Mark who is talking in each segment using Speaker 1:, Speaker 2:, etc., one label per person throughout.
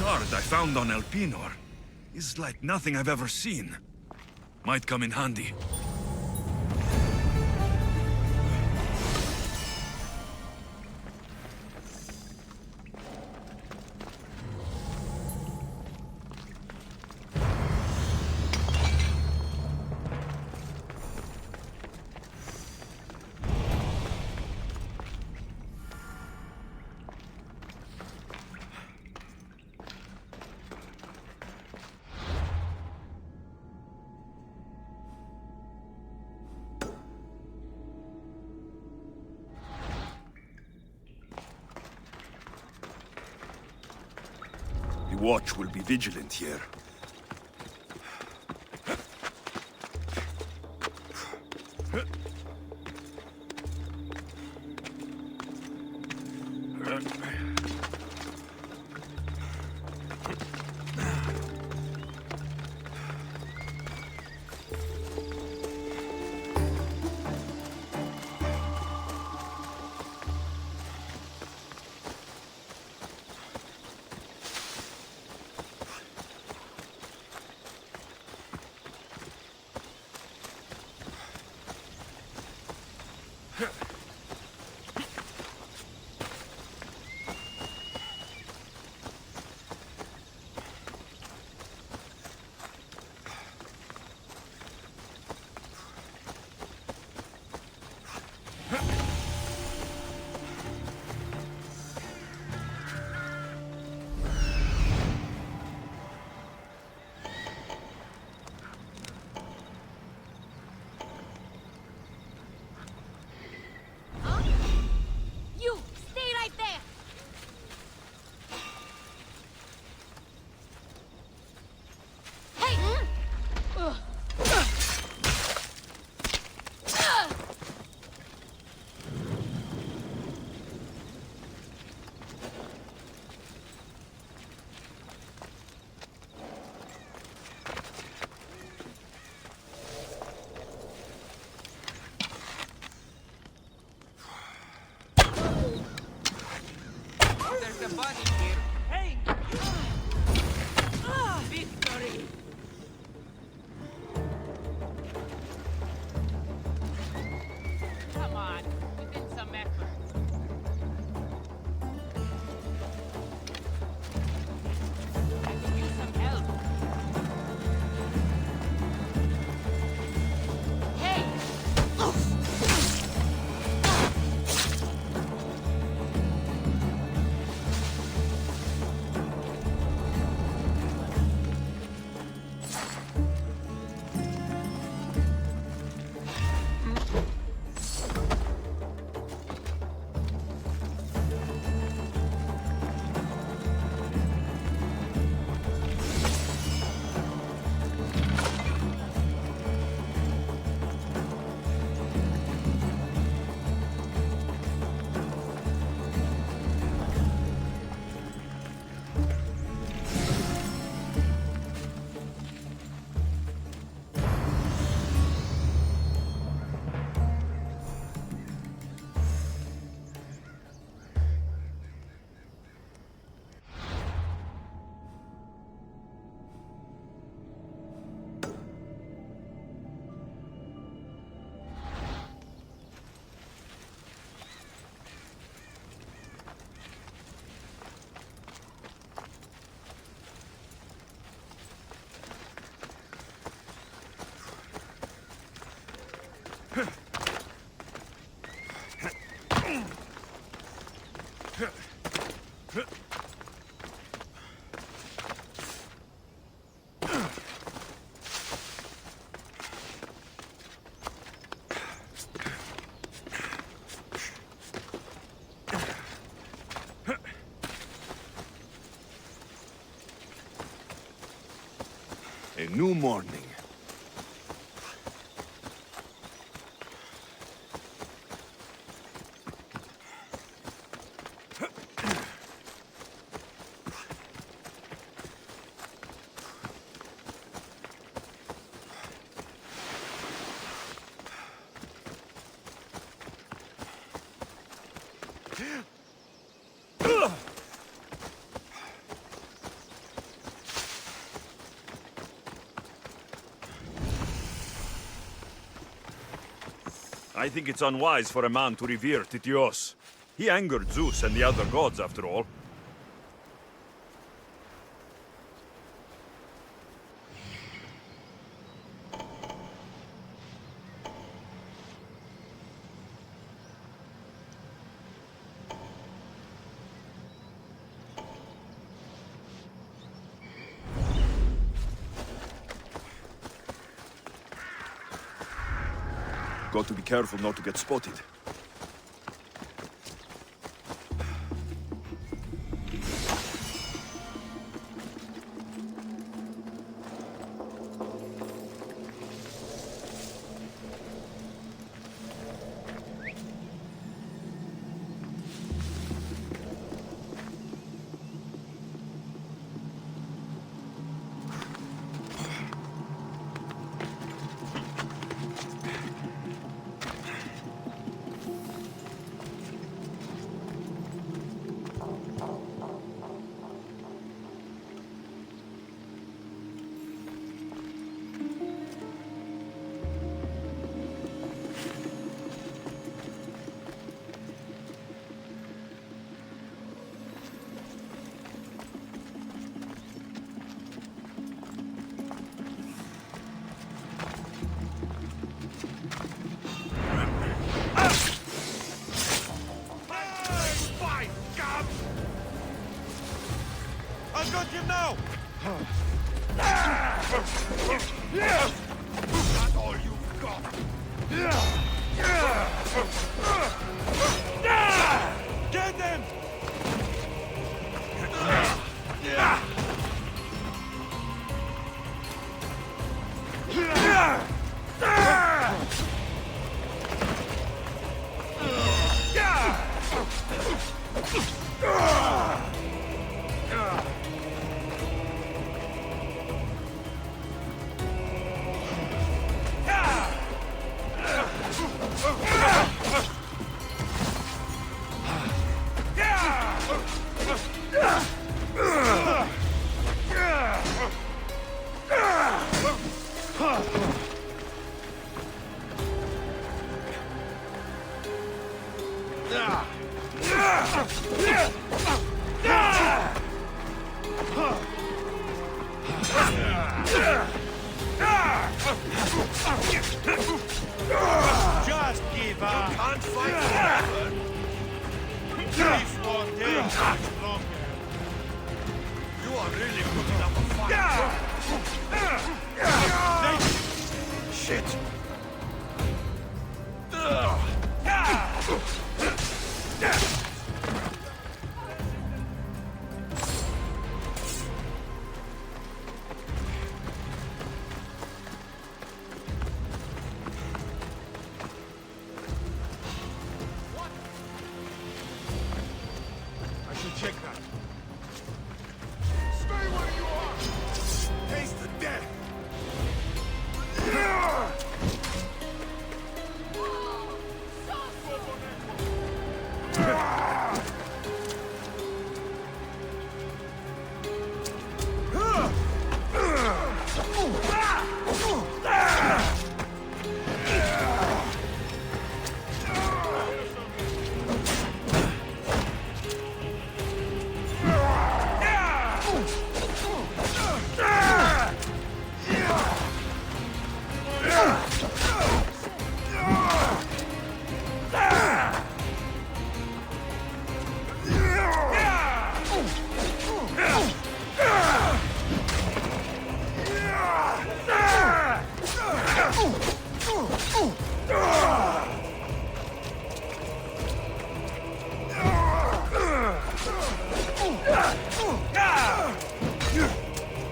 Speaker 1: shard I found on Elpinor is like nothing I've ever seen. Might come in handy. The watch will be vigilant here.
Speaker 2: A new morning.
Speaker 1: I think it's unwise for a man to revere Tityos. He angered Zeus and the other gods, after all. Got to be careful not to get spotted.
Speaker 2: I've got you now! That's all you've got! Get them! Just give up! You can't fight forever! This won't take much longer! You are really putting up a fight! Shit! Check that. Stay where you are! Taste the death!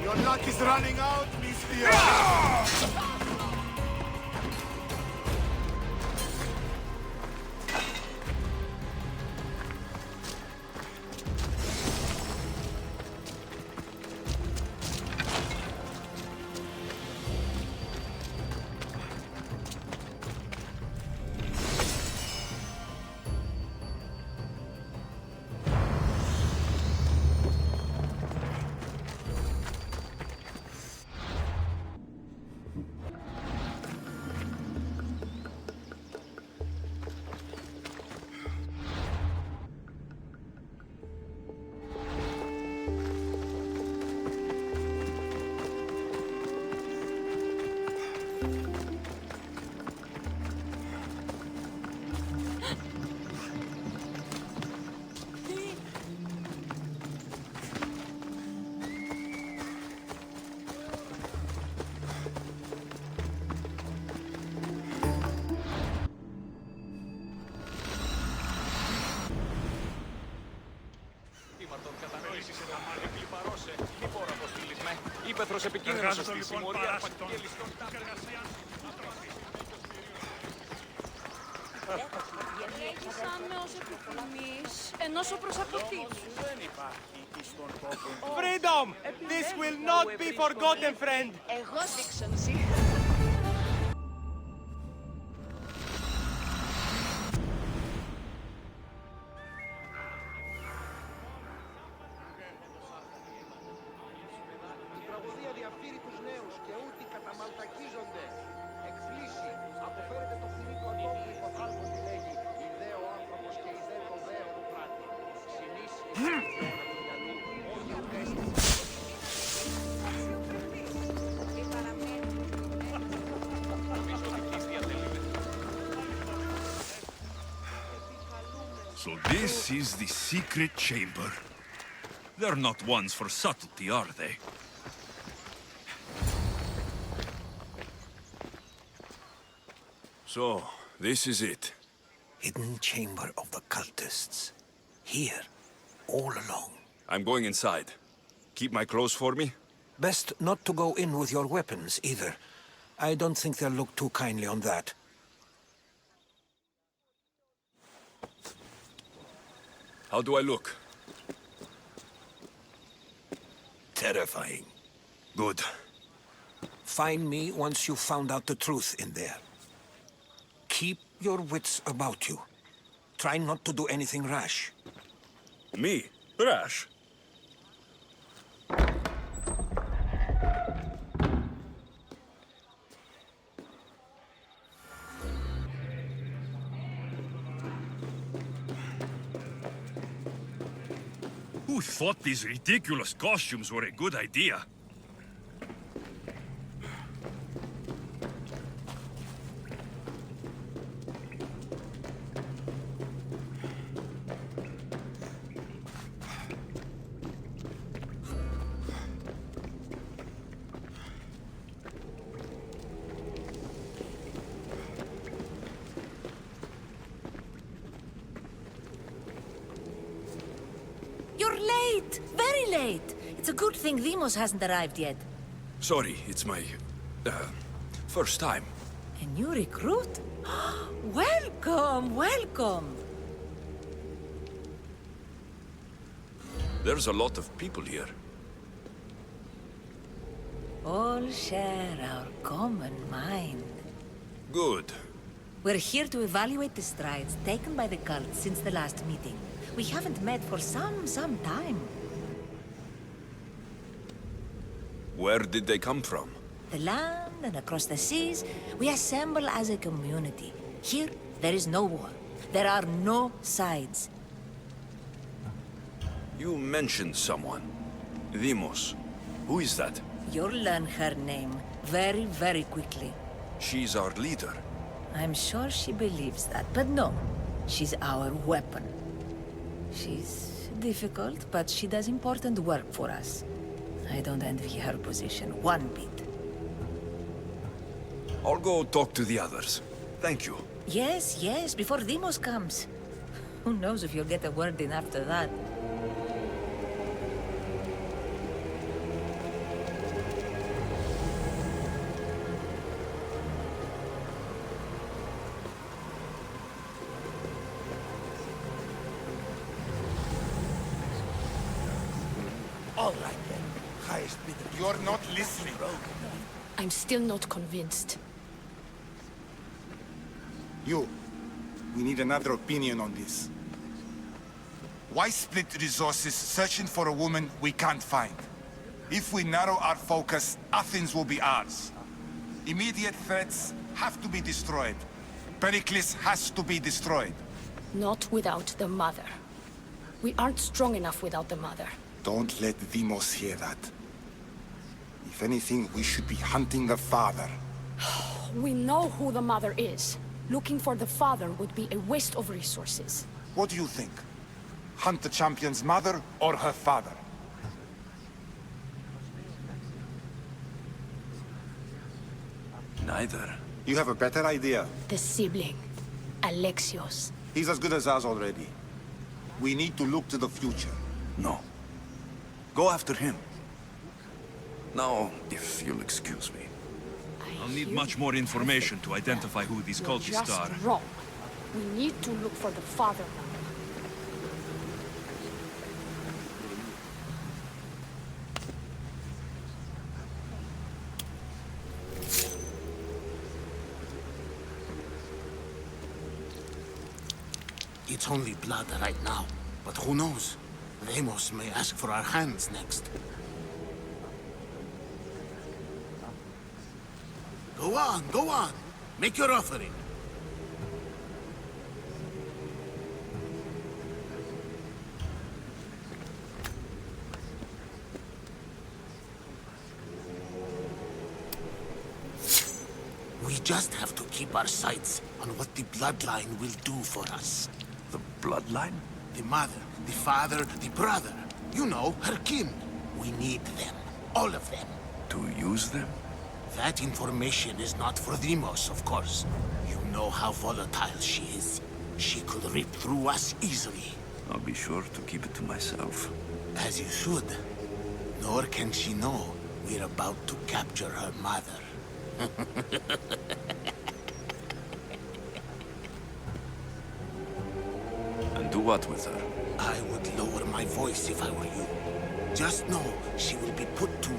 Speaker 2: Your luck is running out, Mr.
Speaker 3: Ήπεθρος επικίνδυνος στη συμμορία πακτογελιστών.
Speaker 4: Διαλέγησαμε ως επιθυμείς, ενός ο προς αποτίμηση.
Speaker 5: Freedom! This will not be forgotten, friend!
Speaker 4: Εγώ δείξονση.
Speaker 6: Η τραγωδία διαφύρει τους νέους και ούτι καταμαλτακίζονται. Εκφλήσει, αποφέρεται το ποινή του ατόμου υποθάλμων τη λέγει. Ιδέ ο άνθρωπος και ιδέ το δέο του πράτη. Συνήσει όχι ατέστη.
Speaker 1: So this is the secret chamber. They're not ones for subtlety, are they? So, this is it.
Speaker 7: Hidden chamber of the cultists. Here, all along.
Speaker 1: I'm going inside. Keep my clothes for me?
Speaker 7: Best not to go in with your weapons, either. I don't think they'll look too kindly on that.
Speaker 1: How do I look?
Speaker 7: Terrifying.
Speaker 1: Good.
Speaker 7: Find me once you've found out the truth in there. Keep your wits about you. Try not to do anything rash.
Speaker 1: Me? Rash? Who thought these ridiculous costumes were a good idea?
Speaker 8: You're late! Very late! It's a good thing Demos hasn't arrived yet.
Speaker 1: Sorry, it's my... first time.
Speaker 8: A new recruit? Welcome, welcome!
Speaker 1: There's a lot of people here.
Speaker 8: All share our common mind.
Speaker 1: Good.
Speaker 8: We're here to evaluate the strides taken by the cult since the last meeting. We haven't met for some time.
Speaker 1: Where did they come from?
Speaker 8: The land and across the seas, we assemble as a community. Here, there is no war. There are no sides.
Speaker 1: You mentioned someone. Demos. Who is that?
Speaker 8: You'll learn her name very, very quickly.
Speaker 1: She's our leader.
Speaker 8: I'm sure she believes that, but no. She's our weapon. She's difficult, but she does important work for us. I don't envy her position one bit.
Speaker 1: I'll go talk to the others. Thank you.
Speaker 8: Yes, yes, before Demos comes. Who knows if you'll get a word in after that.
Speaker 6: All right then. Highest bidder. You're not listening.
Speaker 4: I'm still not convinced.
Speaker 9: You. We need another opinion on this. Why split resources searching for a woman we can't find? If we narrow our focus, Athens will be ours. Immediate threats have to be destroyed. Pericles has to be destroyed.
Speaker 4: Not without the mother. We aren't strong enough without the mother.
Speaker 9: Don't let Vimos hear that. If anything, we should be hunting the father.
Speaker 10: We know who the mother is. Looking for the father would be a waste of resources.
Speaker 9: What do you think? Hunt the champion's mother or her father?
Speaker 1: Neither.
Speaker 9: You have a better idea.
Speaker 10: The sibling, Alexios.
Speaker 9: He's as good as ours already. We need to look to the future.
Speaker 1: No. Go after him. Now, if you'll excuse me. I'll need much more information to identify who these cultists
Speaker 10: Just
Speaker 1: are.
Speaker 10: wrong. We need to look for the father now.
Speaker 11: It's only blood right now, but who knows? Ramos may ask for our hands next. Go on, go on. Make your offering. We just have to keep our sights on what the bloodline will do for us.
Speaker 1: The bloodline?
Speaker 11: The mother, the father, the brother. You know, her kin. We need them. All of them.
Speaker 1: To use them?
Speaker 11: That information is not for Deimos, of course. You know how volatile she is. She could rip through us easily.
Speaker 1: I'll be sure to keep it to myself.
Speaker 11: As you should. Nor can she know we're about to capture her mother.
Speaker 1: And do what with her?
Speaker 11: I would lower my voice if I were you. Just know she will be put to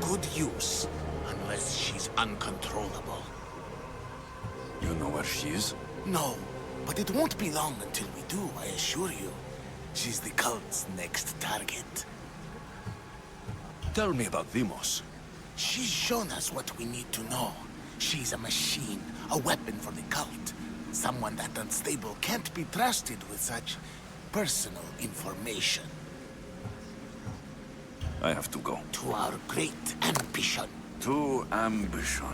Speaker 11: good use. Unless she's uncontrollable.
Speaker 1: You know where she is?
Speaker 11: No, but it won't be long until we do, I assure you. She's the cult's next target.
Speaker 1: Tell me about Deimos.
Speaker 11: She's shown us what we need to know. She's a machine, a weapon for the cult. Someone that unstable can't be trusted with such personal information.
Speaker 1: I have to go.
Speaker 11: To our great ambition.
Speaker 1: To ambition.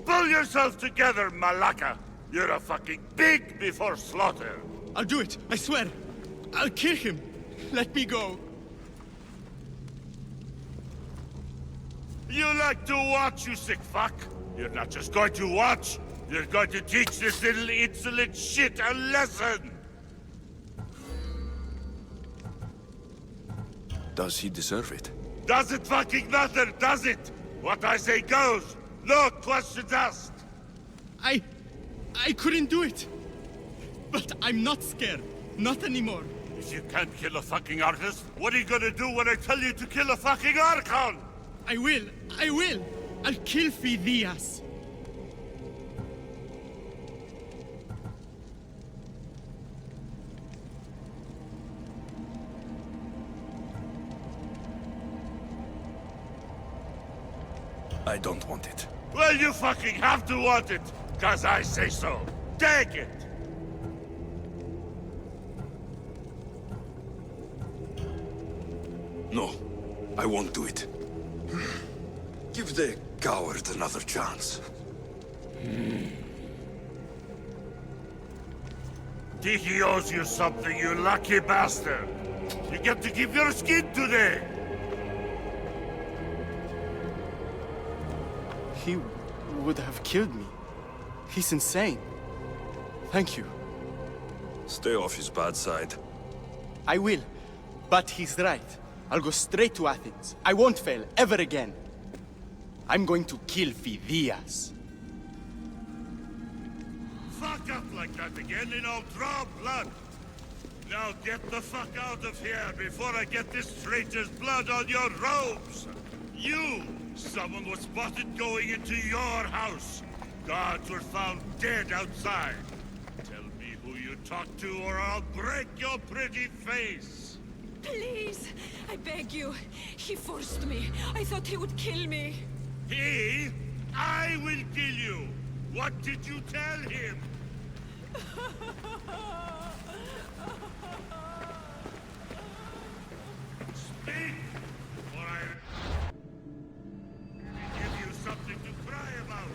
Speaker 2: Pull yourself together, Malaka! You're a fucking pig before slaughter!
Speaker 5: I'll do it, I swear. I'll kill him. Let me go.
Speaker 2: You like to watch, you sick fuck? You're not just going to watch, you're going to teach this little insolent shit a lesson!
Speaker 1: Does he deserve it?
Speaker 2: Doesn't fucking matter, does it? What I say goes! No questions asked!
Speaker 5: I couldn't do it. But I'm not scared. Not anymore.
Speaker 2: If you can't kill a fucking artist, what are you gonna do when I tell you to kill a fucking Archon?
Speaker 5: I will. I'll kill Phidias.
Speaker 1: I don't want it.
Speaker 2: Well, you fucking have to want it, 'cause I say so. Take it!
Speaker 1: No, I won't do it. Give the coward another chance.
Speaker 2: Tiki owes you something, you lucky bastard! You get to keep your skin today!
Speaker 5: He would have killed me. He's insane. Thank you.
Speaker 1: Stay off his bad side.
Speaker 5: I will. But he's right. I'll go straight to Athens. I won't fail ever again.
Speaker 12: I'm going to kill Phidias.
Speaker 2: Fuck up like that again and I'll draw blood. Now get the fuck out of here before I get this traitor's blood on your robes! You! Someone was spotted going into your house. Guards were found dead outside. Tell me who you talked to or I'll break your pretty face!
Speaker 13: Please, I beg you. He forced me. I thought he would kill me.
Speaker 2: He? I will kill you! What did you tell him? Speak! Or I give you something to cry about!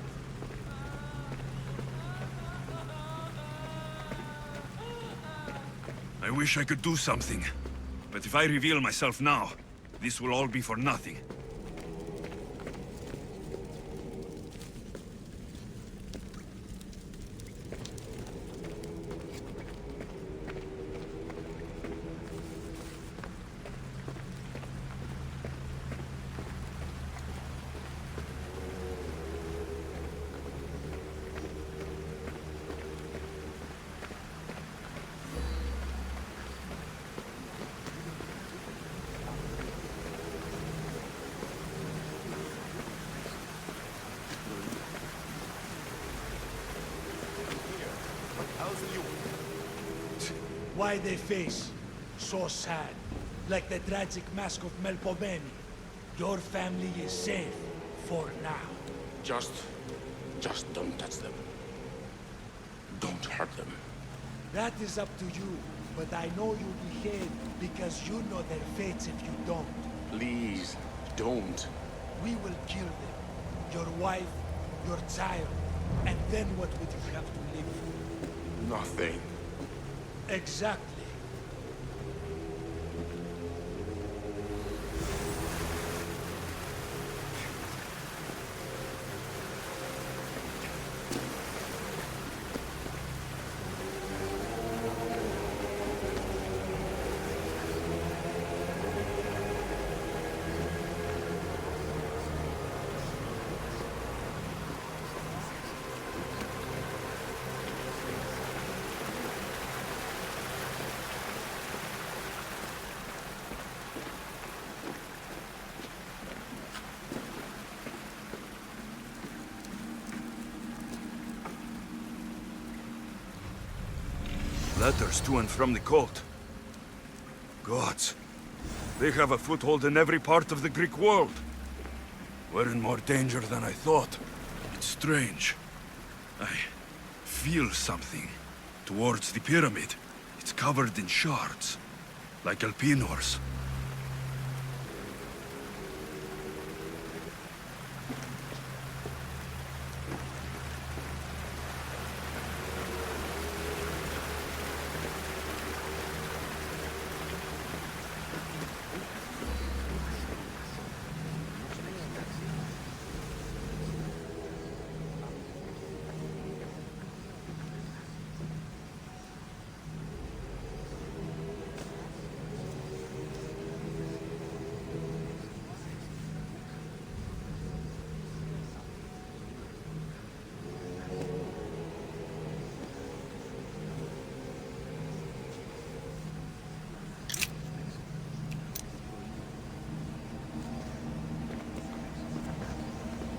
Speaker 1: I wish I could do something. But if I reveal myself now, this will all be for nothing.
Speaker 2: Why they face so sad, like the tragic mask of Melpomene? Your family is safe for now.
Speaker 11: Just don't touch them. Don't hurt them.
Speaker 2: That is up to you, but I know you behave because you know their fates if you don't.
Speaker 11: Please, don't.
Speaker 2: We will kill them. Your wife, your child, and then what would you have to live for?
Speaker 11: Nothing.
Speaker 2: Exactly.
Speaker 1: Letters to and from the cult. Gods. They have a foothold in every part of the Greek world. We're in more danger than I thought. It's strange. I feel something towards the pyramid. It's covered in shards, like Alpinors.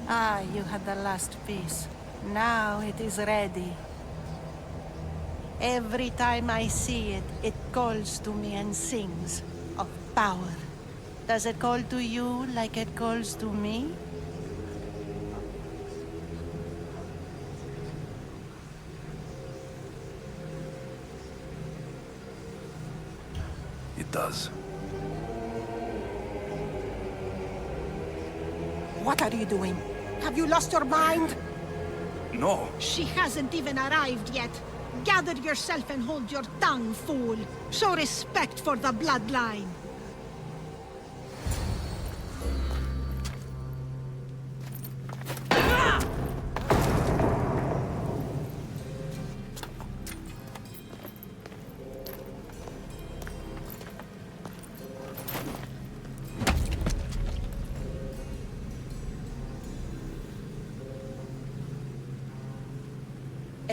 Speaker 14: Ah, you had the last piece. Now it is ready. Every time I see it, it calls to me and sings of power. Does it call to you like it calls to me?
Speaker 1: It does.
Speaker 14: What are you doing? Have you lost your mind?
Speaker 1: No.
Speaker 15: She hasn't even arrived yet. Gather yourself and hold your tongue, fool. Show respect for the bloodline.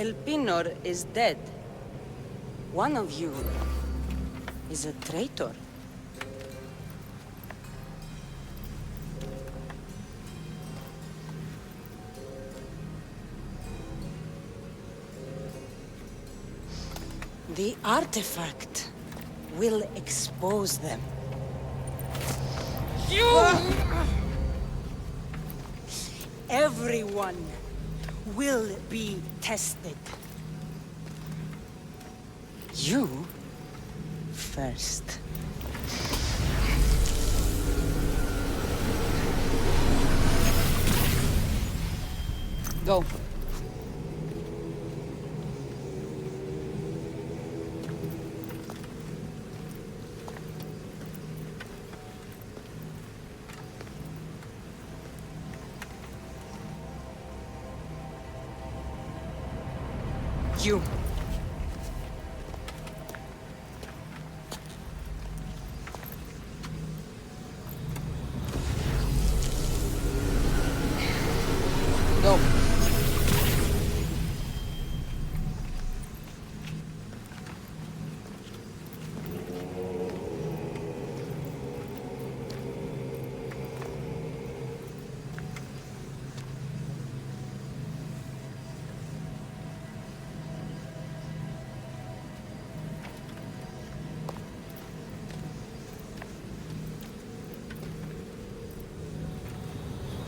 Speaker 16: El Pinor is dead. One of you is a traitor. The artifact will expose them. Everyone will be tested. You first. Go. You. Go.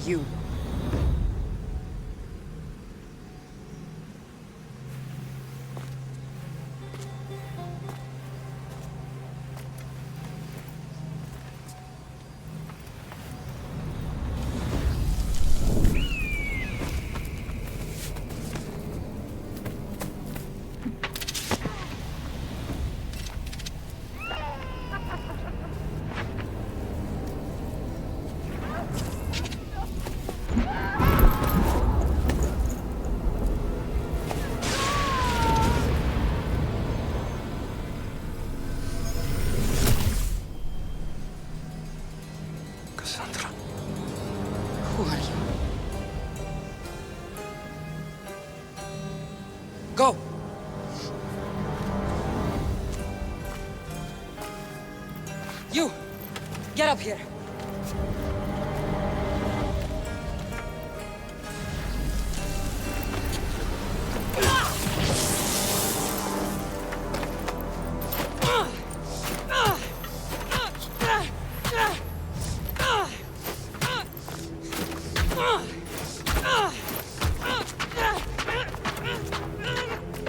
Speaker 16: You. Who are you? Go! You! Get up here!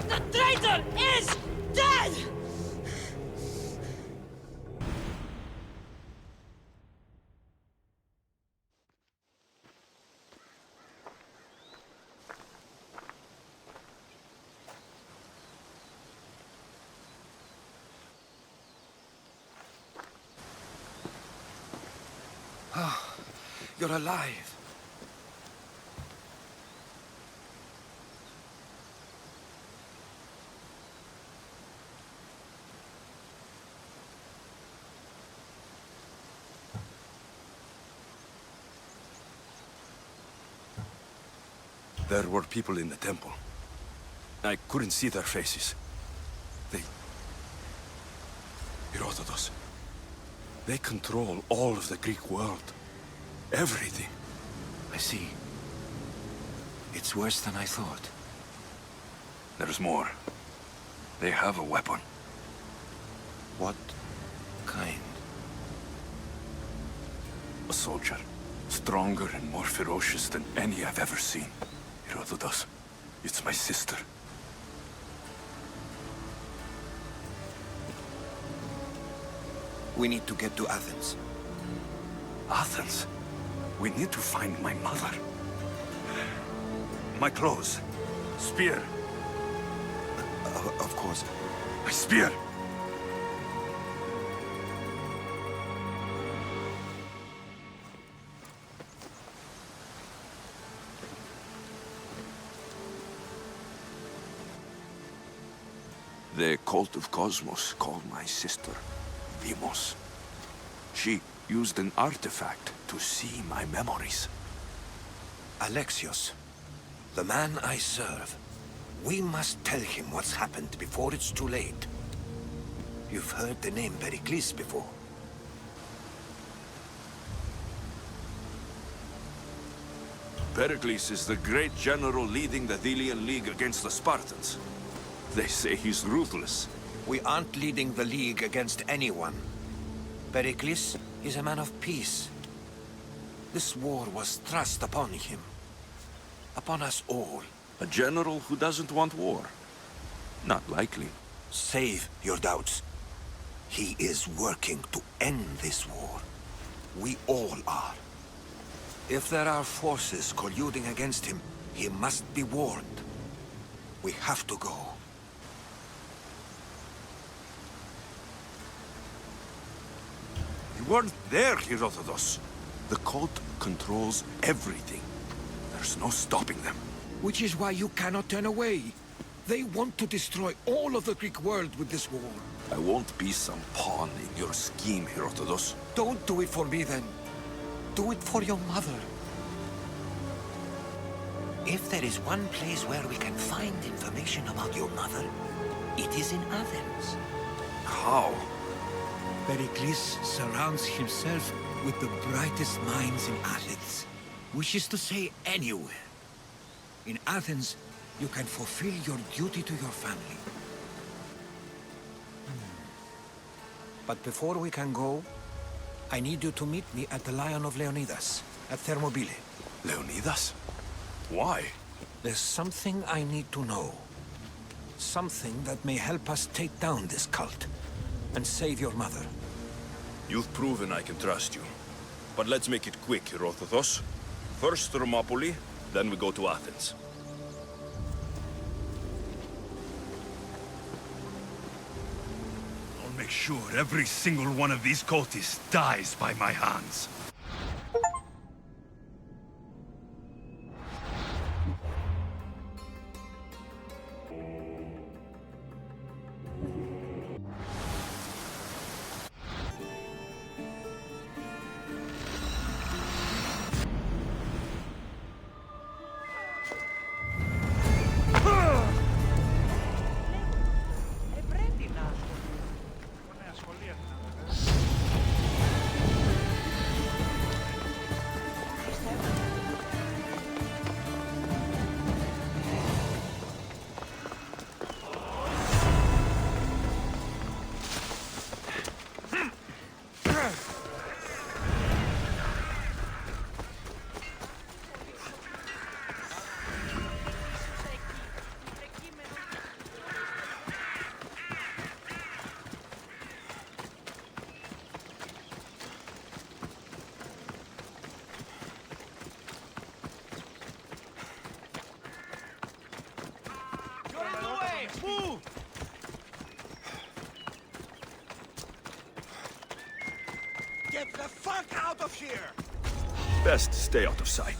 Speaker 13: The traitor is dead!
Speaker 7: Oh, you're alive.
Speaker 1: There were people in the temple. I couldn't see their faces. Herodotus. They control all of the Greek world. Everything.
Speaker 7: I see. It's worse than I thought.
Speaker 1: There's more. They have a weapon.
Speaker 7: What kind?
Speaker 1: A soldier. Stronger and more ferocious than any I've ever seen. Herodotus, it's my sister.
Speaker 7: We need to get to Athens.
Speaker 1: Athens? We need to find my mother. My clothes. Spear.
Speaker 7: Of course.
Speaker 1: My spear! The cult of Cosmos called my sister Demos. She used an artifact to see my memories.
Speaker 7: Alexios, the man I serve, We must tell him what's happened before it's too late. You've heard the name Pericles before.
Speaker 1: Pericles is the great general leading the Delian League against the Spartans. They say he's ruthless.
Speaker 7: We aren't leading the League against anyone. Pericles is a man of peace. This war was thrust upon him. Upon us all.
Speaker 1: A general who doesn't want war? Not likely.
Speaker 7: Save your doubts. He is working to end this war. We all are. If there are forces colluding against him, he must be warned. We have to go.
Speaker 1: You weren't there, Herodotus. The cult controls everything. There's no stopping them.
Speaker 7: Which is why you cannot turn away. They want to destroy all of the Greek world with this war.
Speaker 1: I won't be some pawn in your scheme, Herodotus.
Speaker 7: Don't do it for me, then. Do it for your mother. If there is one place where we can find information about your mother, it is in Athens.
Speaker 1: How?
Speaker 7: Pericles surrounds himself with the brightest minds in Athens. Which is to say, anywhere. In Athens, you can fulfill your duty to your family. But before we can go, I need you to meet me at the Lion of Leonidas, at Thermopylae.
Speaker 1: Leonidas? Why?
Speaker 7: There's something I need to know. Something that may help us take down this cult and save your mother.
Speaker 1: You've proven I can trust you. But let's make it quick, Herodotus. First Thermopylae, then we go to Athens.
Speaker 2: I'll make sure every single one of these cultists dies by my hands.
Speaker 3: Move!
Speaker 11: Get the fuck out of here!
Speaker 1: Best stay out of sight.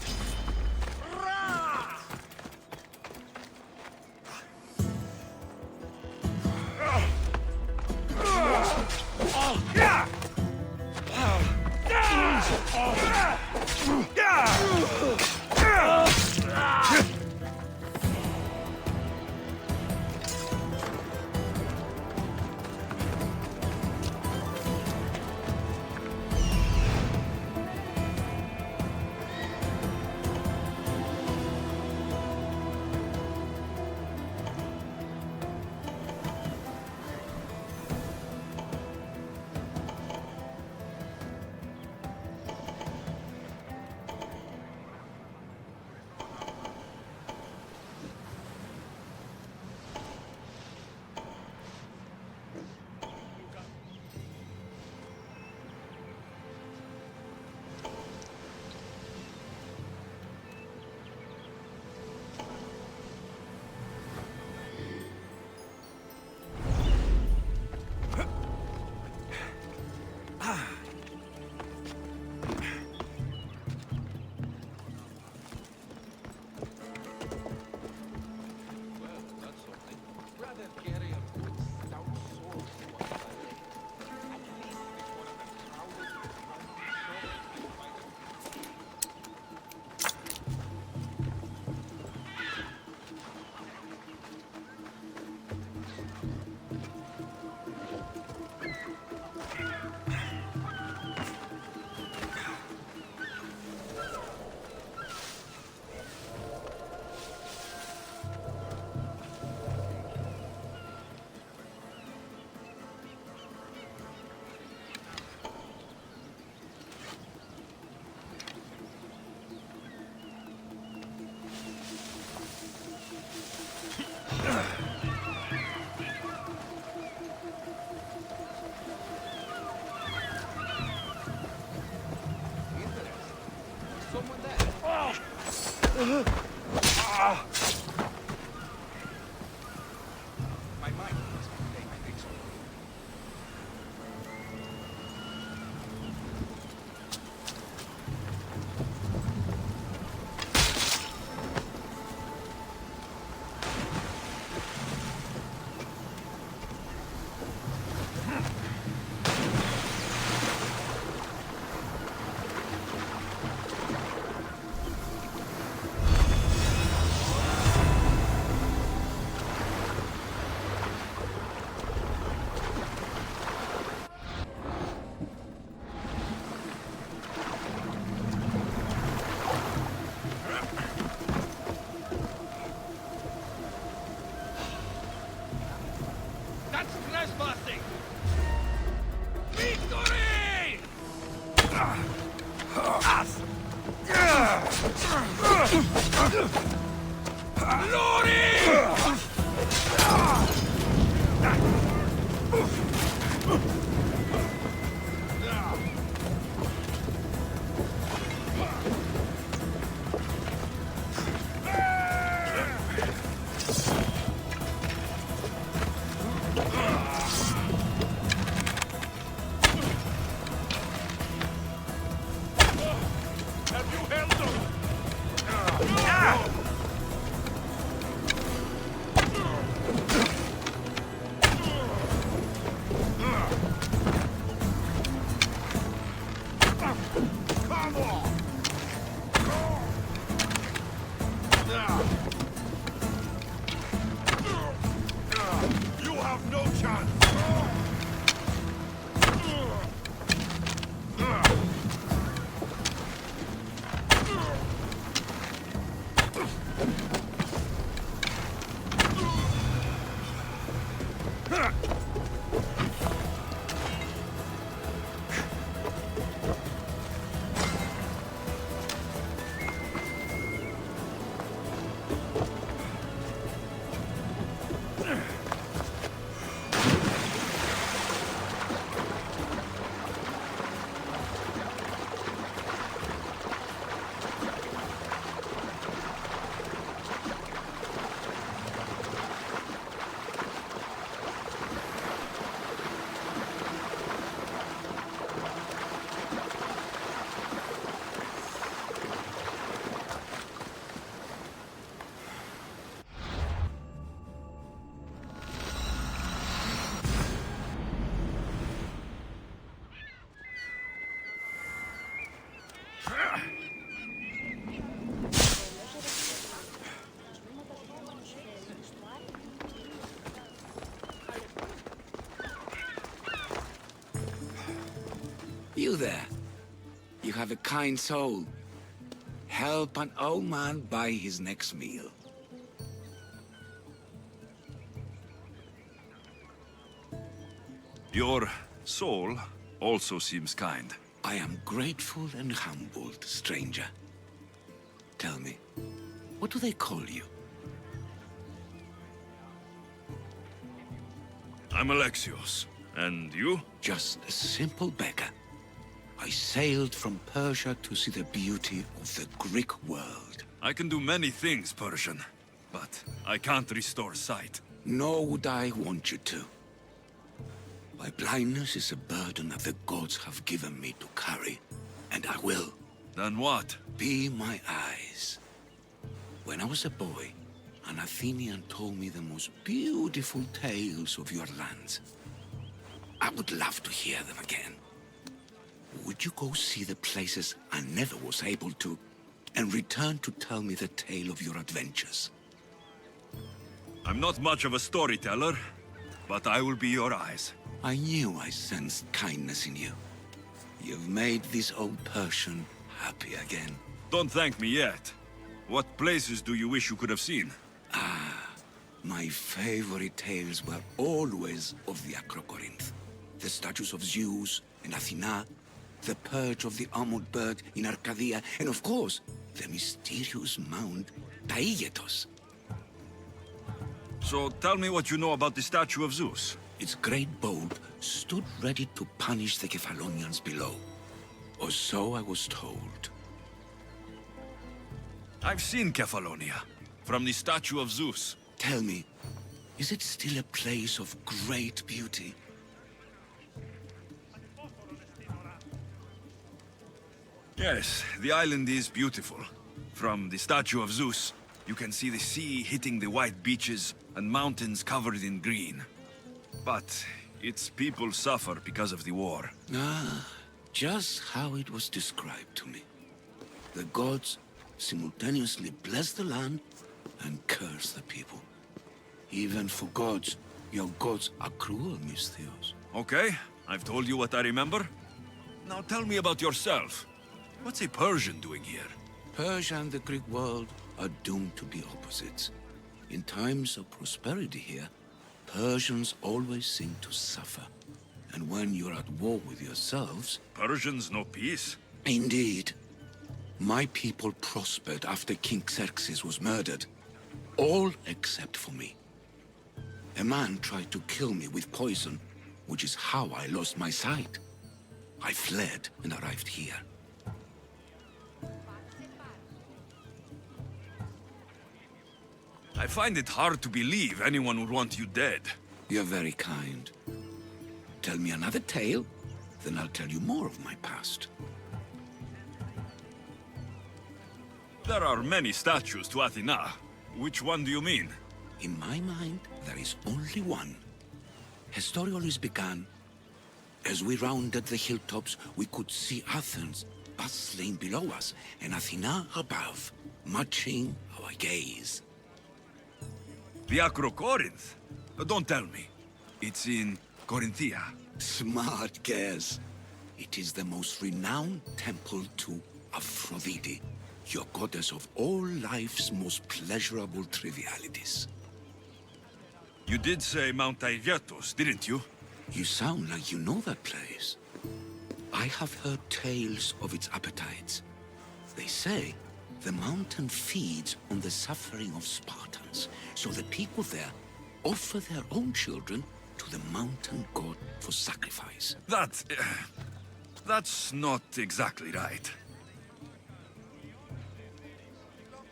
Speaker 3: someone there? My mind must be playing my tricks on me.
Speaker 2: That's trespassing! Victory! Have you held them? Come on! You have no chance!
Speaker 17: You there. You have a kind soul. Help an old man buy his next meal.
Speaker 1: Your soul also seems kind.
Speaker 17: I am grateful and humbled, stranger. Tell me, what do they call you?
Speaker 1: I'm Alexios. And you?
Speaker 17: Just a simple beggar. I sailed from Persia to see the beauty of the Greek world.
Speaker 1: I can do many things, Persian, but I can't restore sight.
Speaker 17: Nor would I want you to. My blindness is a burden that the gods have given me to carry, and I will.
Speaker 1: Then what?
Speaker 17: Be my eyes. When I was a boy, an Athenian told me the most beautiful tales of your lands. I would love to hear them again. Would you go see the places I never was able to, and return to tell me the tale of your adventures?
Speaker 1: I'm not much of a storyteller, but I will be your eyes.
Speaker 17: I knew I sensed kindness in you. You've made this old Persian happy again.
Speaker 1: Don't thank me yet. What places do you wish you could have seen?
Speaker 17: My favorite tales were always of the Acrocorinth. The statues of Zeus and Athena, the perch of the armored bird in Arcadia, and of course, the mysterious mound Taigetos.
Speaker 1: So tell me what you know about the statue of Zeus.
Speaker 17: Its great bulb stood ready to punish the Kephalonians below. Or so I was told.
Speaker 1: I've seen Kefalonia, from the statue of Zeus.
Speaker 17: Tell me, is it still a place of great beauty?
Speaker 1: Yes, the island is beautiful. From the statue of Zeus, you can see the sea hitting the white beaches and mountains covered in green. But its people suffer because of the war.
Speaker 17: Ah, just how it was described to me. The gods simultaneously bless the land and curse the people. Even for gods, your gods are cruel, Misthios.
Speaker 1: Okay, I've told you what I remember. Now tell me about yourself. What's a Persian doing here?
Speaker 17: Persia and the Greek world are doomed to be opposites. In times of prosperity here, Persians always seem to suffer. And when you're at war with yourselves...
Speaker 1: Persians know peace?
Speaker 17: Indeed. My people prospered after King Xerxes was murdered. All except for me. A man tried to kill me with poison, which is how I lost my sight. I fled and arrived here.
Speaker 1: I find it hard to believe anyone would want you dead.
Speaker 17: You're very kind. Tell me another tale, then I'll tell you more of my past.
Speaker 1: There are many statues to Athena. Which one do you mean?
Speaker 17: In my mind, there is only one. Historiolis began. As we rounded the hilltops, we could see Athens bustling below us, and Athena above, matching our gaze.
Speaker 1: The Acrocorinth? Don't tell me. It's in Corinthia.
Speaker 17: Smart guess. It is the most renowned temple to Aphrodite, your goddess of all life's most pleasurable trivialities.
Speaker 1: You did say Mount Aigetos, didn't you?
Speaker 17: You sound like you know that place. I have heard tales of its appetites. They say the mountain feeds on the suffering of Spartans, so the people there offer their own children to the mountain god for sacrifice.
Speaker 1: That's not exactly right.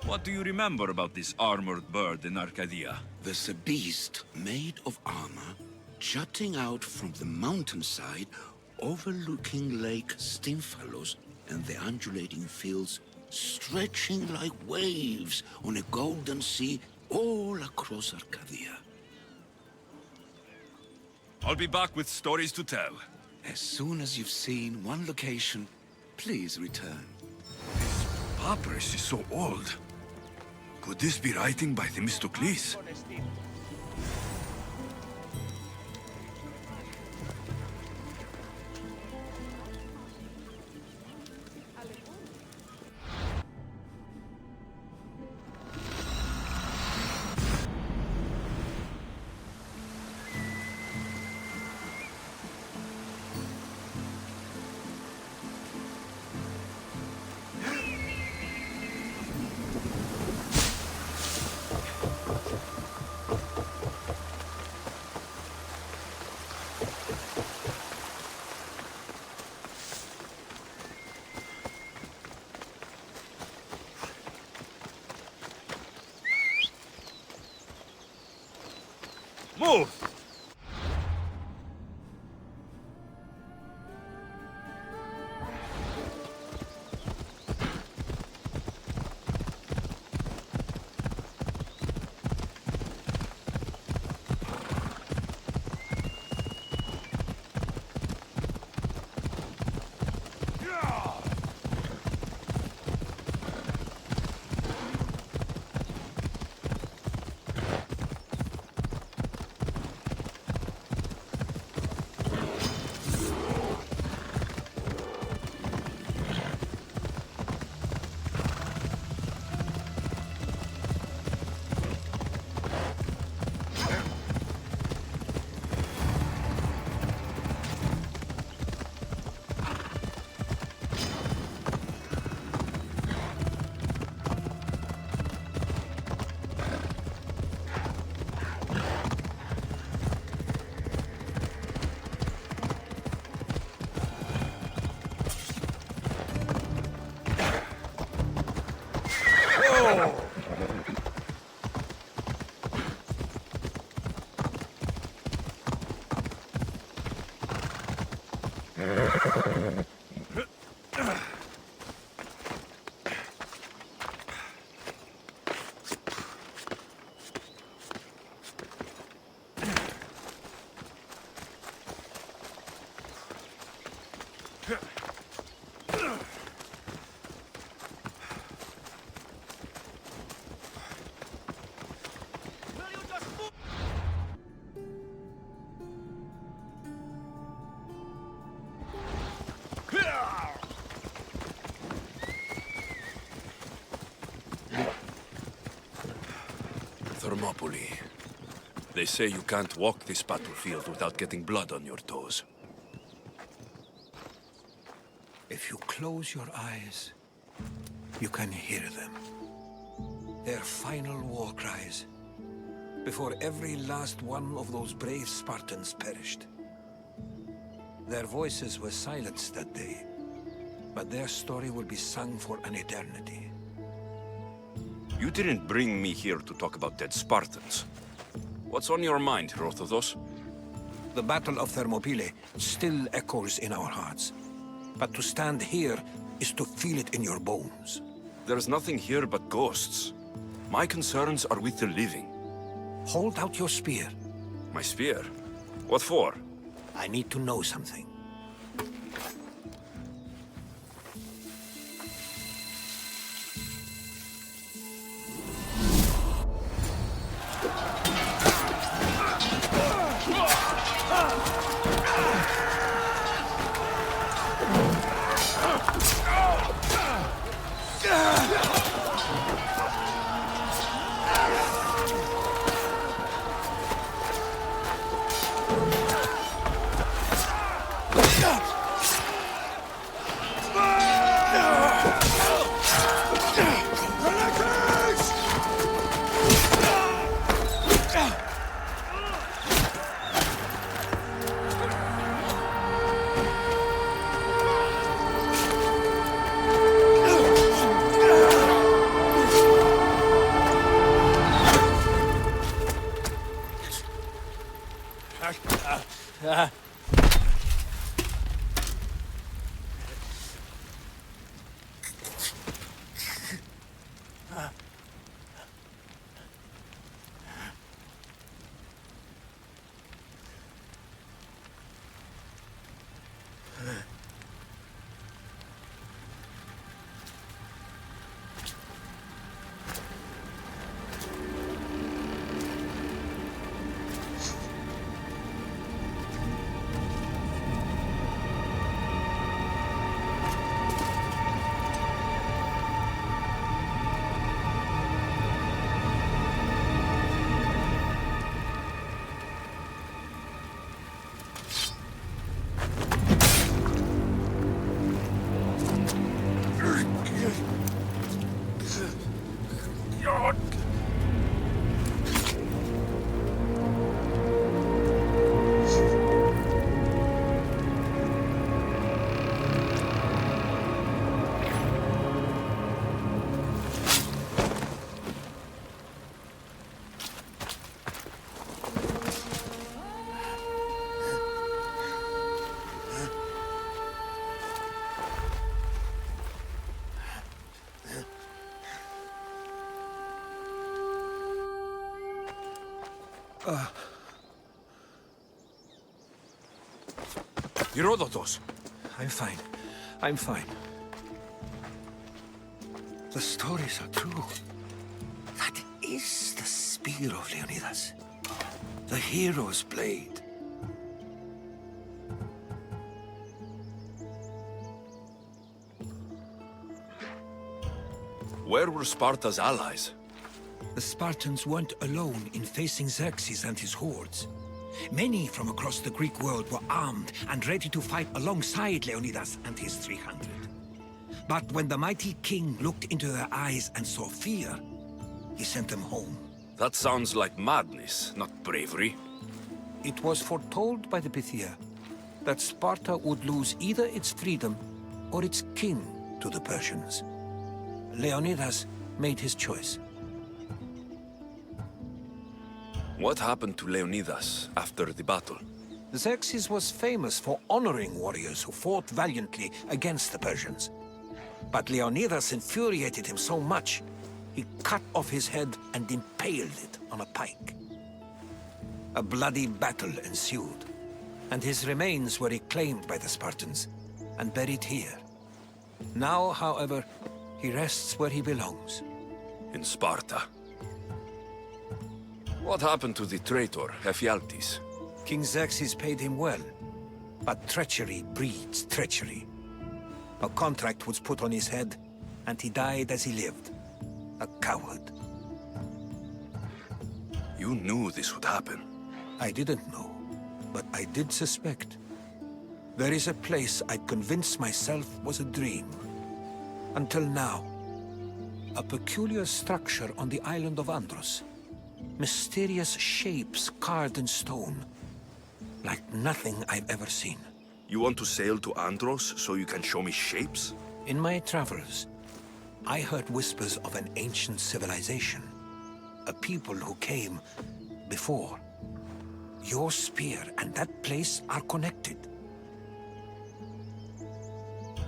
Speaker 1: What do you remember about this armored bird in Arcadia?
Speaker 17: There's a beast made of armor jutting out from the mountainside, overlooking Lake Stymphalos and the undulating fields stretching like waves on a golden sea all across Arcadia.
Speaker 1: I'll be back with stories to tell.
Speaker 17: As soon as you've seen one location, please return.
Speaker 1: This papyrus is so old. Could this be writing by Themistocles? Move! Thermopylae. They say you can't walk this battlefield without getting blood on your toes.
Speaker 7: If you close your eyes, you can hear them. Their final war cries, before every last one of those brave Spartans perished. Their voices were silenced that day, but their story will be sung for an eternity.
Speaker 1: You didn't bring me here to talk about dead Spartans. What's on your mind, Herodotus?
Speaker 7: The Battle of Thermopylae still echoes in our hearts. But to stand here is to feel it in your bones.
Speaker 1: There's nothing here but ghosts. My concerns are with the living.
Speaker 7: Hold out your spear.
Speaker 1: My spear? What for?
Speaker 7: I need to know something.
Speaker 1: Herodotus!
Speaker 7: I'm fine. I'm fine. The stories are true. That is the spear of Leonidas. The hero's blade.
Speaker 1: Where were Sparta's allies?
Speaker 7: The Spartans weren't alone in facing Xerxes and his hordes. Many from across the Greek world were armed and ready to fight alongside Leonidas and his 300. But when the mighty king looked into their eyes and saw fear, he sent them home.
Speaker 1: That sounds like madness, not bravery.
Speaker 7: It was foretold by the Pythia that Sparta would lose either its freedom or its king to the Persians. Leonidas made his choice.
Speaker 1: What happened to Leonidas after the battle?
Speaker 7: Xerxes was famous for honoring warriors who fought valiantly against the Persians. But Leonidas infuriated him so much, he cut off his head and impaled it on a pike. A bloody battle ensued, and his remains were reclaimed by the Spartans and buried here. Now, however, he rests where he belongs.
Speaker 1: In Sparta. What happened to the traitor, Ephialtes?
Speaker 7: King Xerxes paid him well, but treachery breeds treachery. A contract was put on his head, and he died as he lived. A coward.
Speaker 1: You knew this would happen.
Speaker 7: I didn't know, but I did suspect. There is a place I'd convinced myself was a dream. Until now. A peculiar structure on the island of Andros. Mysterious shapes carved in stone. Like nothing I've ever seen.
Speaker 1: You want to sail to Andros so you can show me shapes?
Speaker 7: In my travels, I heard whispers of an ancient civilization. A people who came before. Your spear and that place are connected.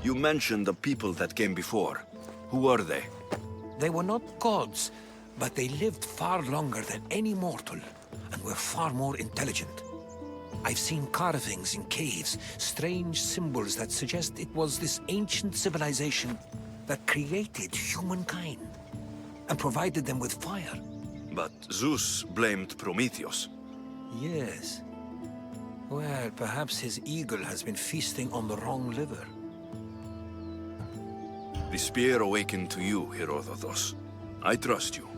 Speaker 1: You mentioned the people that came before. Who were they?
Speaker 7: They were not gods, but they lived far longer than any mortal, and were far more intelligent. I've seen carvings in caves, strange symbols that suggest it was this ancient civilization that created humankind, and provided them with fire.
Speaker 1: But Zeus blamed Prometheus.
Speaker 7: Yes. Well, perhaps his eagle has been feasting on the wrong liver.
Speaker 1: The spear awakened to you, Herodotus. I trust you.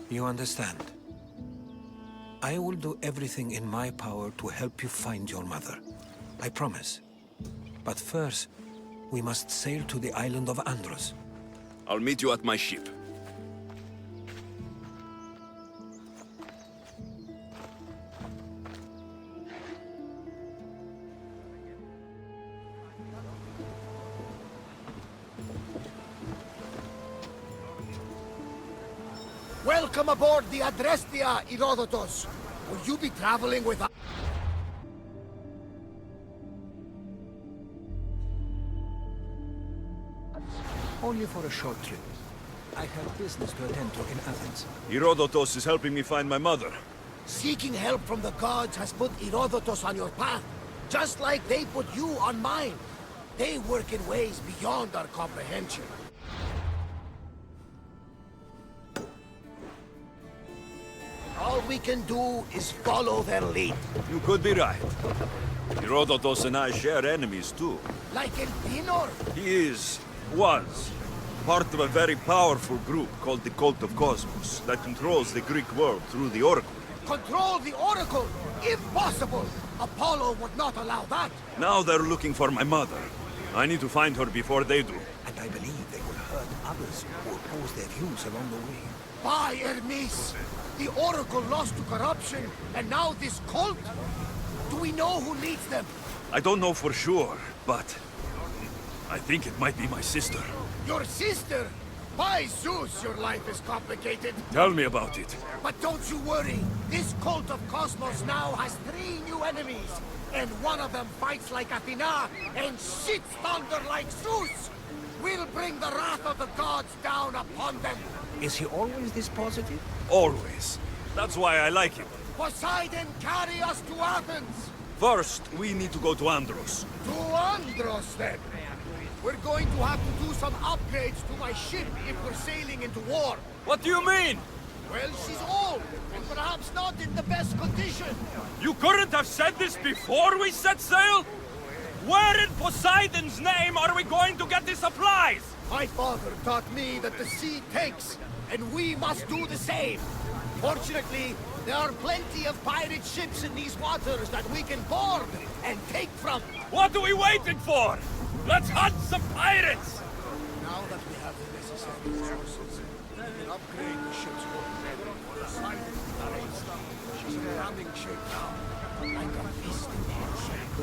Speaker 7: You understand. I will do everything in my power to help you find your mother. I promise. But first, we must sail to the island of Andros.
Speaker 1: I'll meet you at my ship.
Speaker 6: Welcome aboard the Adrestia, Herodotus. Will you be traveling with us?
Speaker 7: Only for a short trip. I have business to attend to in Athens.
Speaker 1: Herodotus is helping me find my mother.
Speaker 6: Seeking help from the gods has put Herodotus on your path, just like they put you on mine. They work in ways beyond our comprehension. All we can do is follow their lead.
Speaker 1: You could be right. Herodotus and I share enemies too.
Speaker 6: Like Elpinor?
Speaker 1: He was, part of a very powerful group called the Cult of Cosmos that controls the Greek world through the Oracle.
Speaker 6: Control the Oracle? Impossible! Apollo would not allow that.
Speaker 1: Now they're looking for my mother. I need to find her before they do.
Speaker 7: And I believe they will hurt others who oppose their views along the way.
Speaker 6: By Hermes! The Oracle lost to corruption, and now this cult? Do we know who leads them?
Speaker 1: I don't know for sure, but I think it might be my sister.
Speaker 6: Your sister? By Zeus, your life is complicated.
Speaker 1: Tell me about it.
Speaker 6: But don't you worry. This cult of Cosmos now has 3 new enemies. And one of them fights like Athena and shits thunder like Zeus. We'll bring the wrath of the gods down upon them.
Speaker 7: Is he always this positive?
Speaker 1: Always. That's why I like him.
Speaker 6: Poseidon, carry us to Athens!
Speaker 1: First, we need to go to Andros.
Speaker 6: To Andros, then? We're going to have to do some upgrades to my ship if we're sailing into war.
Speaker 1: What do you mean?
Speaker 6: Well, she's old, and perhaps not in the best condition.
Speaker 1: You couldn't have said this before we set sail? Where in Poseidon's name are we going to get the supplies?
Speaker 6: My father taught me that the sea takes, and we must do the same. Fortunately, there are plenty of pirate ships in these waters that we can board and take from.
Speaker 1: What are we waiting for? Let's hunt some pirates!
Speaker 6: Now that we have the necessary resources, we can upgrade the ship's work. Poseidon, our aid stuff, she's in ramming shape now, like a beast in shape.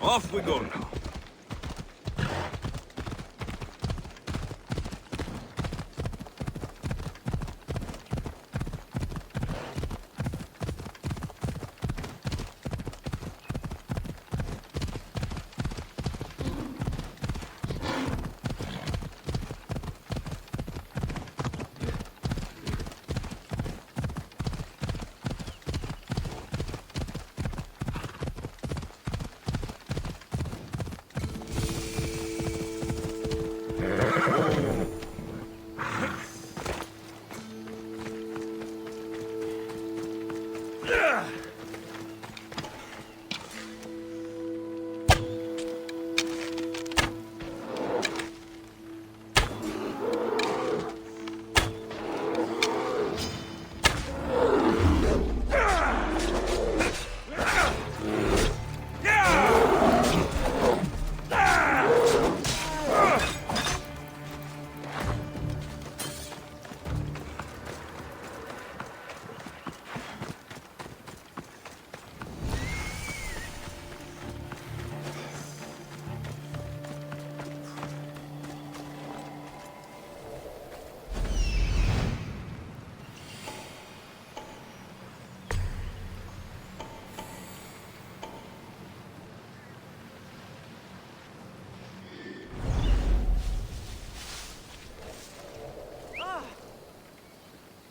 Speaker 1: Off we go now.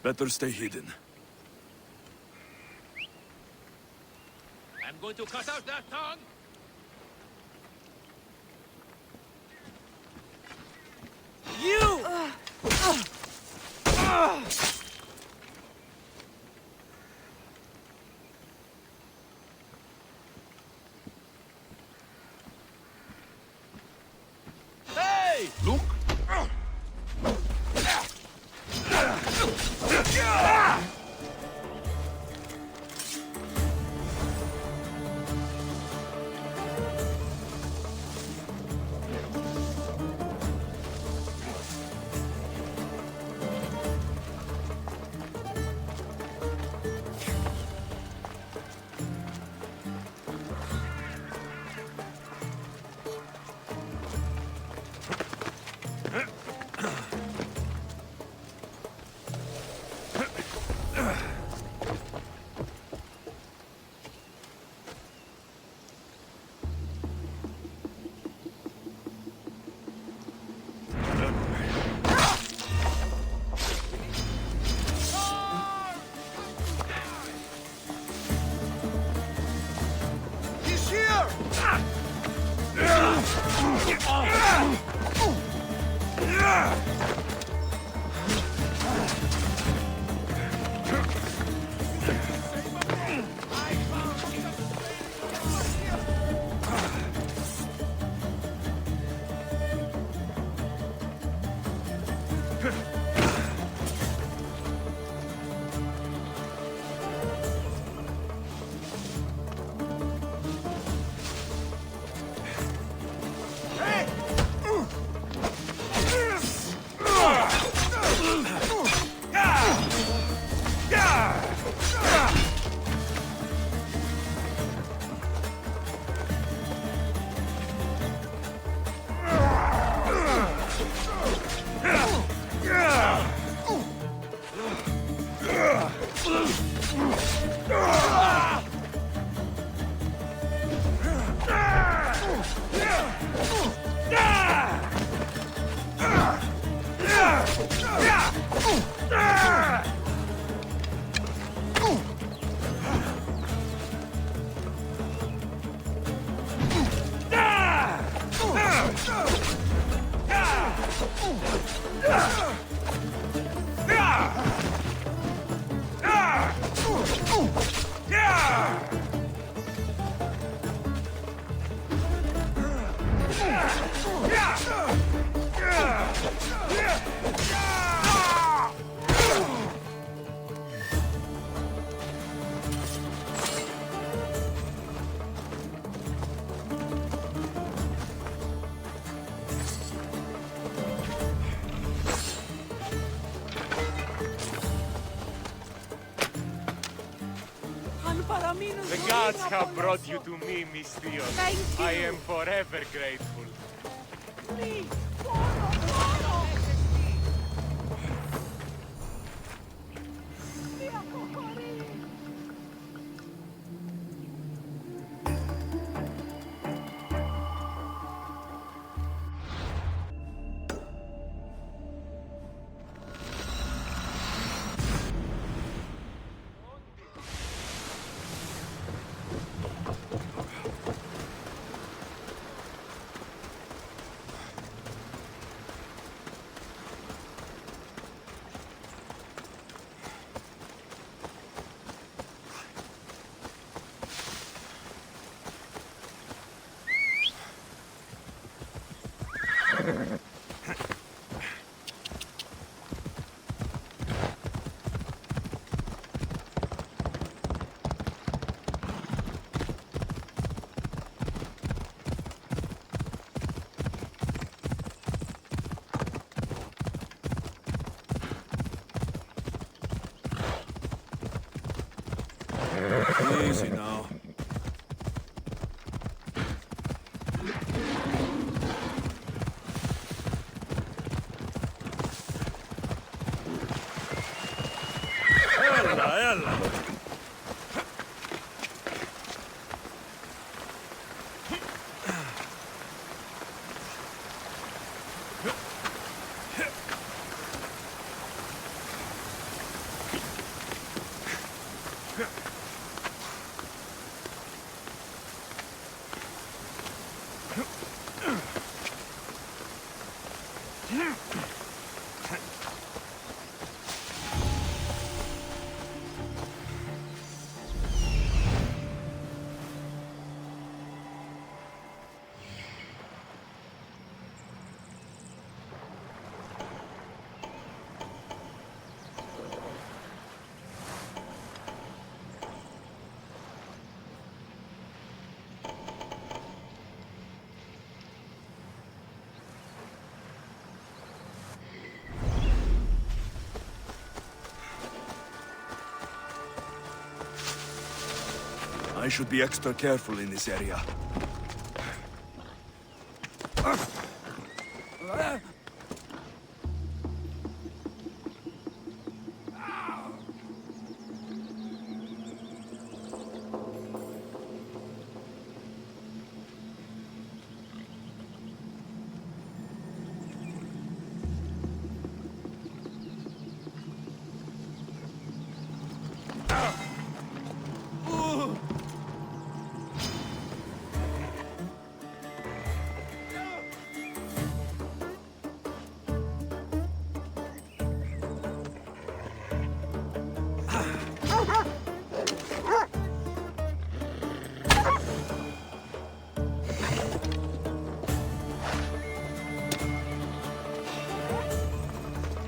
Speaker 1: Better stay hidden.
Speaker 3: I'm going to cut out that tongue!
Speaker 16: You!
Speaker 3: Hey!
Speaker 1: Look!
Speaker 6: He's here!
Speaker 3: The gods have brought you to me, Miss Theos.
Speaker 14: Thank you.
Speaker 3: I am forever grateful.
Speaker 14: Please,
Speaker 1: Easy now. I should be extra careful in this area.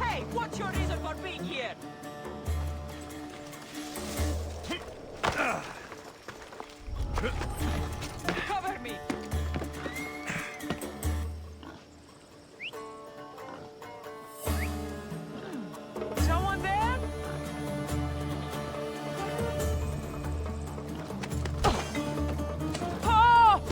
Speaker 18: Hey, what's your reason for being here? Cover me! Someone there? Oh!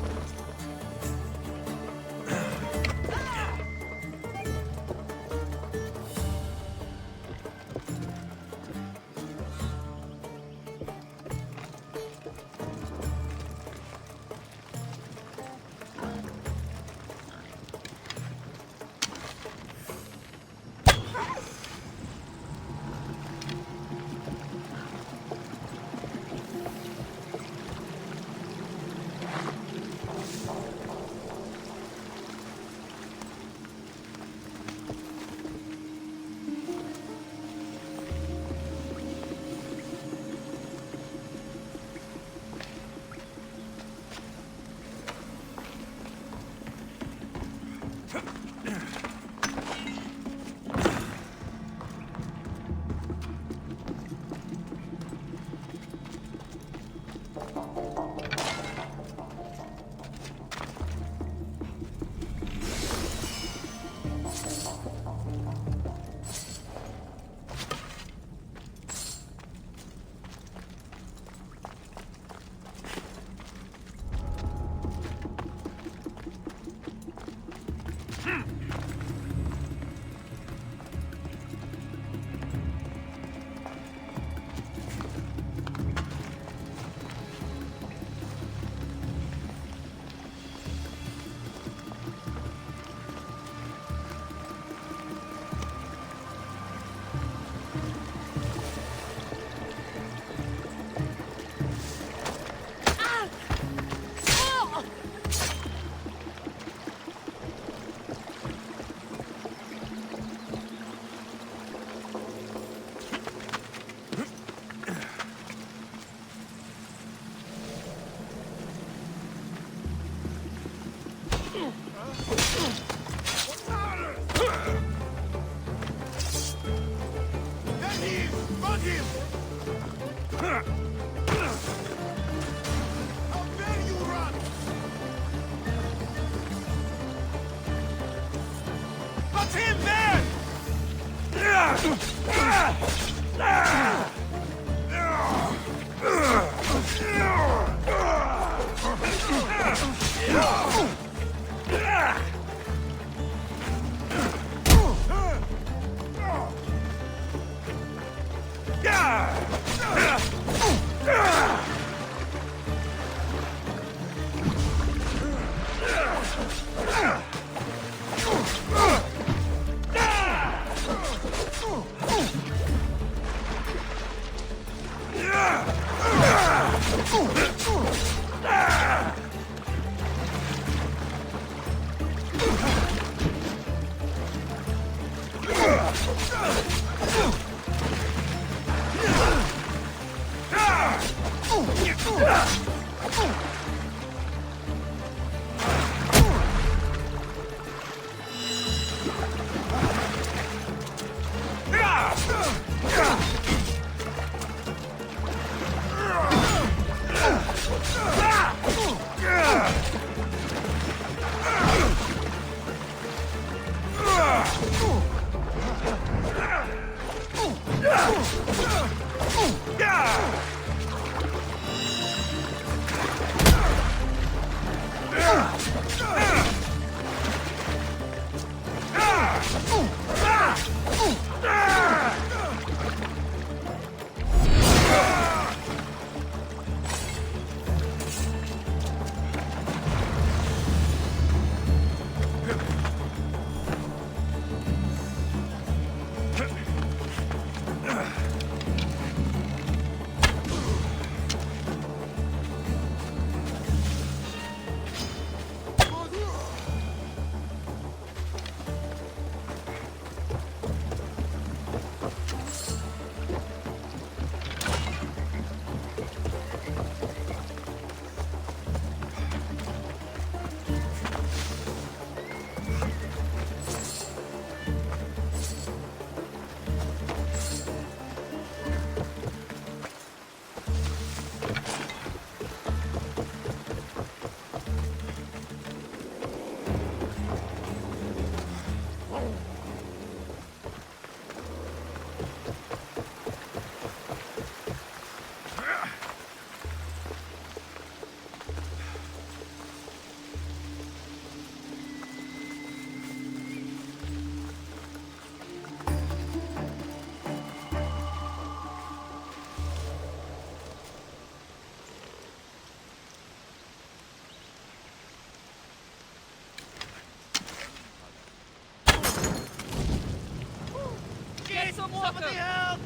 Speaker 18: Get some water!
Speaker 6: Somebody help!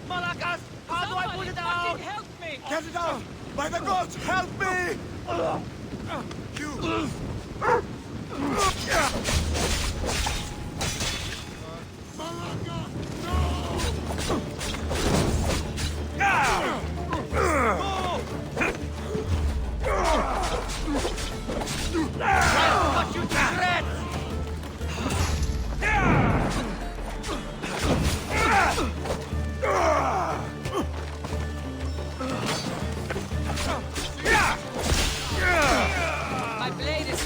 Speaker 6: Malakas, how do I put it out?
Speaker 18: Help me!
Speaker 6: Get it out! By the gods, help me! You!
Speaker 18: What you regret! My blade is...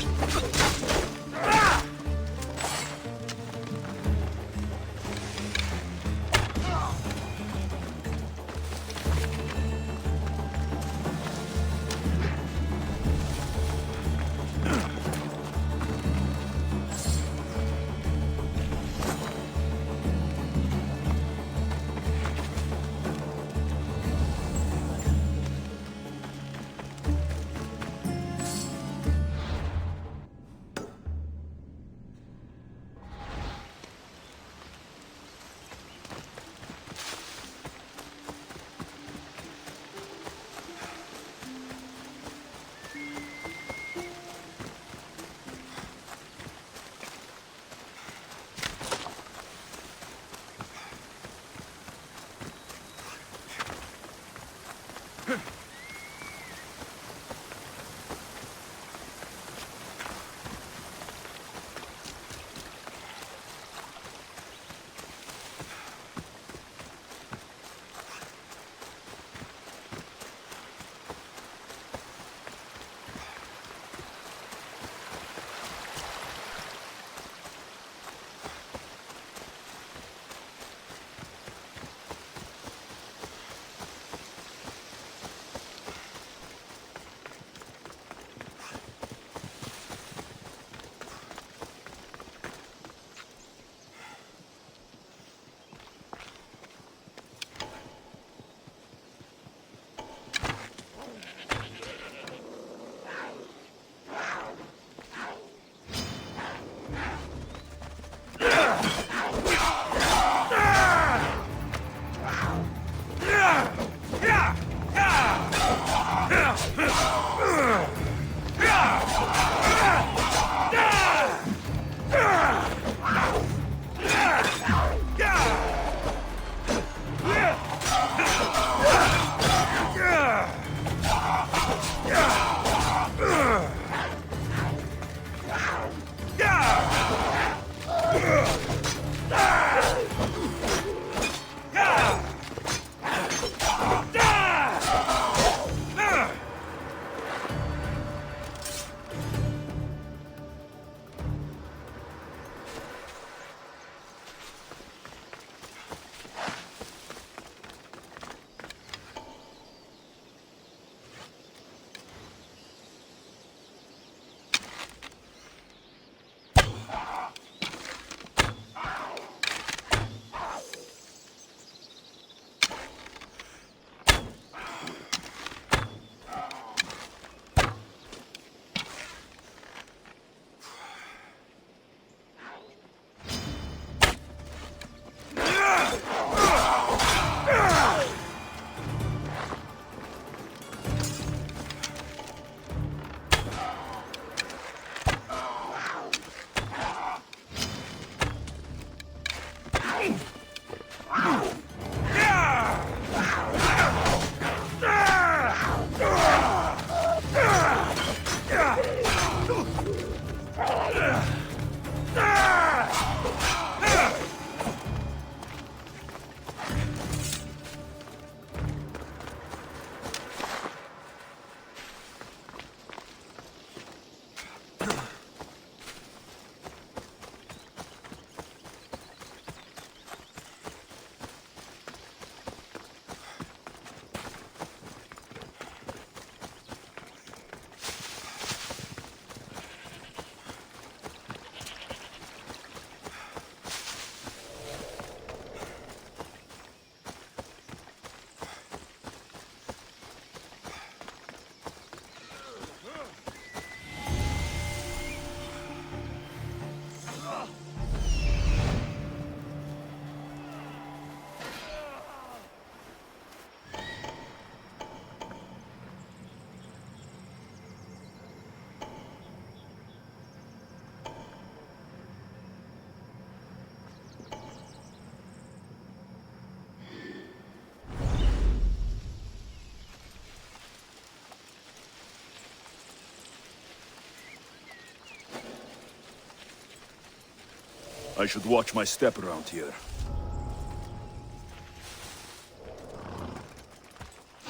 Speaker 1: I should watch my step around here.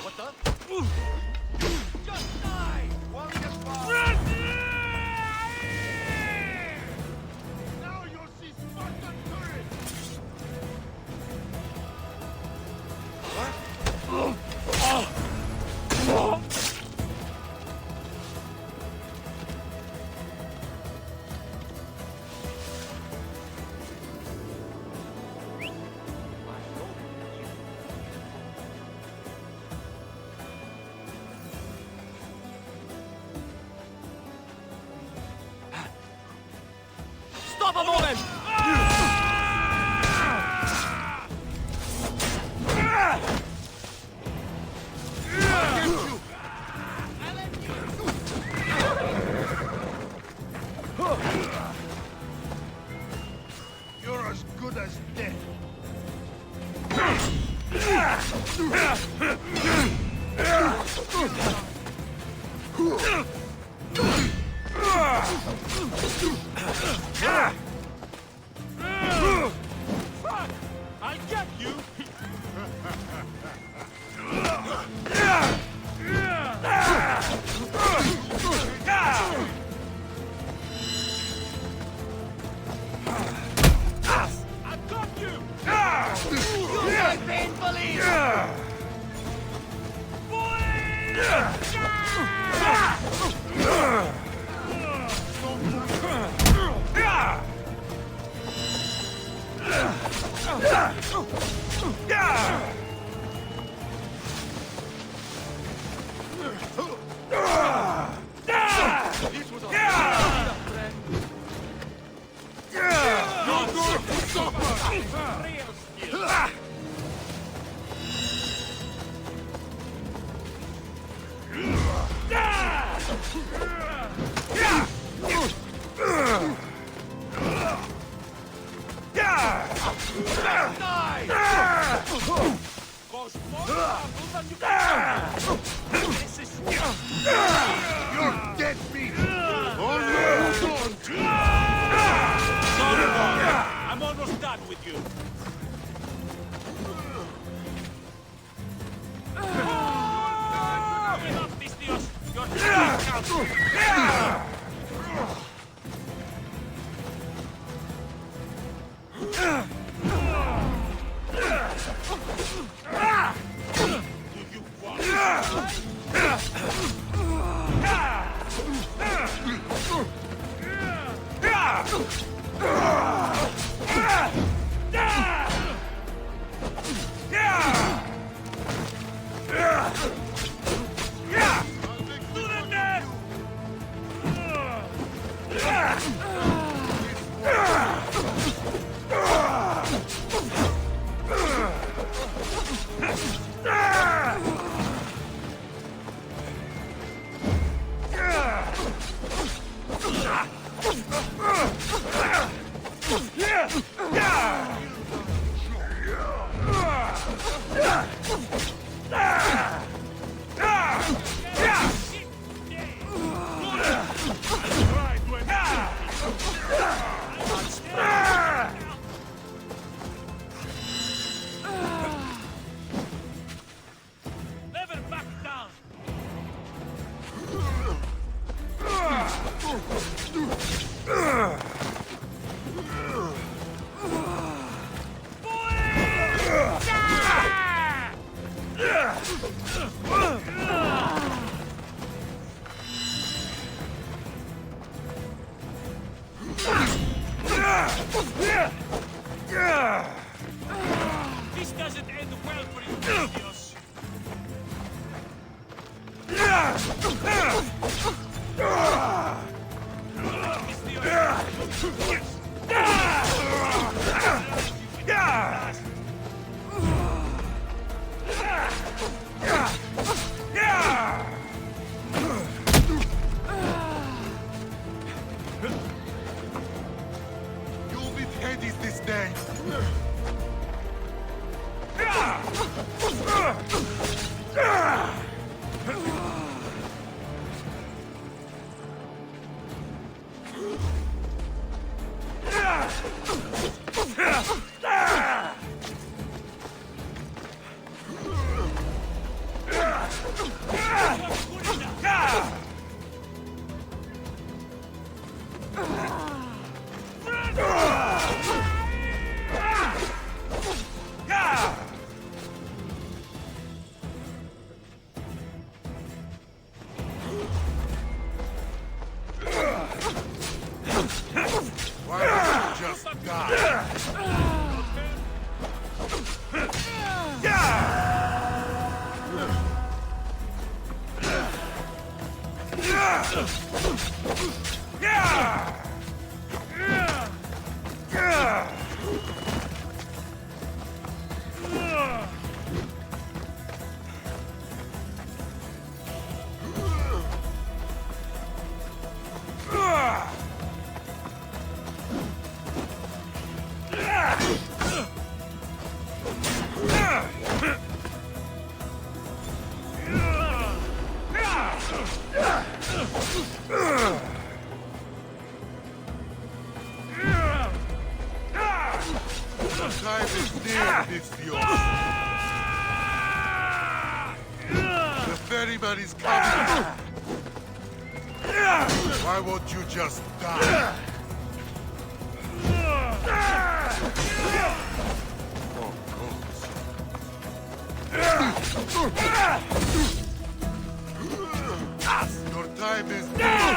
Speaker 6: What the? Just die! One gets by. Now you'll see Spartan courage!
Speaker 18: Stop a moment!
Speaker 2: You're as good as dead.
Speaker 18: Fuck! I'll get you! I've got you! You die painfully!
Speaker 2: This was a friend. You're going to suffer!
Speaker 18: Real skill! Goes more than you can. This is
Speaker 2: You're dead meat! Oh no, don't!
Speaker 18: Sorry, boy. I'm almost done with you. Enough, Distios! Your time counts! Never back down! This doesn't end well for you, Distios.
Speaker 2: You'll be Hades this day! Time is near, Misthios. The ferryman is coming. Why won't you just die? Oh, God. Your time is near.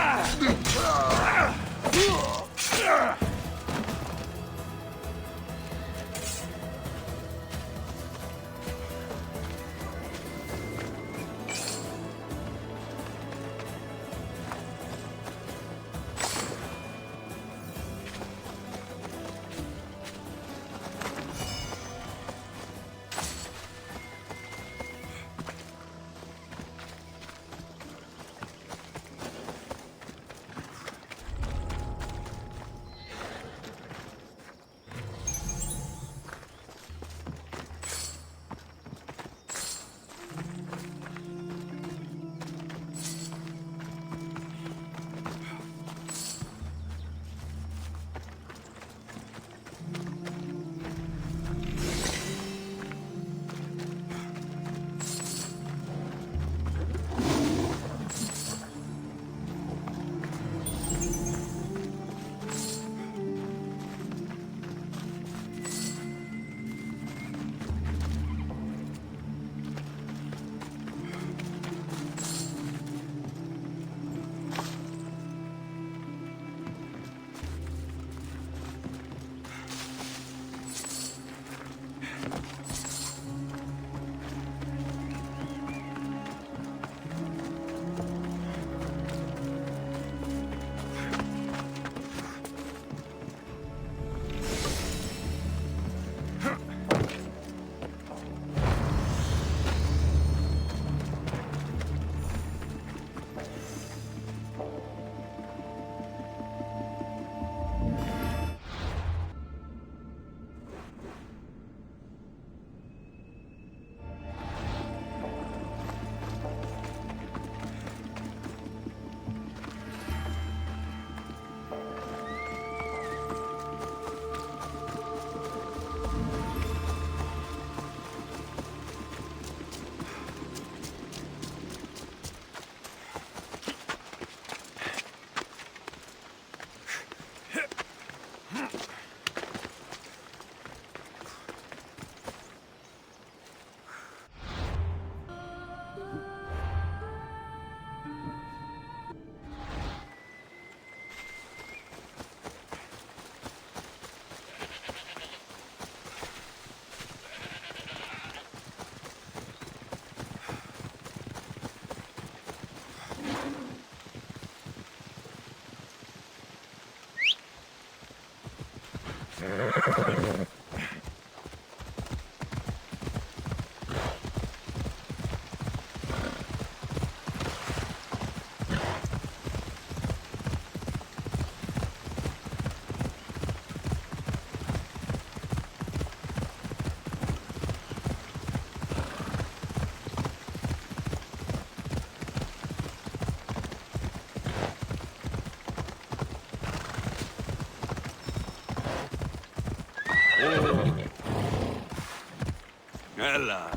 Speaker 1: Ella.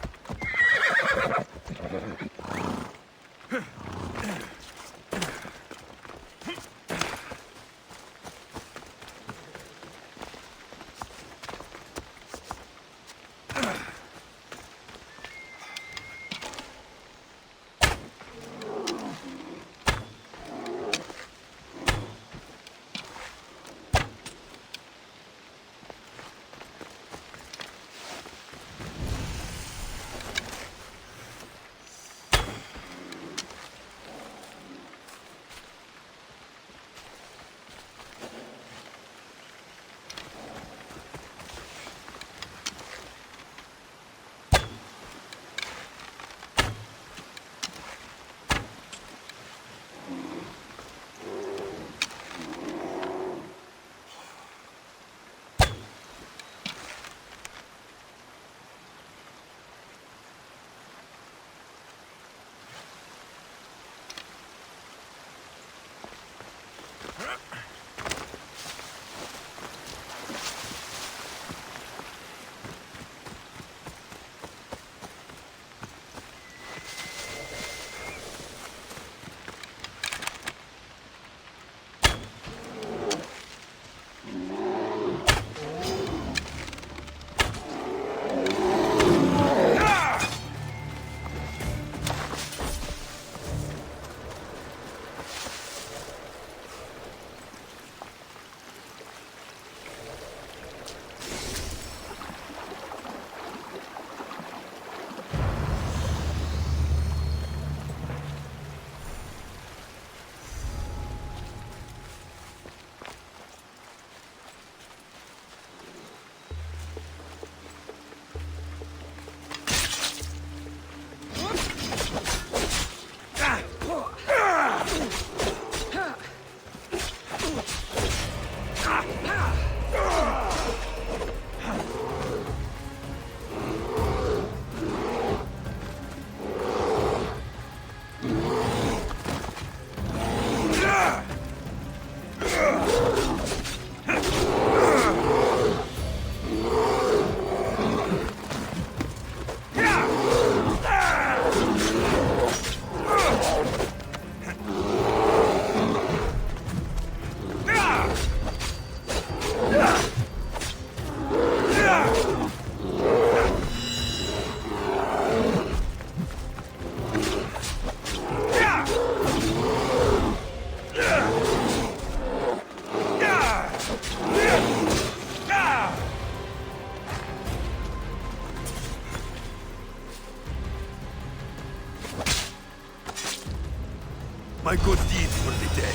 Speaker 1: my good deed for the day.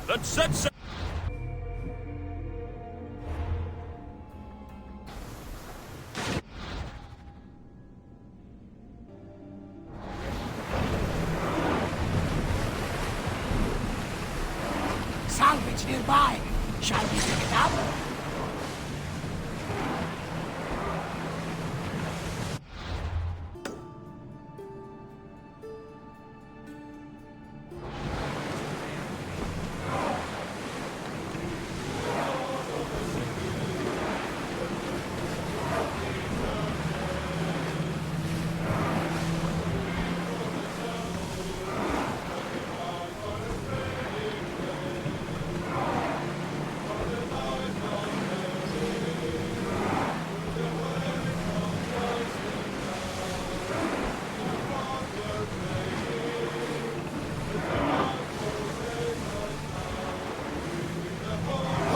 Speaker 2: Let's set sail.
Speaker 11: Salvage nearby. Shall we pick it up?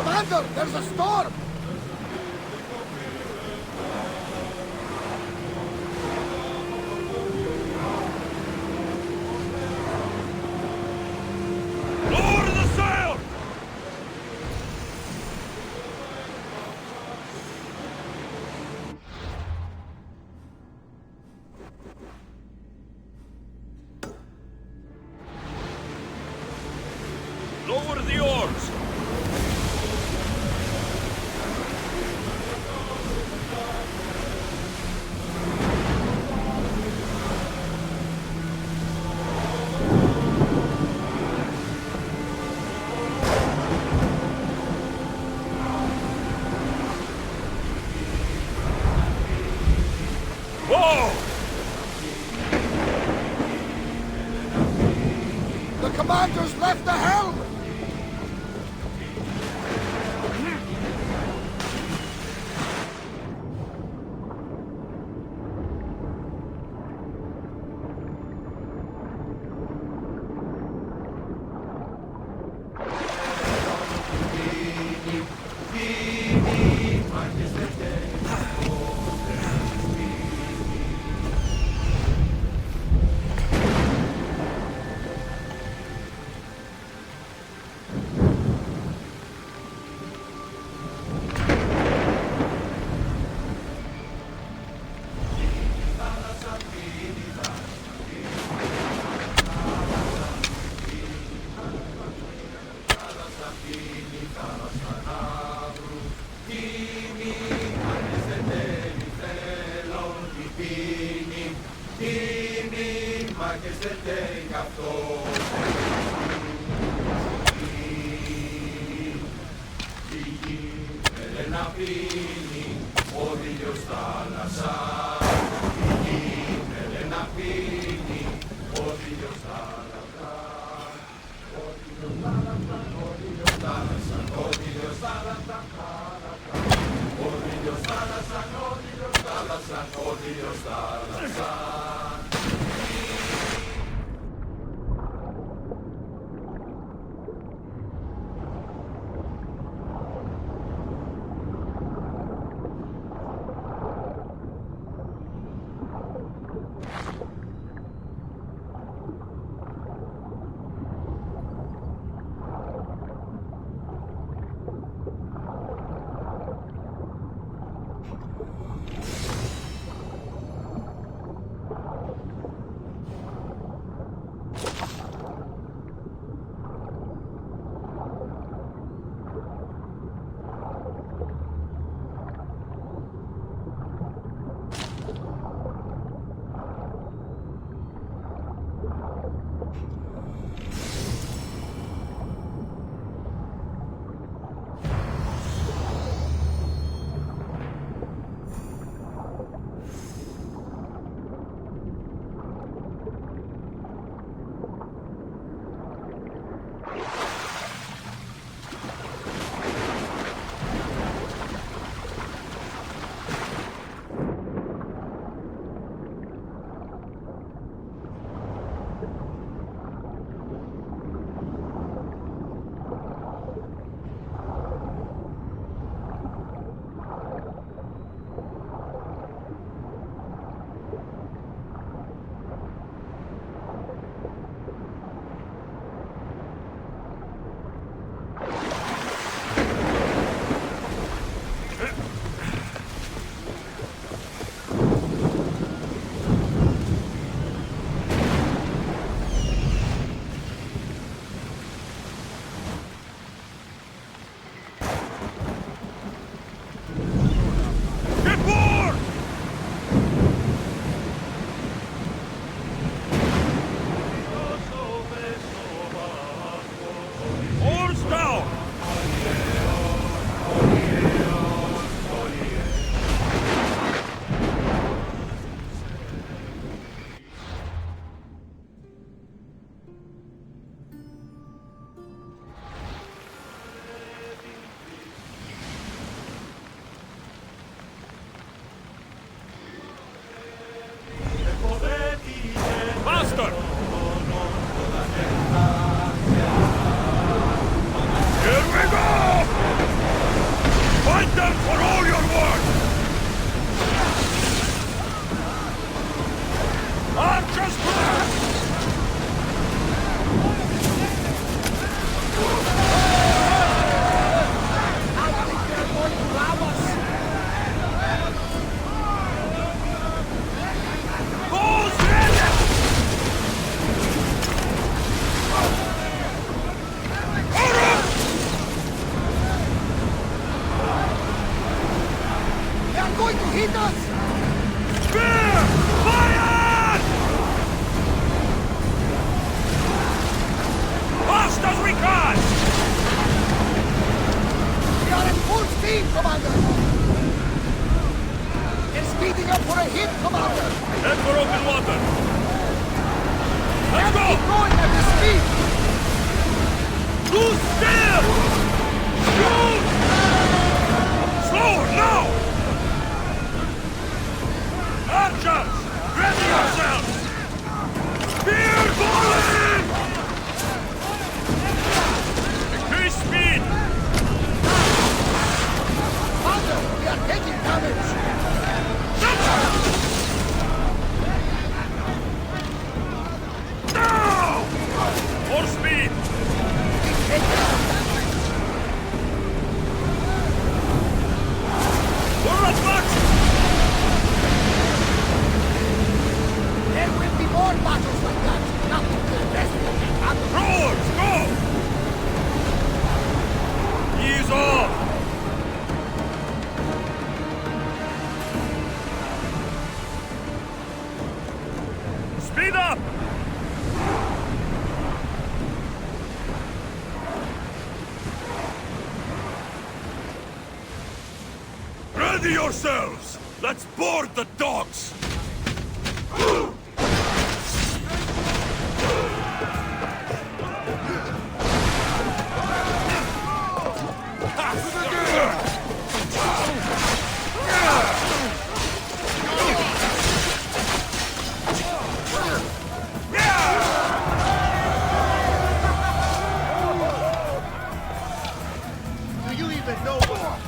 Speaker 6: Commander, there's a storm!
Speaker 2: Lower the sail! Lower the oars! Whoa!
Speaker 6: The commander's left the helm! hit us!
Speaker 1: Spear! Fire! Fast as we can!
Speaker 6: We are at full steam, Commander! They're speeding up for a hit, Commander!
Speaker 1: Head for open water! Let's go!
Speaker 6: Keep going at this speed!
Speaker 1: Too still! Shoot! Slower, now! Archers! Ready yourselves! Spear falling! Increase speed!
Speaker 6: Commander, we are taking damage!
Speaker 1: Now! More speed! We're at max!
Speaker 6: There will be more battles like that! Nothing to the best will be happening!
Speaker 1: Rowers, go! Ease off! Speed up! Ready yourselves! Let's board the dogs!
Speaker 6: Do you even know what?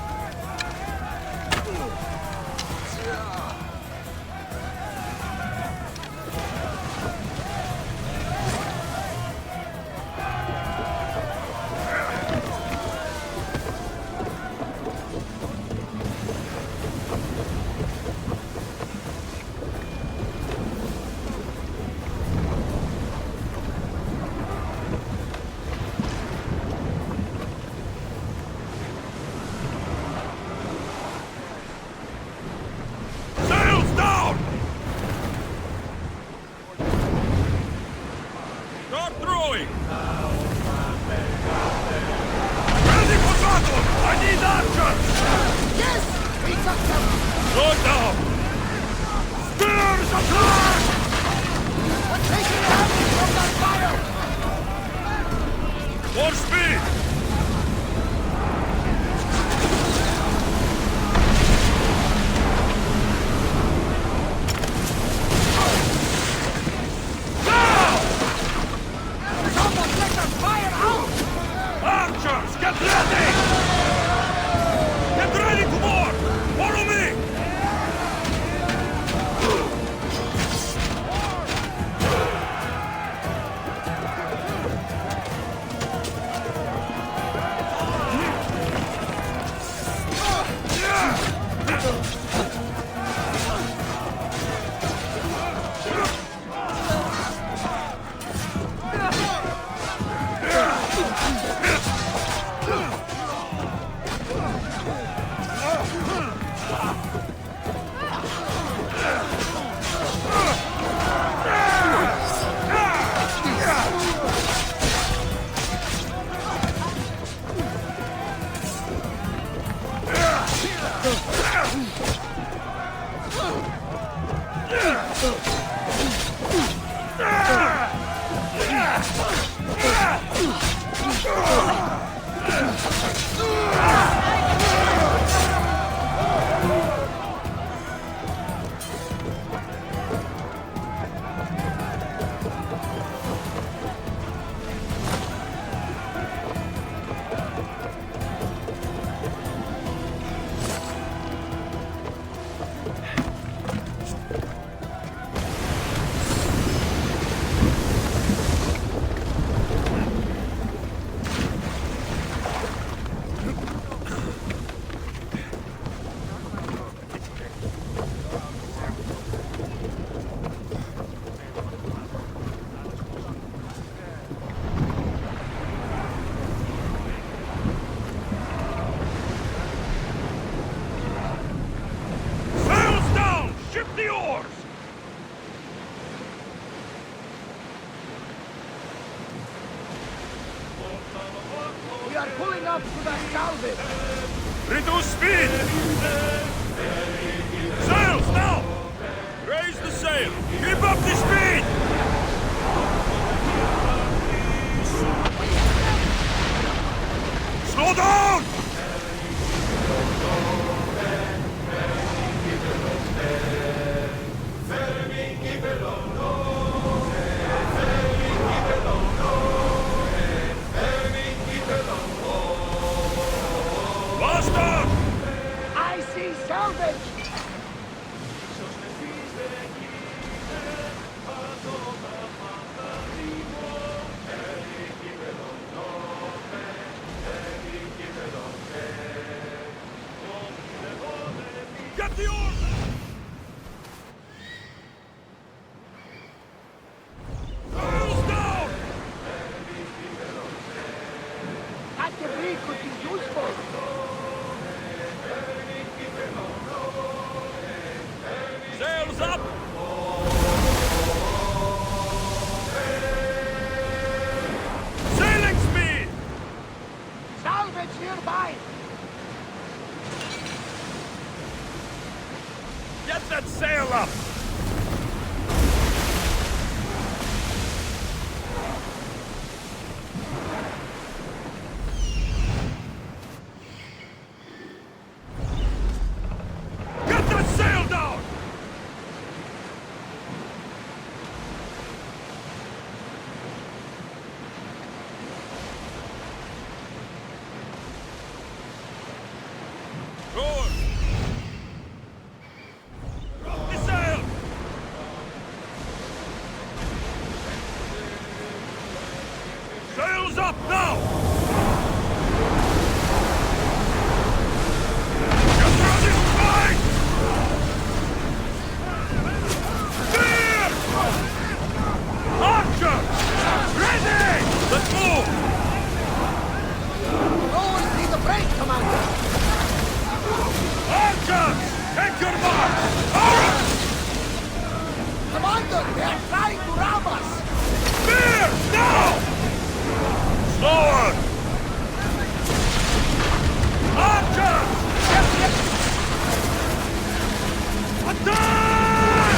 Speaker 1: Sails down! Start throwing! Ready for battle! I need archers!
Speaker 6: Yes! We got them!
Speaker 1: Slow down! Spears attack!
Speaker 6: We're taking damage from that fire!
Speaker 1: More speed! Now!
Speaker 6: Someone let us fire out!
Speaker 1: Archers, get ready! Get ready to board! Follow me! Reduce speed! Sails, now! Raise the sail! Keep up the speed! Slow down!
Speaker 6: I see salvage!
Speaker 1: Get the oars! Sails down!
Speaker 6: That debris could be useful.
Speaker 1: Sails up! Sailing speed!
Speaker 6: Salvage nearby!
Speaker 1: Get that sail up! Get that sail down! Good! The sail! Sails up now! Get ready to fight! Steer! Archer! Ready! Let's move!
Speaker 6: Always need a break, Commander!
Speaker 1: Archers! Take your mark! Alright!
Speaker 6: Commander, they are trying to rob us!
Speaker 1: Spear! Now! Slower! Archers! Attack!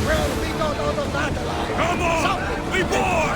Speaker 6: Well, we don't know the battle line.
Speaker 1: Come on! We board!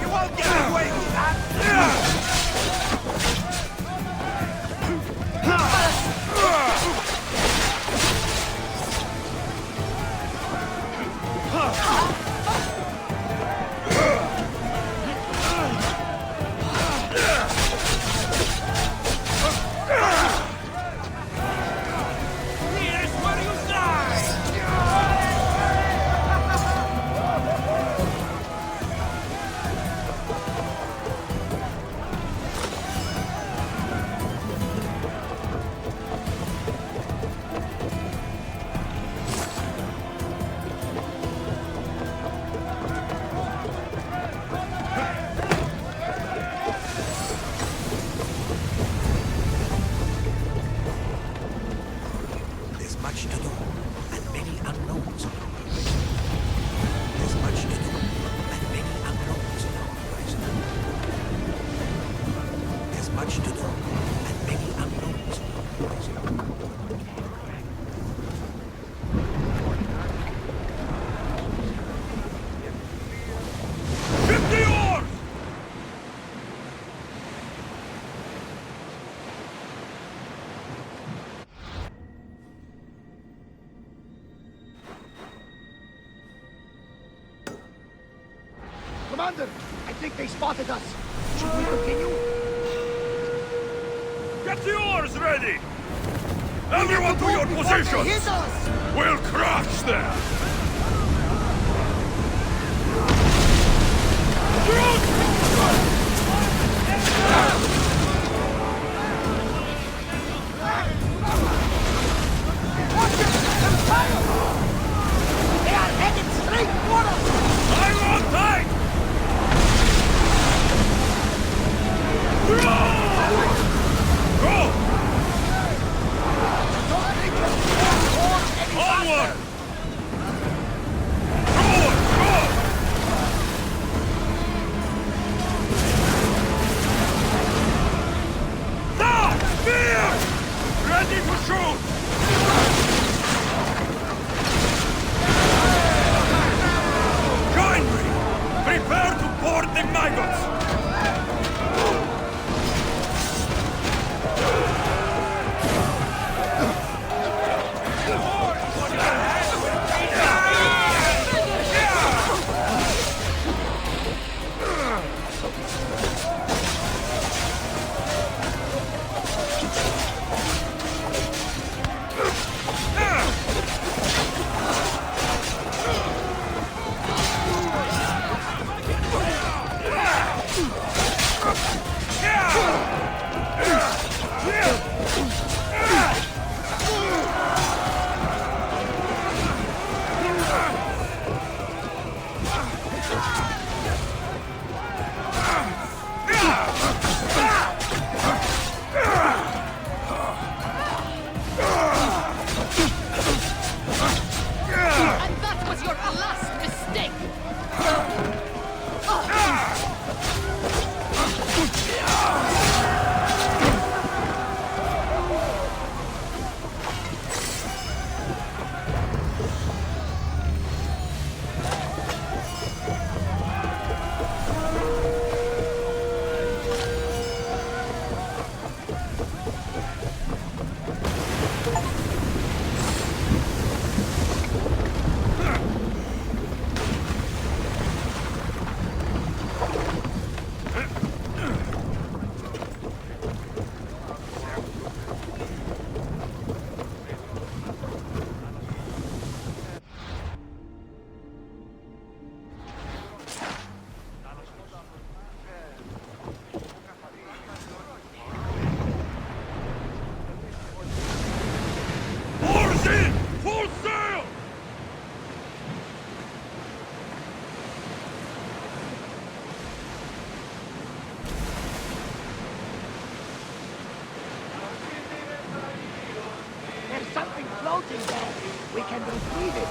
Speaker 6: You won't get away with that!
Speaker 18: Here's where you die!
Speaker 7: There's much to do, and many unknowns along the way. There's much to do, and many unknowns along the horizon. There's much to do, and many unknowns along the horizon.
Speaker 1: Get the oars!
Speaker 6: Commander, I think they spotted us. Should we continue?
Speaker 1: Get the oars ready! Everyone to your positions!
Speaker 6: Hit us!
Speaker 1: We'll crush them!
Speaker 6: floating there. We can retrieve it.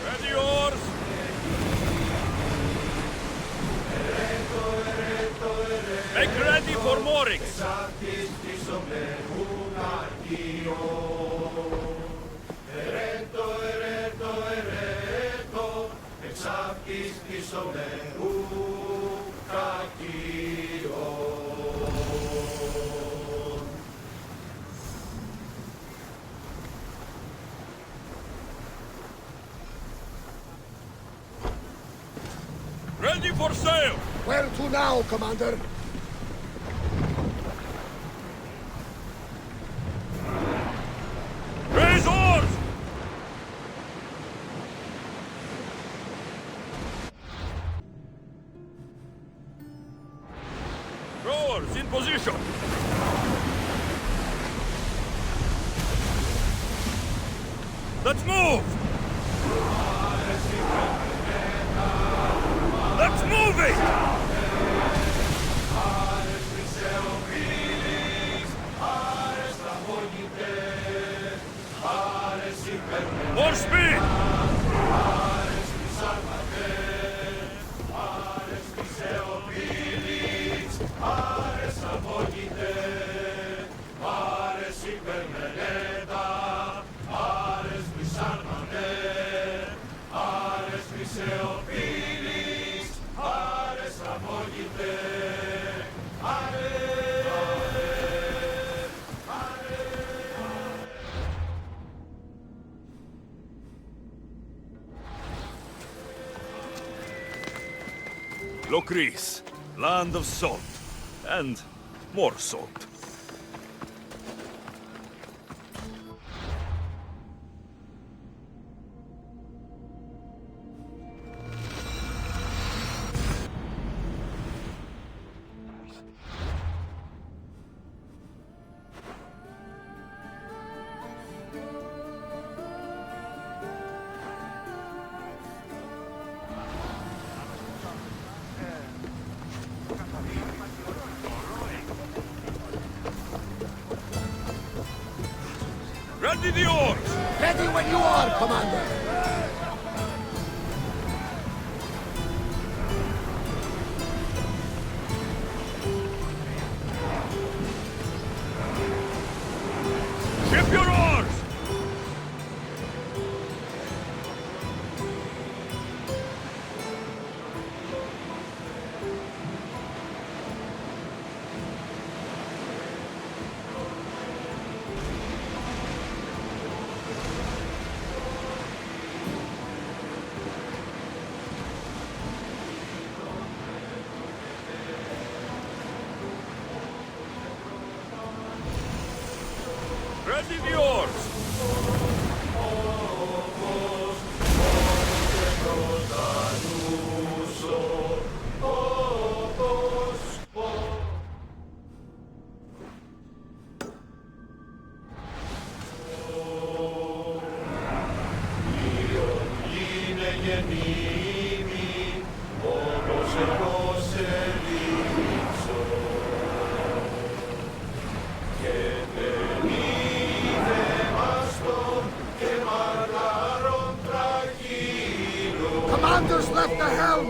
Speaker 1: Ready oars! Make ready for moorings! Ready for sail!
Speaker 6: Where to now, Commander?
Speaker 1: Raise oars! Rowers in position! Let's move! Let's move it! More speed! Lokris, land of salt, and more salt. Ready the oars!
Speaker 6: Ready when you are, Commander!
Speaker 1: Ship your oars! Ready the oars!
Speaker 6: Commander's left the helm!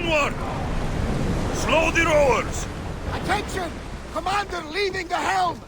Speaker 1: Onward! Slow the rowers!
Speaker 6: Attention! Commander leaving the helm!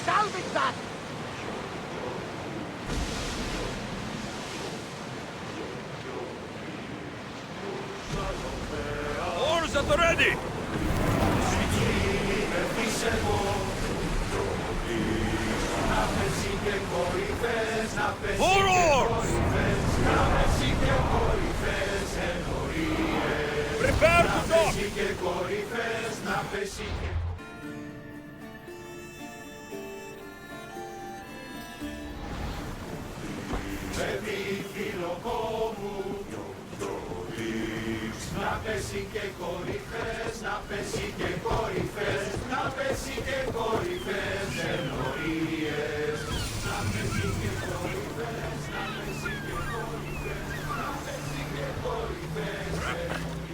Speaker 6: Salvage that!
Speaker 1: Oars at the ready! Four oars! Prepare to dock!
Speaker 19: Να πέσει και κορυφές, να πέσει και κορυφές, να πέσει και κορυφές ενορίες. Να πέσει και κορυφές, να πέσει και κορυφές, να πέσει και κορυφές ενορίες.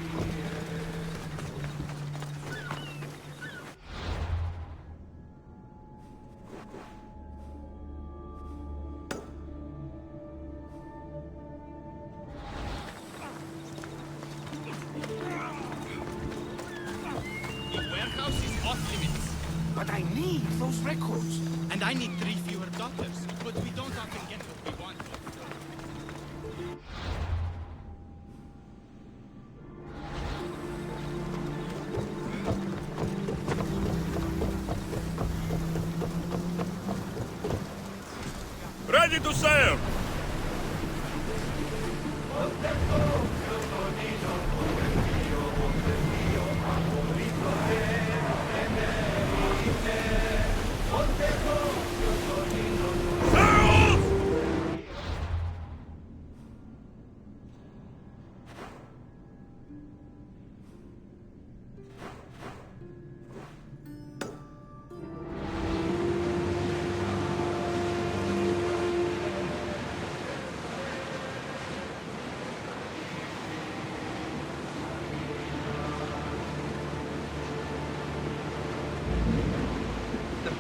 Speaker 5: But I need those records. And I need 3 fewer daughters. But we don't often get what we want.
Speaker 1: Ready to sail!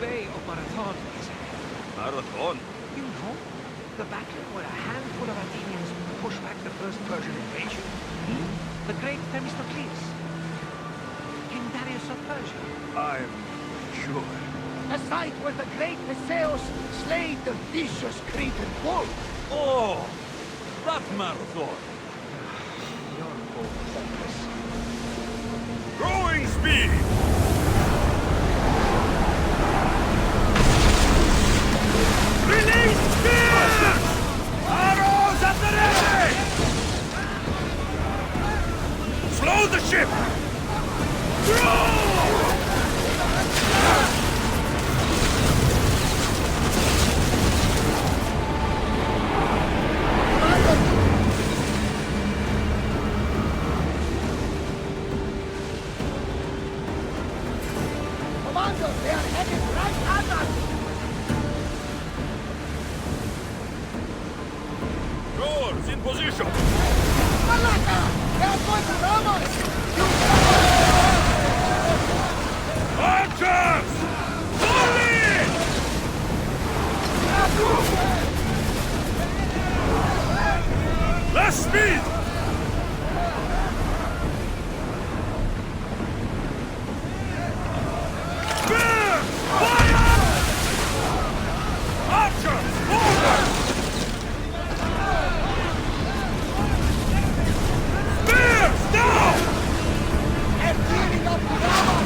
Speaker 20: Bay of Marathon, exactly.
Speaker 1: Marathon?
Speaker 20: You know, the battle where a handful of Athenians pushed back the first Persian invasion. The great Themistocles. King Darius of Persia.
Speaker 1: I'm sure.
Speaker 11: The site where the great Theseus slayed the vicious Cretan bull.
Speaker 1: Oh! That Marathon!
Speaker 20: You're all hopeless.
Speaker 1: Growing speed! Release spear! Arrows at the ready! Slow the ship! Throw!
Speaker 11: Commander, they are headed right at us!
Speaker 1: Rowers in position!
Speaker 11: Malaka! They are going to ram us!
Speaker 1: Archers! Volley! Less speed! Spear! Fire! Archers! Forward! Spears! Down!
Speaker 11: And cleaning up the ram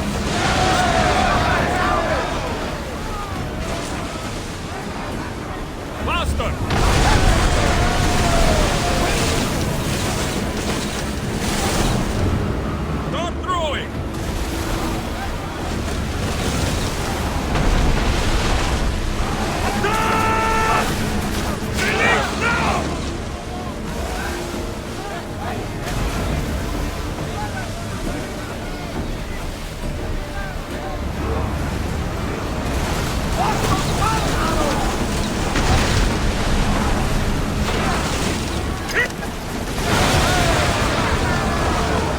Speaker 1: Faster! Start throwing! Attack! Release now!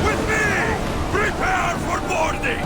Speaker 1: With me! Prepare for boarding!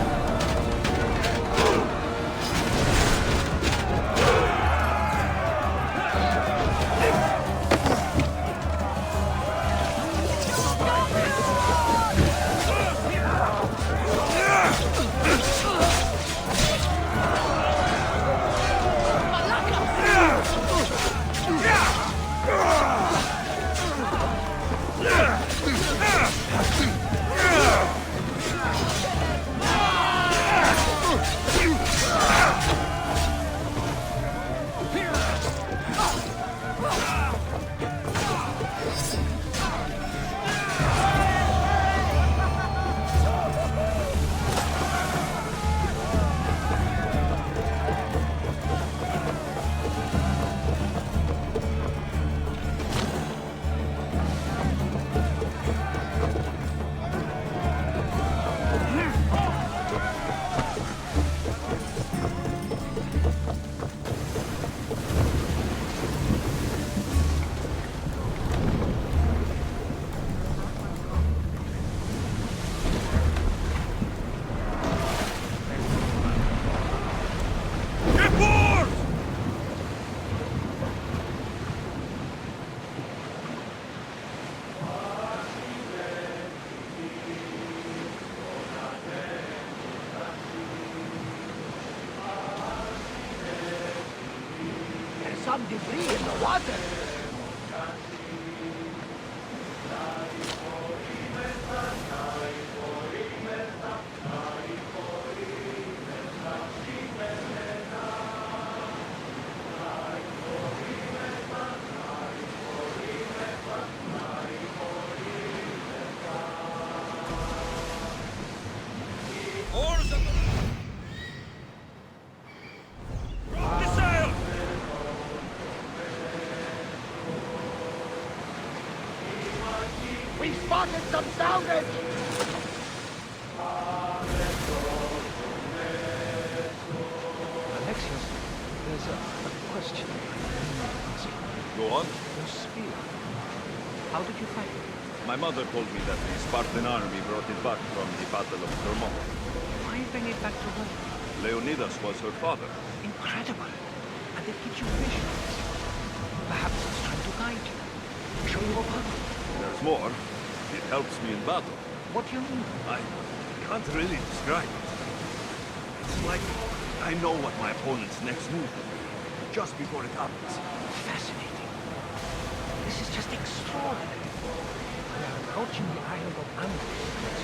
Speaker 1: Get board!
Speaker 11: There's some debris in the water.
Speaker 1: Oars at the... Drop the sail!
Speaker 11: We spotted some salvage!
Speaker 20: Alexios, there's a question I need to ask you.
Speaker 1: Go on.
Speaker 20: Your spear. How did you find it?
Speaker 1: My mother told me that the Spartan army brought it back from the Battle of Thermopylae.
Speaker 20: Why bring it back to Rome?
Speaker 1: Leonidas was her father.
Speaker 20: Incredible. And it gives you visions. Perhaps it's trying to guide you. Show you a path.
Speaker 1: There's more. It helps me in battle.
Speaker 20: What do you mean?
Speaker 1: I can't really describe it. It's like I know what my opponent's next move will be, just before it happens.
Speaker 20: Fascinating. This is just extraordinary. We are approaching the island of Andros.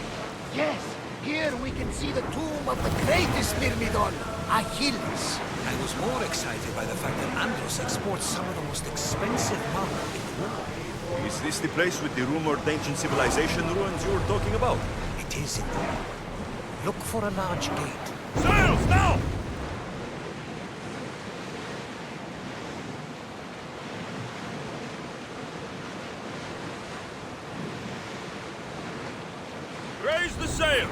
Speaker 11: Yes, here we can see the tomb of the greatest Myrmidon, Achilles.
Speaker 7: I was more excited by the fact that Andros exports some of the most expensive marble in the world.
Speaker 1: Is this the place with the rumored ancient civilization ruins you were talking about?
Speaker 7: It is indeed. Look for a large gate.
Speaker 1: Sails, now! Raise the sail!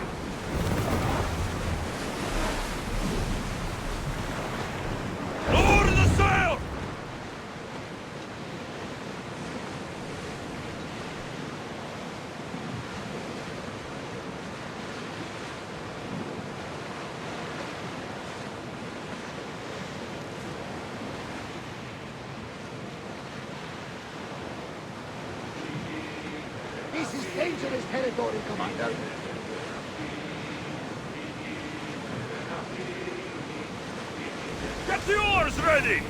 Speaker 1: Lower the sail!
Speaker 11: This is dangerous territory, Commander.
Speaker 1: Get the oars ready!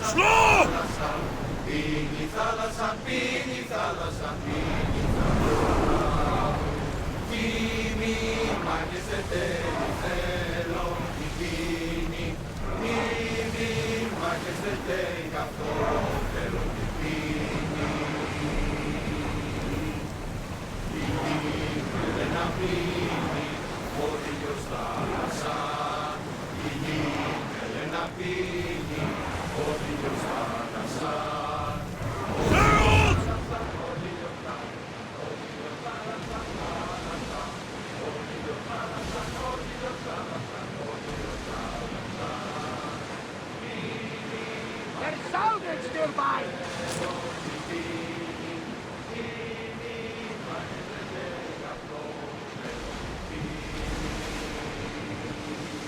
Speaker 1: Slow!
Speaker 11: There's salvage nearby!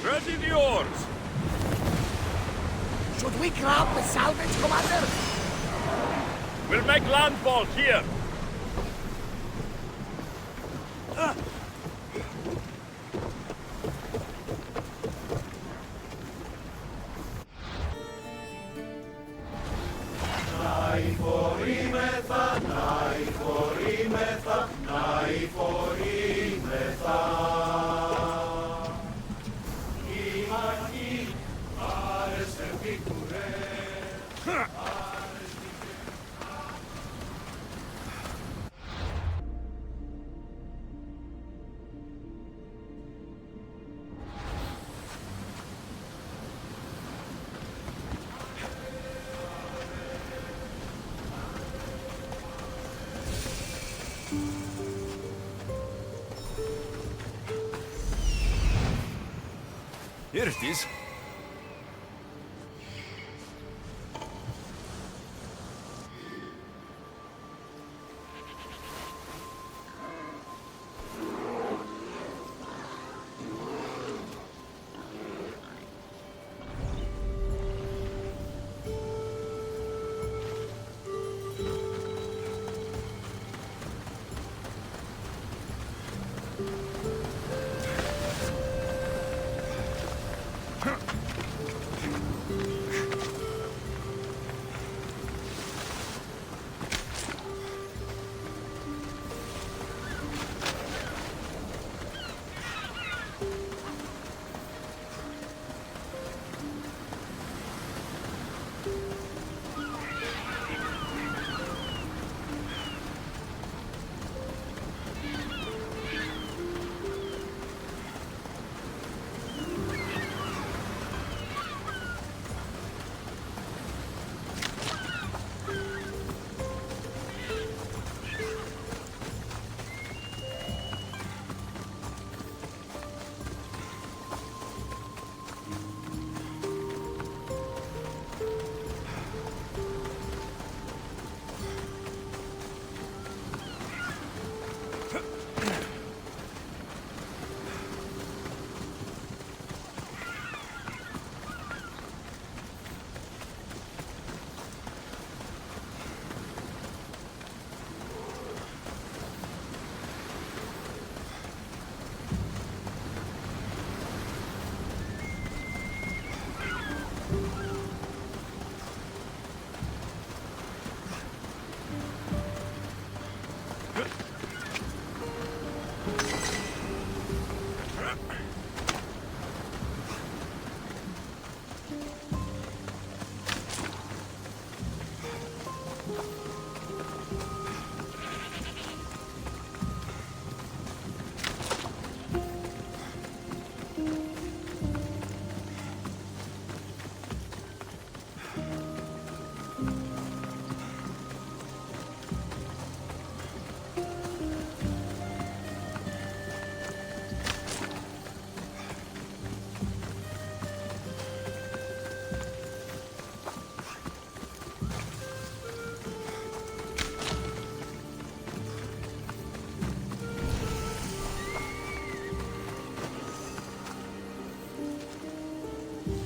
Speaker 1: Ready the oars!
Speaker 11: Should we grab the salvage, Commander?
Speaker 1: We'll make landfall here! Here it is.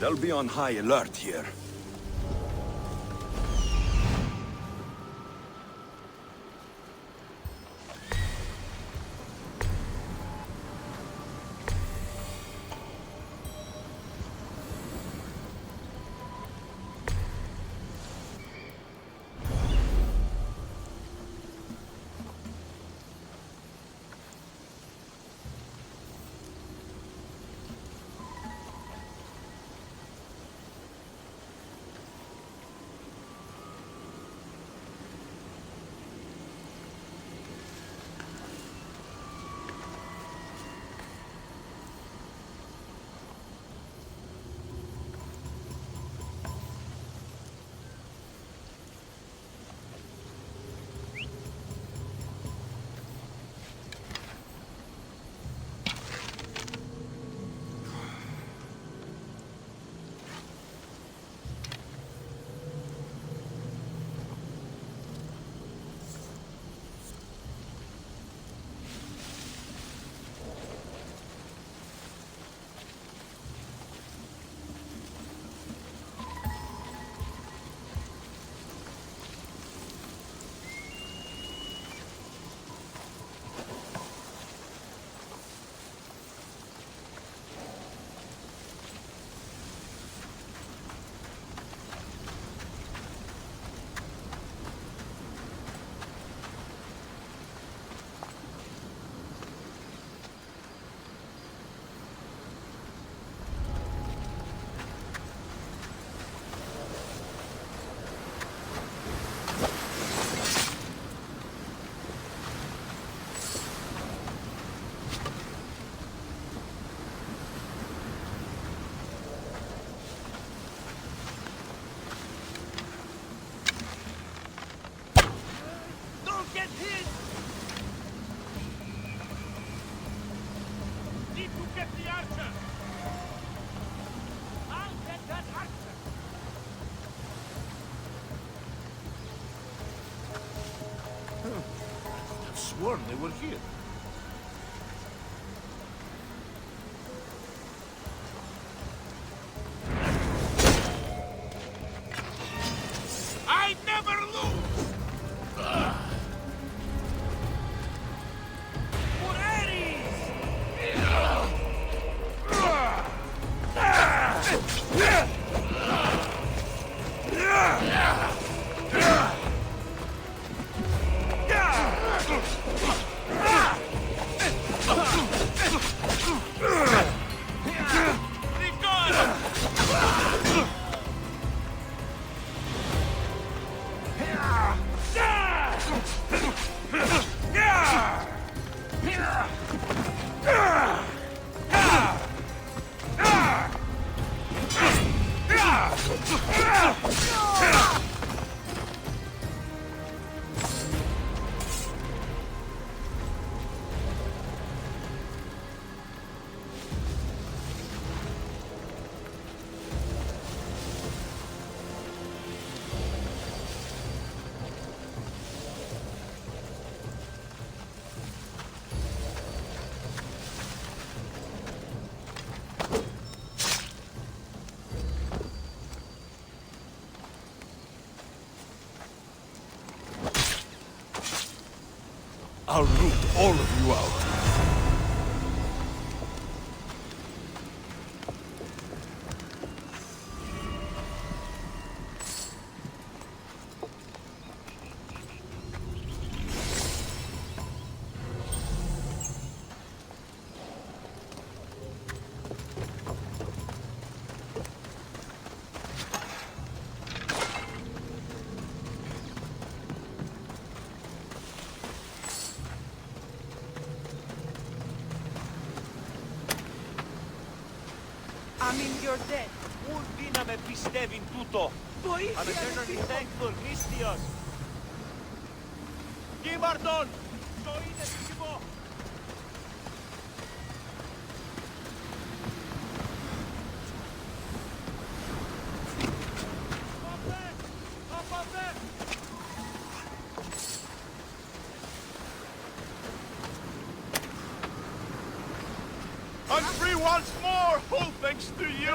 Speaker 1: They'll be on high alert here.
Speaker 2: Sworn they were here.
Speaker 18: I never lose! For
Speaker 1: I'll root all of you out.
Speaker 3: I mean, you're dead. Ούλοι να με πιστεύουν τούτο. I'm eternally thankful, Misthios. Κύβαρτον! Το είναι φυσικό!
Speaker 2: I'm free
Speaker 18: wants more, all thanks to you!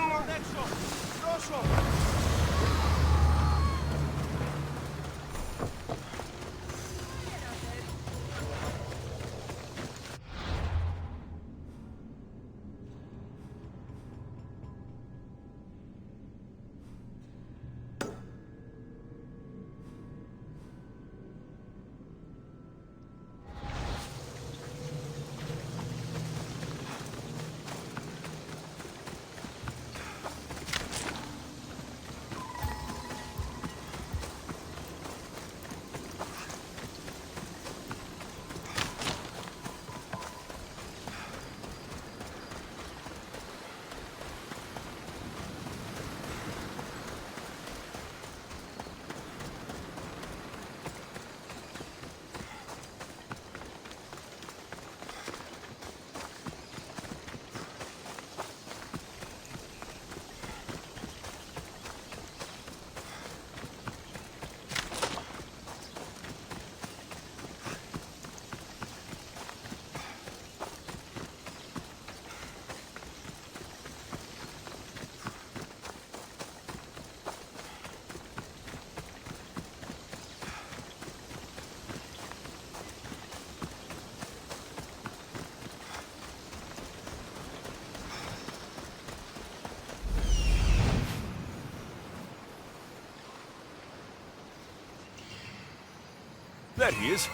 Speaker 1: There he is.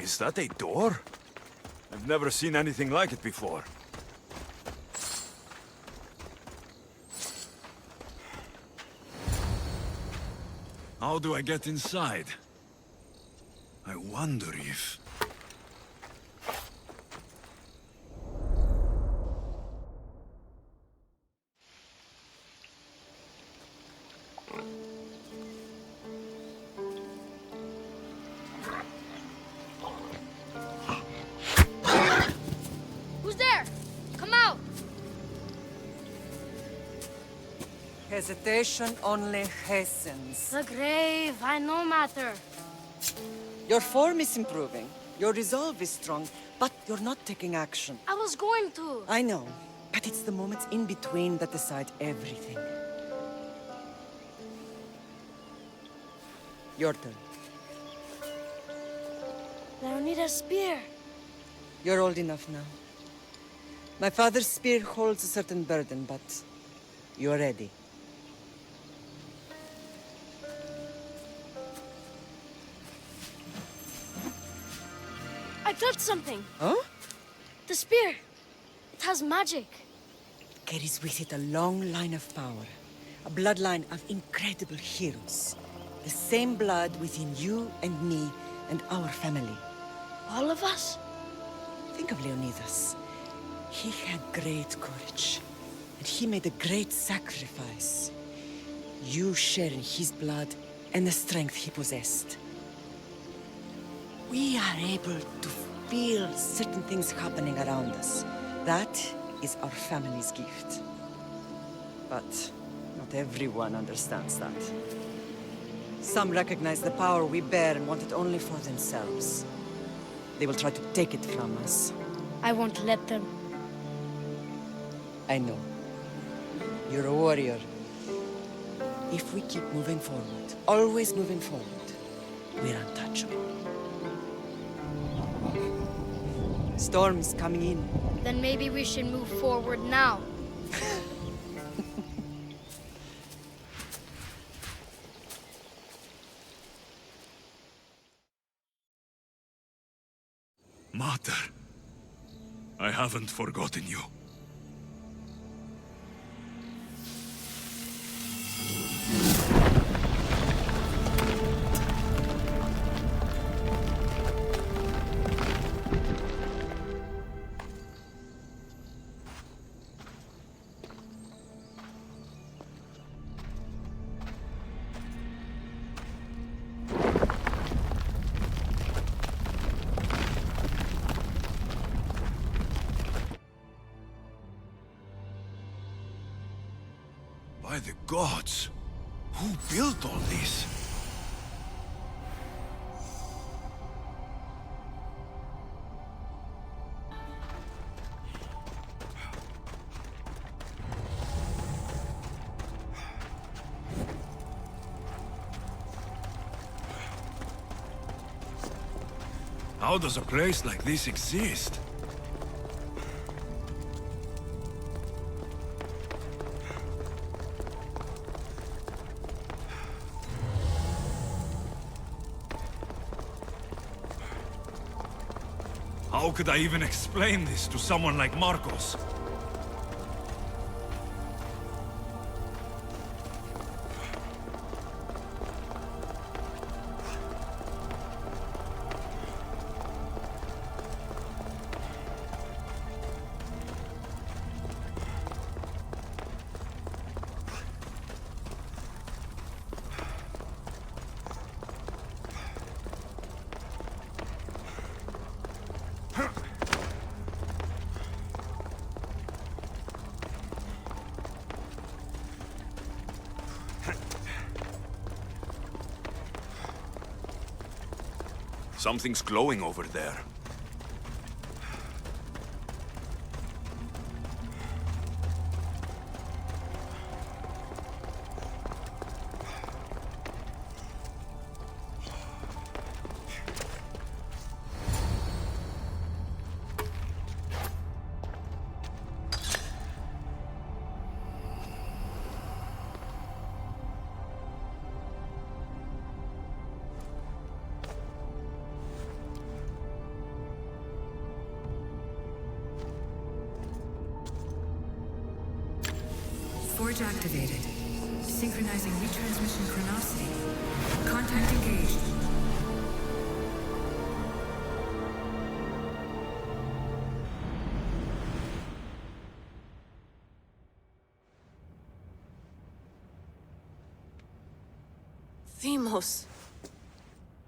Speaker 1: Is that a door? I've never seen anything like it before. How do I get inside? I wonder if...
Speaker 4: Who's there? Come out!
Speaker 16: Hesitation only hastens.
Speaker 4: The grave, I no matter.
Speaker 16: Your form is improving. Your resolve is strong, but you're not taking action.
Speaker 4: I was going to.
Speaker 16: I know, but it's the moments in between that decide everything. Your turn.
Speaker 4: I don't need a spear.
Speaker 16: You're old enough now. My father's spear holds a certain burden, but You're ready.
Speaker 21: I felt something.
Speaker 16: Huh?
Speaker 21: The spear. It has magic.
Speaker 16: Carries with it a long line of power. A bloodline of incredible heroes. The same blood within you and me and our family.
Speaker 21: All of us?
Speaker 16: Think of Leonidas. He had great courage. And he made a great sacrifice. You share in his blood and the strength he possessed. We are able to feel certain things happening around us. That is our family's gift. But not everyone understands that. Some recognize the power we bear and want it only for themselves. They will try to take it from us.
Speaker 21: I won't let them.
Speaker 16: I know. You're a warrior. If we keep moving forward, always moving forward, we're untouchable. Storm's coming in.
Speaker 21: Then maybe we should move forward now.
Speaker 1: Mater, I haven't forgotten you. By the gods! Who built all this? How does a place like this exist? How could I even explain this to someone like Marcos? Something's glowing over there.
Speaker 22: Forge activated. Synchronizing retransmission chronicity. Contact engaged.
Speaker 23: Themos.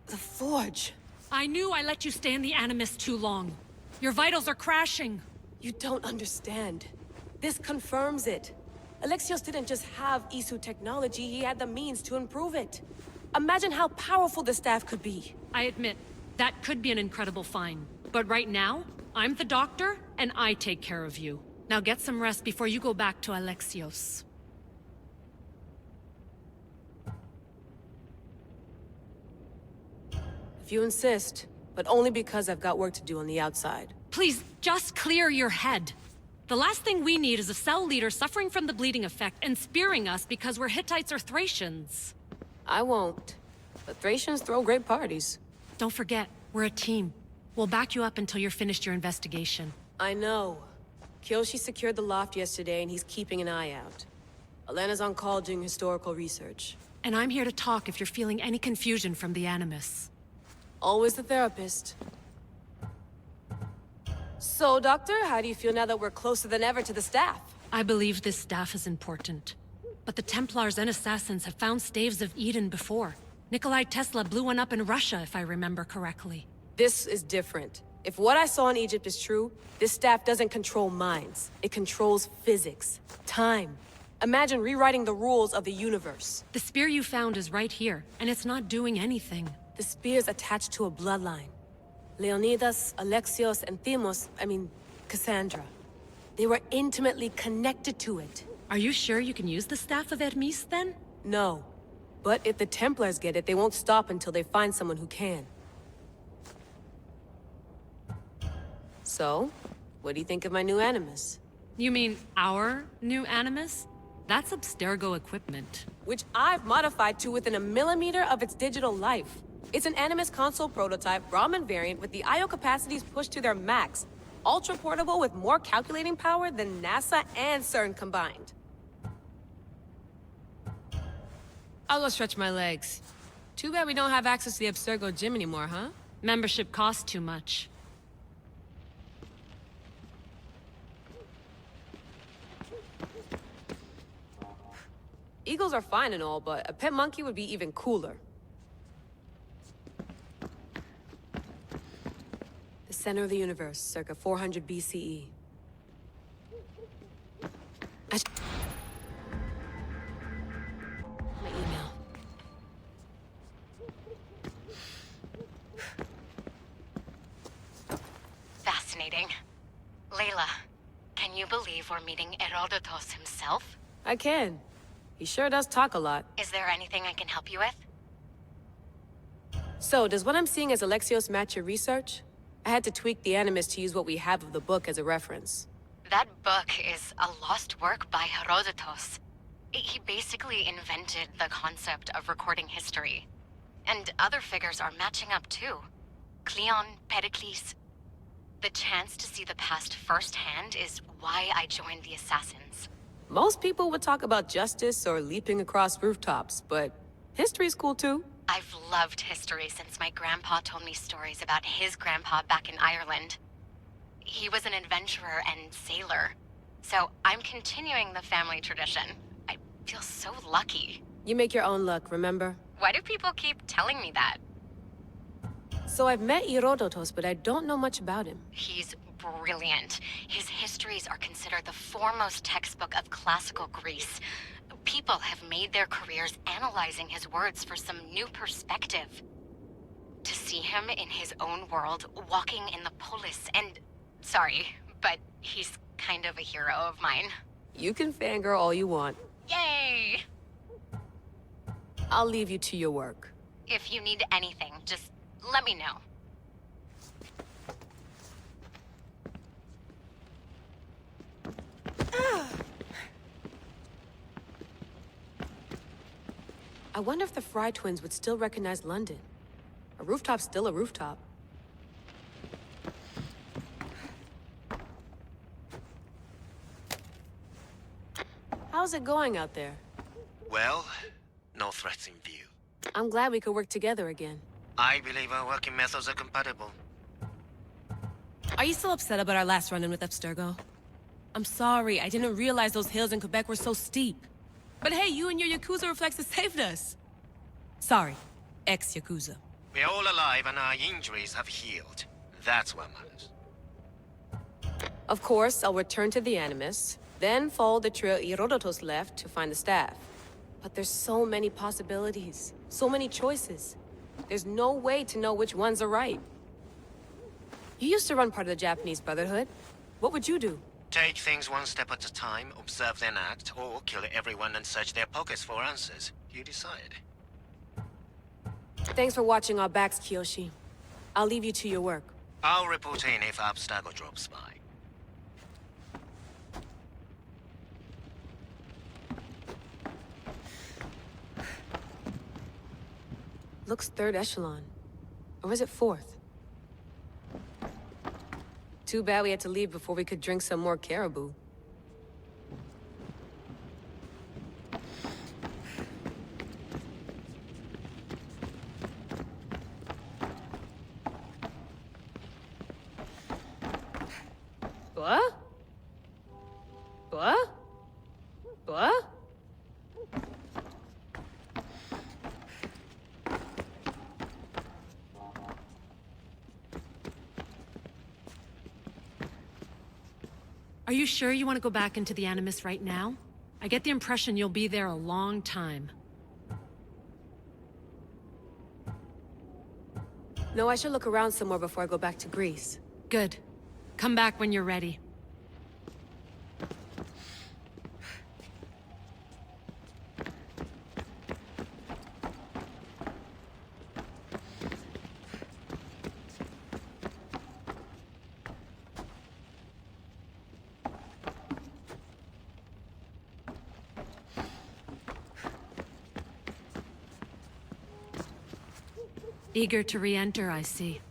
Speaker 23: The Forge.
Speaker 24: I knew I let you stay in the Animus too long. Your vitals are crashing.
Speaker 23: You don't understand. This confirms it. Alexios didn't just have Isu technology, he had the means to improve it. Imagine how powerful the staff could be.
Speaker 24: I admit, that could be an incredible find. But right now, I'm the doctor, and I take care of you. Now get some rest before you go back to Alexios.
Speaker 23: If you insist, but only because I've got work to do on the outside.
Speaker 24: Please, just clear your head. The last thing we need is a cell leader suffering from the bleeding effect and spearing us because we're Hittites or Thracians.
Speaker 23: I won't. But Thracians throw great parties.
Speaker 24: Don't forget, we're a team. We'll back you up until you're finished your investigation.
Speaker 23: I know. Kyoshi secured the loft yesterday and he's keeping an eye out. Elena's on call doing historical research.
Speaker 24: And I'm here to talk if you're feeling any confusion from the Animus.
Speaker 23: Always the therapist. So, Doctor, how do you feel now that we're closer than ever to the staff?
Speaker 24: I believe this staff is important. But the Templars and Assassins have found staves of Eden before. Nikolai Tesla blew one up in Russia, if I remember correctly.
Speaker 23: This is different. If what I saw in Egypt is true, this staff doesn't control minds. It controls physics, time. Imagine rewriting the rules of the universe.
Speaker 24: The spear you found is right here, and it's not doing anything.
Speaker 23: The spear's attached to a bloodline. Leonidas, Alexios, and Cassandra. They were intimately connected to it.
Speaker 24: Are you sure you can use the Staff of Hermes, then?
Speaker 23: No. But if the Templars get it, they won't stop until they find someone who can. So, what do you think of my new Animus?
Speaker 24: You mean our new Animus? That's Abstergo equipment.
Speaker 23: Which I've modified to within a millimeter of its digital life. It's an Animus console prototype, Brahmin variant with the I/O capacities pushed to their max. Ultra portable with more calculating power than NASA and CERN combined. I'll go stretch my legs. Too bad we don't have access to the Abstergo gym anymore, huh?
Speaker 24: Membership costs too much.
Speaker 23: Eagles are fine and all, but a pet monkey would be even cooler. The center of the universe, circa 400 BCE. My email.
Speaker 8: Fascinating. Layla, can you believe we're meeting Herodotus himself?
Speaker 23: I can. He sure does talk a lot.
Speaker 8: Is there anything I can help you with?
Speaker 23: So, does what I'm seeing as Alexios match your research? I had to tweak the Animus to use what we have of the book as a reference.
Speaker 8: That book is a lost work by Herodotus. He basically invented the concept of recording history. And other figures are matching up too. Cleon, Pericles. The chance to see the past firsthand is why I joined the Assassins.
Speaker 23: Most people would talk about justice or leaping across rooftops, but history's cool too.
Speaker 8: I've loved history since my grandpa told me stories about his grandpa back in Ireland. He was an adventurer and sailor, so I'm continuing the family tradition. I feel so lucky.
Speaker 23: You make your own luck, remember?
Speaker 8: Why do people keep telling me that?
Speaker 23: So I've met Herodotus, but I don't know much about him.
Speaker 8: He's brilliant. His histories are considered the foremost textbook of classical Greece. People have made their careers analyzing his words for some new perspective. To see him in his own world, walking in the polis, and... Sorry, but he's kind of a hero of mine.
Speaker 23: You can fangirl all you want.
Speaker 8: Yay!
Speaker 23: I'll leave you to your work.
Speaker 8: If you need anything, just let me know.
Speaker 23: I wonder if the Fry twins would still recognize London. A rooftop's still a rooftop. How's it going out there?
Speaker 9: Well, no threats in view.
Speaker 23: I'm glad we could work together again.
Speaker 9: I believe our working methods are compatible.
Speaker 23: Are you still upset about our last run-in with Abstergo? I'm sorry, I didn't realize those hills in Quebec were so steep. But hey, you and your Yakuza reflexes saved us. Sorry, ex-Yakuza.
Speaker 9: We're all alive and our injuries have healed. That's what matters.
Speaker 23: Of course, I'll return to the Animus, then follow the trail Herodotus left to find the staff. But there's so many possibilities, so many choices. There's no way to know which ones are right. You used to run part of the Japanese Brotherhood. What would you do?
Speaker 9: Take things one step at a time, observe then act, or kill everyone and search their pockets for answers. You decide.
Speaker 23: Thanks for watching our backs, Kiyoshi. I'll leave you to your work.
Speaker 9: I'll report in if Abstergo drops by.
Speaker 23: looks third echelon. Or is it fourth? Too bad we had to leave before we could drink some more caribou. What? What? What?
Speaker 24: Are you sure you want to go back into the Animus right now? I get the impression you'll be there a long time.
Speaker 23: No, I should look around some more before I go back to Greece.
Speaker 24: Good. Come back when you're ready. Eager to re-enter, I see.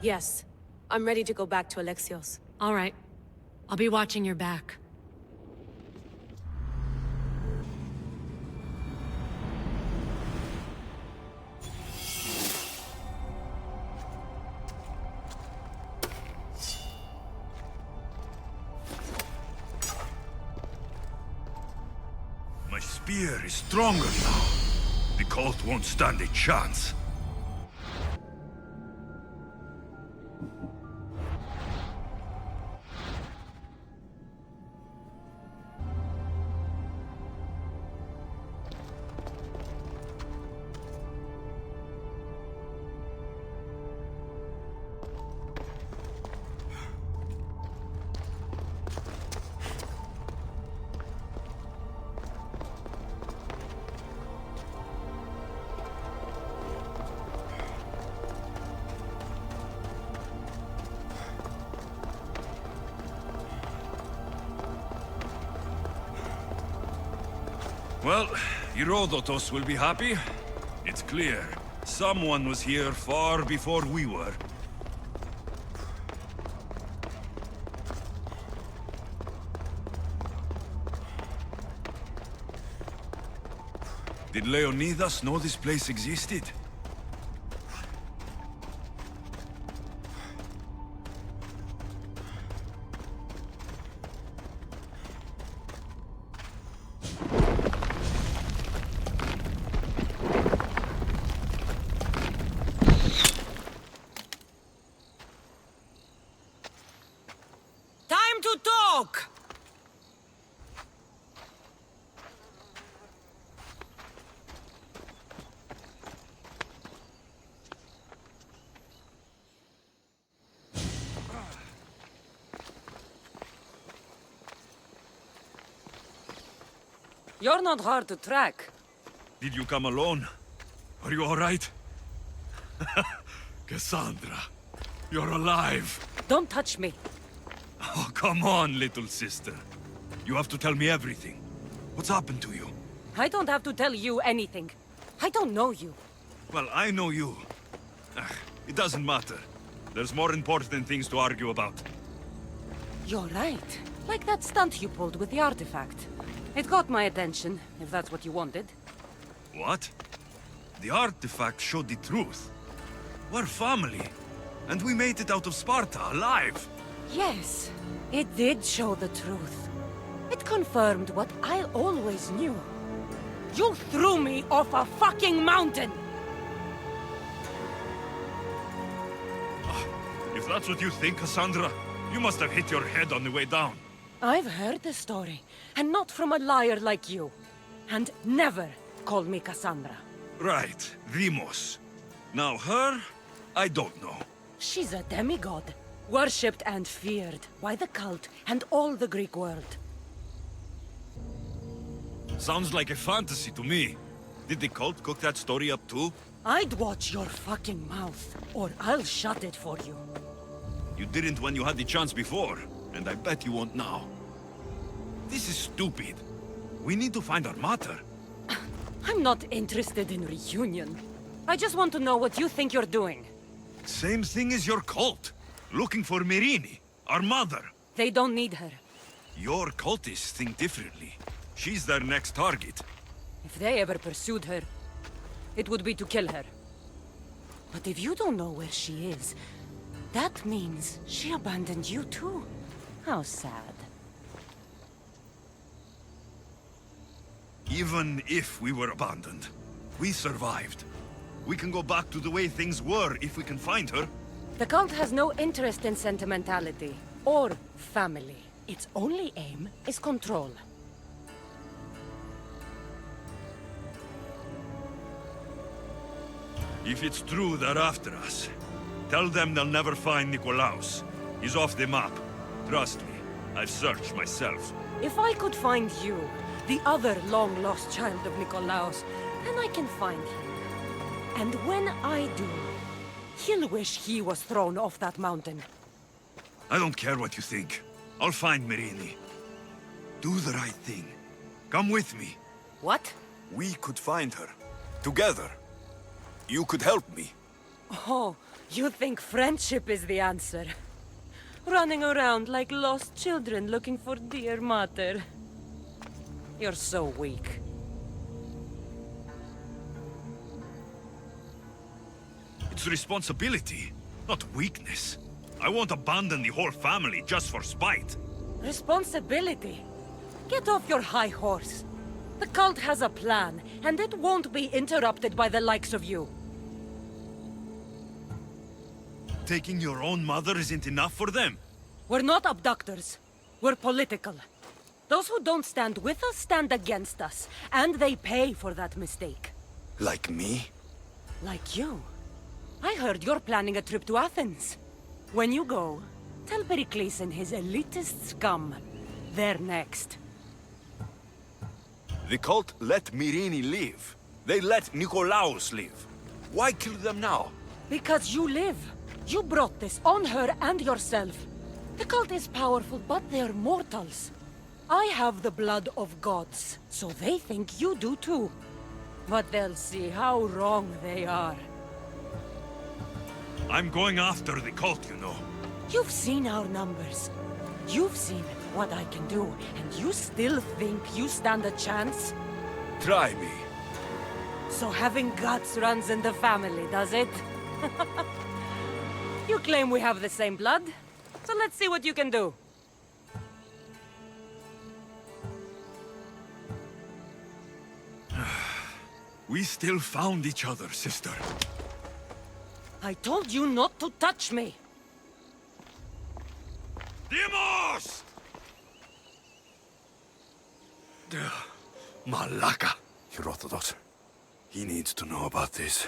Speaker 23: Yes. I'm ready to go back to Alexios.
Speaker 24: All right. I'll be watching your back.
Speaker 1: My spear is stronger now. The cult won't stand a chance. Well, Herodotus will be happy. It's clear. Someone was here far before we were. Did Leonidas know this place existed?
Speaker 16: Time to talk! You're not hard to track.
Speaker 1: Did you come alone? Are you all right? Cassandra, you're alive.
Speaker 16: Don't touch me.
Speaker 1: Oh, come on, little sister. You have to tell me everything. What's happened to you?
Speaker 16: I don't have to tell you anything. I don't know you.
Speaker 1: Well, I know you. It doesn't matter. There's more important things to argue about.
Speaker 16: You're right. Like that stunt you pulled with the artifact. It got my attention, if that's what you wanted.
Speaker 1: What? The artifact showed the truth. We're family. And we made it out of Sparta, alive.
Speaker 16: Yes, it did show the truth. It confirmed what I always knew. You threw me off a fucking mountain!
Speaker 1: If that's what you think, Cassandra, you must have hit your head on the way down.
Speaker 16: I've heard the story, and not from a liar like you. And never call me Cassandra.
Speaker 1: Right, Demos. Now her, I don't know.
Speaker 16: She's a demigod, worshipped and feared by the cult and all the Greek world.
Speaker 1: Sounds like a fantasy to me. Did the cult cook that story up too?
Speaker 16: I'd watch your fucking mouth, or I'll shut it for you.
Speaker 1: You didn't when you had the chance before, and I bet you won't now. This is stupid. We need to find our mater.
Speaker 24: I'm not interested in reunion. I just want to know what you think you're doing.
Speaker 1: Same thing as your cult. Looking for Myrrine, our mother.
Speaker 24: They don't need her.
Speaker 1: Your cultists think differently. She's their next target.
Speaker 24: If they ever pursued her, it would be to kill her. But if you don't know where she is, that means she abandoned you too. How sad.
Speaker 1: Even if we were abandoned, we survived. We can go back to the way things were if we can find her.
Speaker 24: The cult has no interest in sentimentality or family. Its only aim is control.
Speaker 1: If it's true they're after us, tell them they'll never find Nikolaos. He's off the map. Trust me, I've searched myself.
Speaker 24: If I could find you, the other long-lost child of Nikolaos, then I can find him. And when I do, he'll wish he was thrown off that mountain.
Speaker 1: I don't care what you think. I'll find Myrrine. Do the right thing. Come with me.
Speaker 24: What?
Speaker 1: We could find her. Together. You could help me.
Speaker 24: Oh, you think friendship is the answer? Running around like lost children looking for dear mother. You're so weak.
Speaker 1: It's responsibility, not weakness. I won't abandon the whole family just for spite.
Speaker 24: Responsibility? Get off your high horse. The cult has a plan, and it won't be interrupted by the likes of you.
Speaker 1: Taking your own mother isn't enough for them?
Speaker 24: We're not abductors. We're political. Those who don't stand with us stand against us, and they pay for that mistake.
Speaker 1: Like me?
Speaker 24: Like you. I heard you're planning a trip to Athens. When you go, tell Pericles and his elitist scum they're next.
Speaker 1: The cult let Myrrine live. They let Nikolaos live. Why kill them now?
Speaker 24: Because you live. You brought this on her and yourself. The cult is powerful, but they're mortals. I have the blood of gods, so they think you do too. But they'll see how wrong they are.
Speaker 1: I'm going after the cult, you know.
Speaker 24: You've seen our numbers. You've seen what I can do, and you still think you stand a chance?
Speaker 1: Try me.
Speaker 24: So having guts runs in the family, does it? You claim we have the same blood, so let's see what you can do.
Speaker 1: We still found each other, sister.
Speaker 24: I told you not to touch me!
Speaker 1: Dimos! Malaka. Herodotus. He needs to know about this.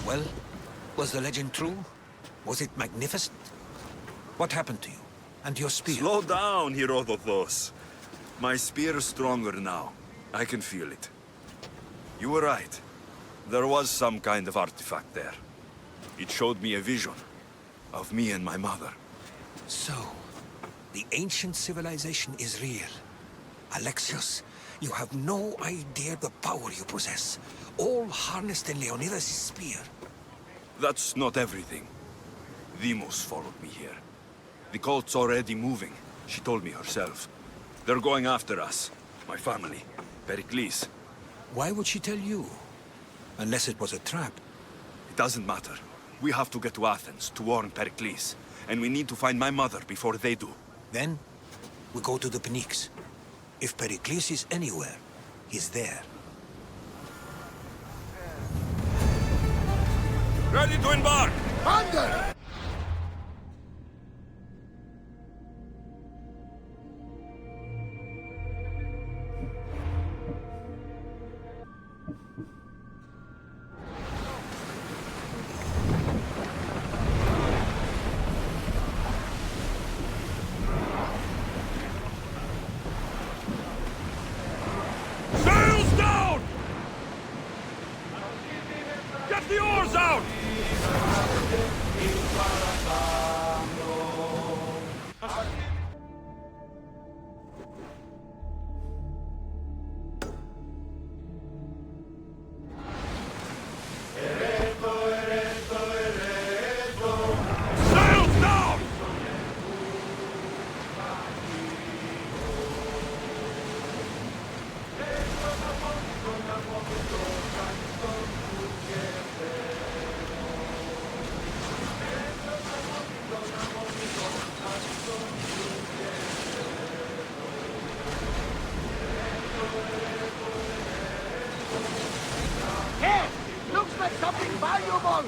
Speaker 7: Well, was the legend true? Was it magnificent? What happened to you? And your spear?
Speaker 1: Slow down, Herodotus. My spear is stronger now. I can feel it. You were right. There was some kind of artifact there. It showed me a vision of me and my mother.
Speaker 7: So, the ancient civilization is real. Alexios, you have no idea the power you possess. All harnessed in Leonidas' spear.
Speaker 1: That's not everything. Demos followed me here. The cult's already moving. She told me herself. They're going after us. My family. Pericles.
Speaker 7: Why would she tell you? Unless it was a trap.
Speaker 1: It doesn't matter. We have to get to Athens to warn Pericles. And we need to find my mother before they do.
Speaker 7: Then, we go to the Pnyx. If Pericles is anywhere, he's there.
Speaker 1: Ready to embark!
Speaker 11: Thunder!
Speaker 1: Sails down! Get the oars out! Sails down!
Speaker 6: Hey! Looks like something valuable!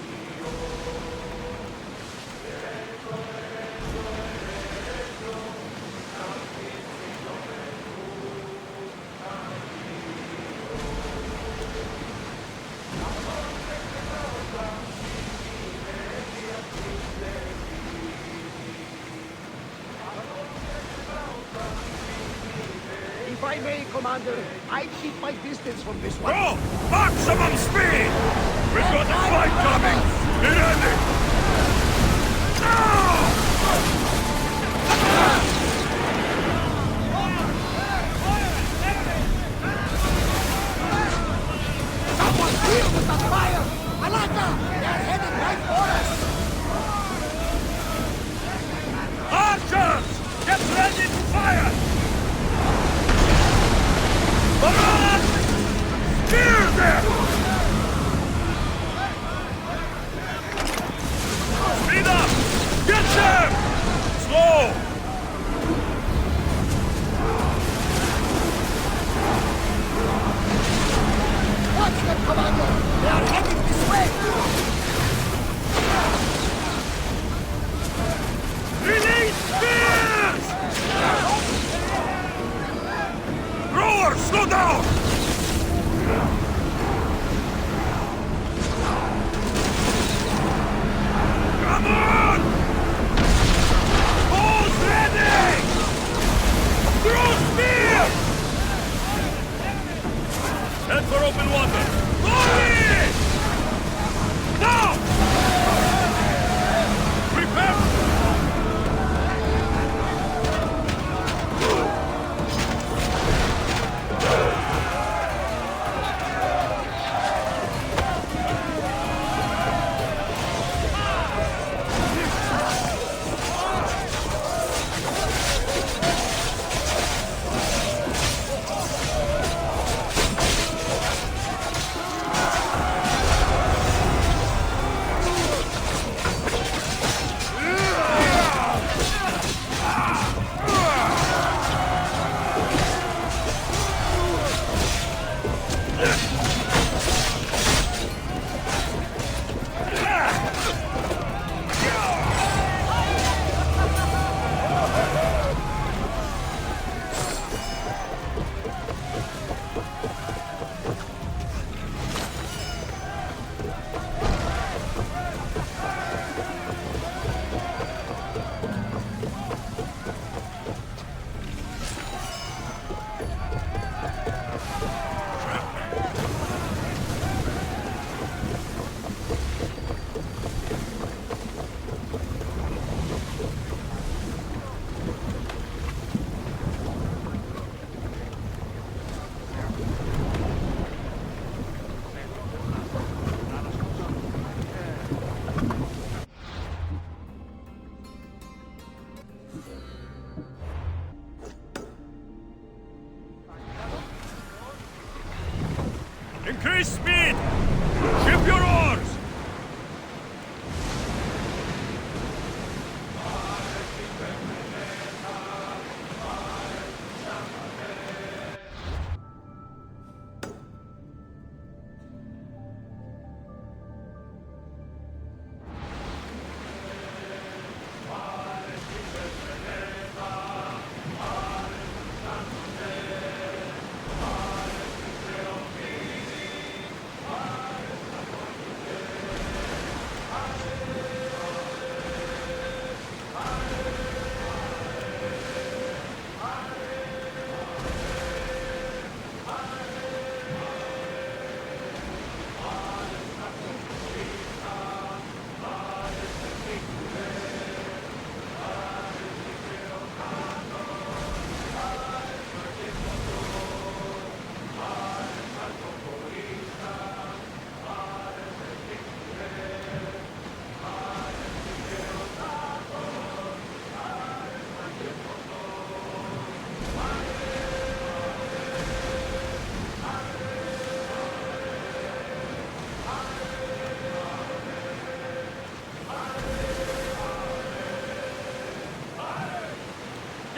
Speaker 6: If I may, Commander, I'd keep my distance from this one.
Speaker 1: Go! Maximum speed! We've got a fight coming! Get ready! Now!
Speaker 6: Someone deal with the fire! Alaka! They're heading right for us!
Speaker 1: Archers! Get ready to fire! Barak! Kill them!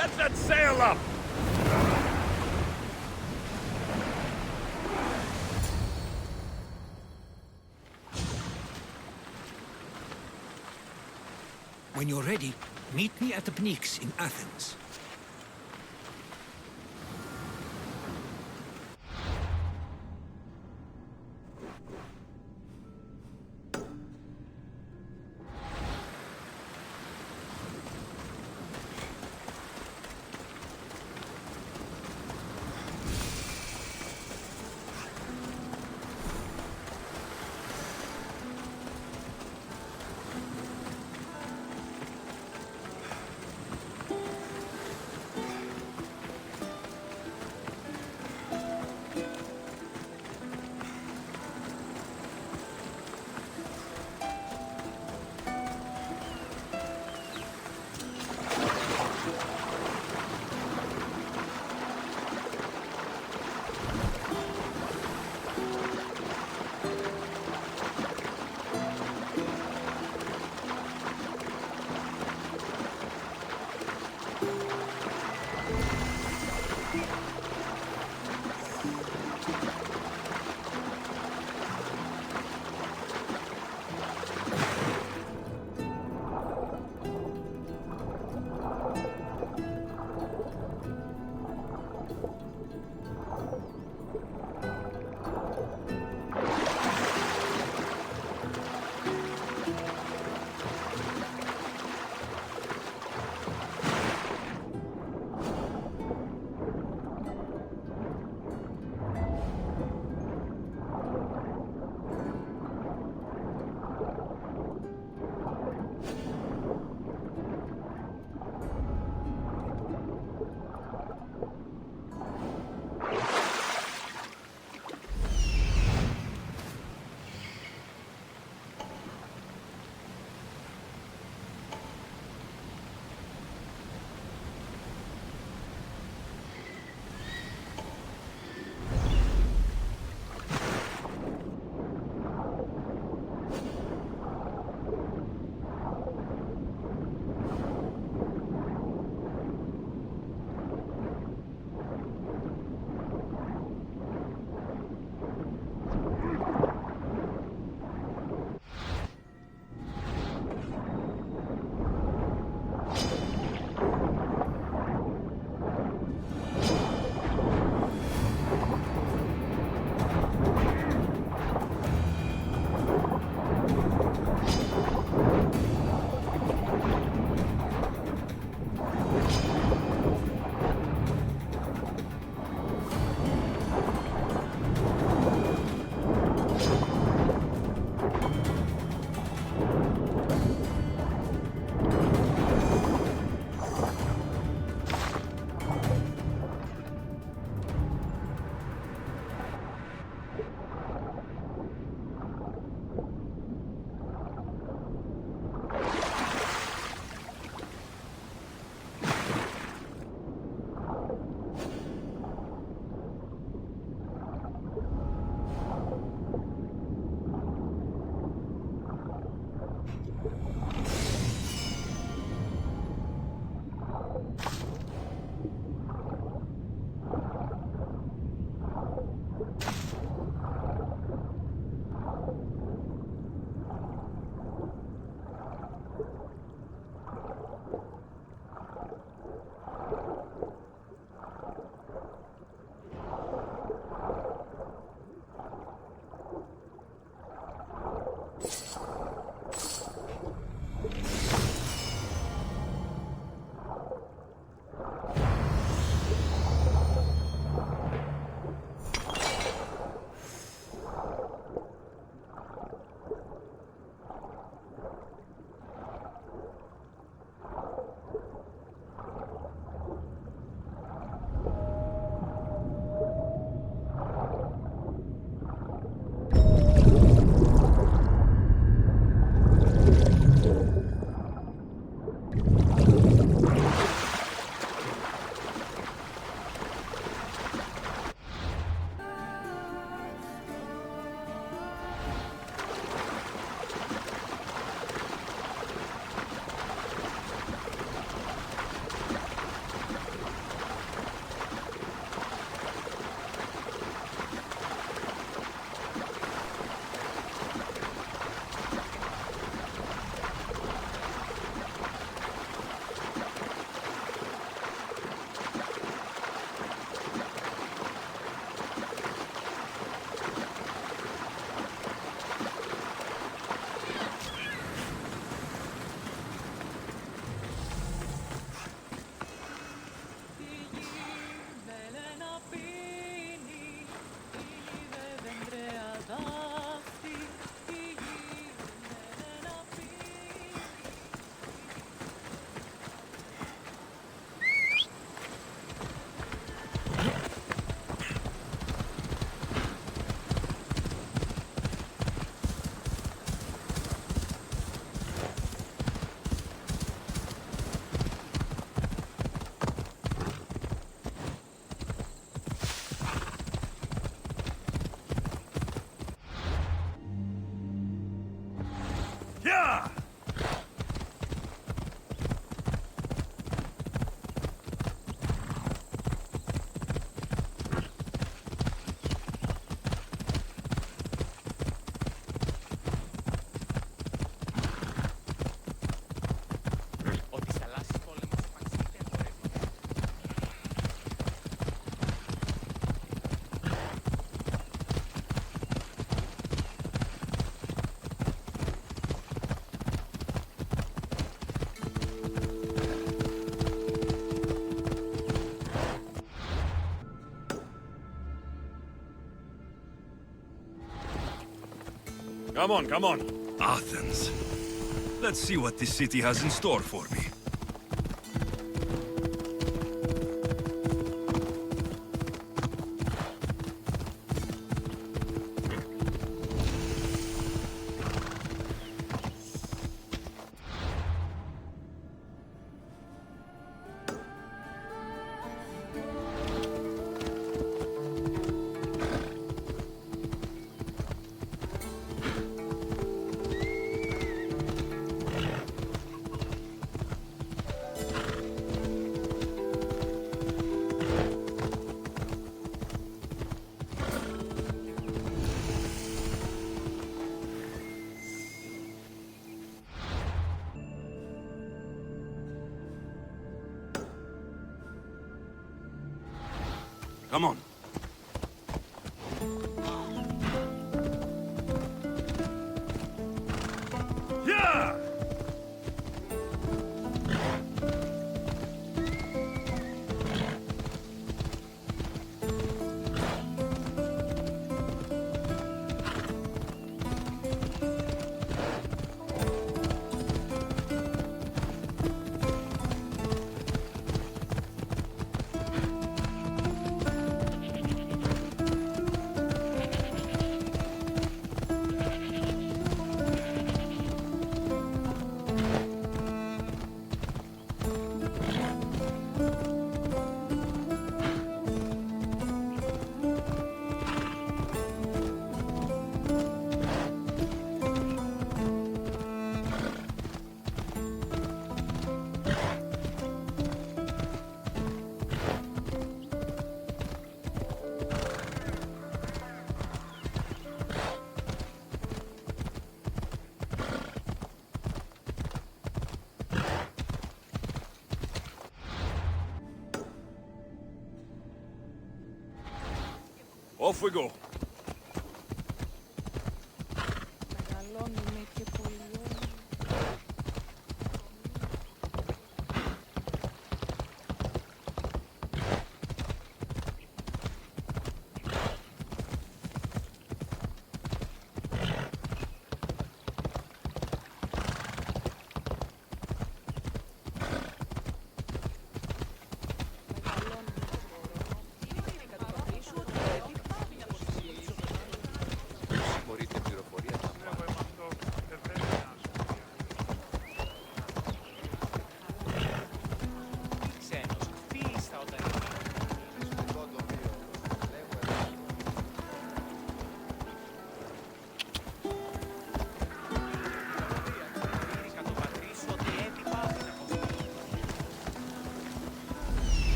Speaker 2: Get that sail up!
Speaker 7: When you're ready, meet me at the Pnyx in Athens.
Speaker 1: Yeah!
Speaker 18: Ότι θαλάσσης πόλεμος επαξείται εμπορεύματα.
Speaker 1: Come on, come on. Athens. Let's see what this city has in store for me. Come on. Yeah! Off we go.
Speaker 4: Μεγαλώνουμε και πολιώνουμε.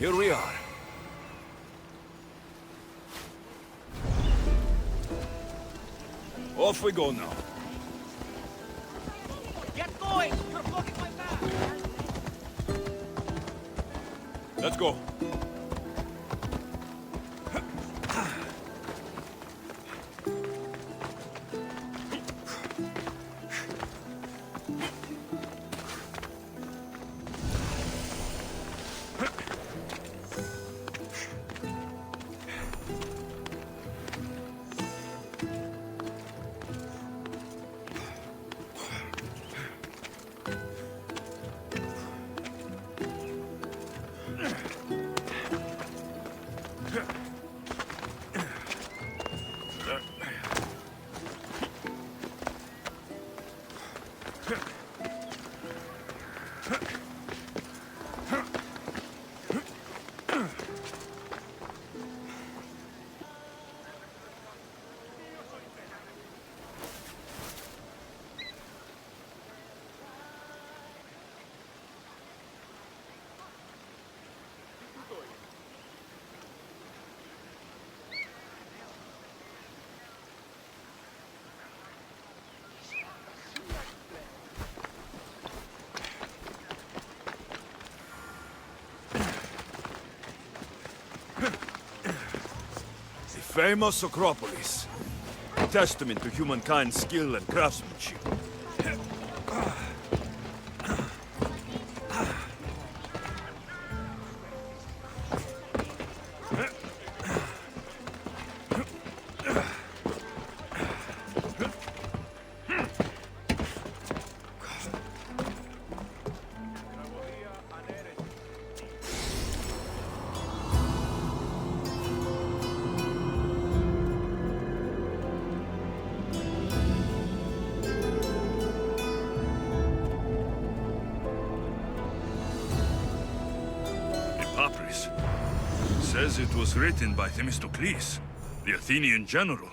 Speaker 1: Here we are. Off we go now.
Speaker 18: Get going! You're blocking my path!
Speaker 1: Let's go. famous Acropolis. A testament to humankind's skill and craftsmanship. Papyrus. Says it was written by Themistocles, the Athenian general.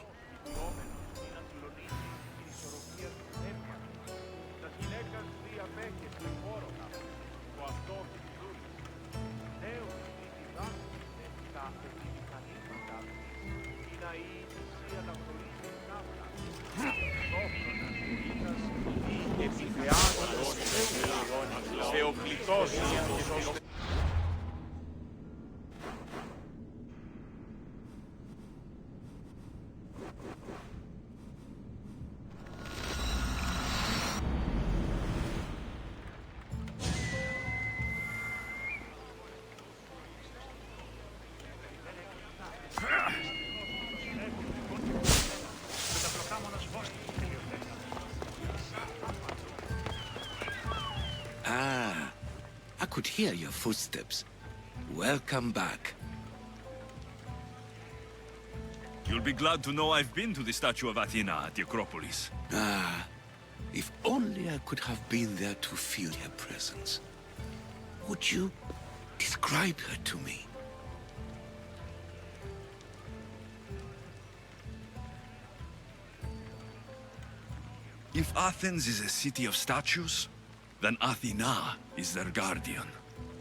Speaker 17: Ah, I could hear your footsteps. Welcome back.
Speaker 1: You'll be glad to know I've been to the statue of Athena at the Acropolis.
Speaker 17: Ah, if only I could have been there to feel her presence. Would you describe her to me?
Speaker 1: If Athens is a city of statues, then Athena is their guardian.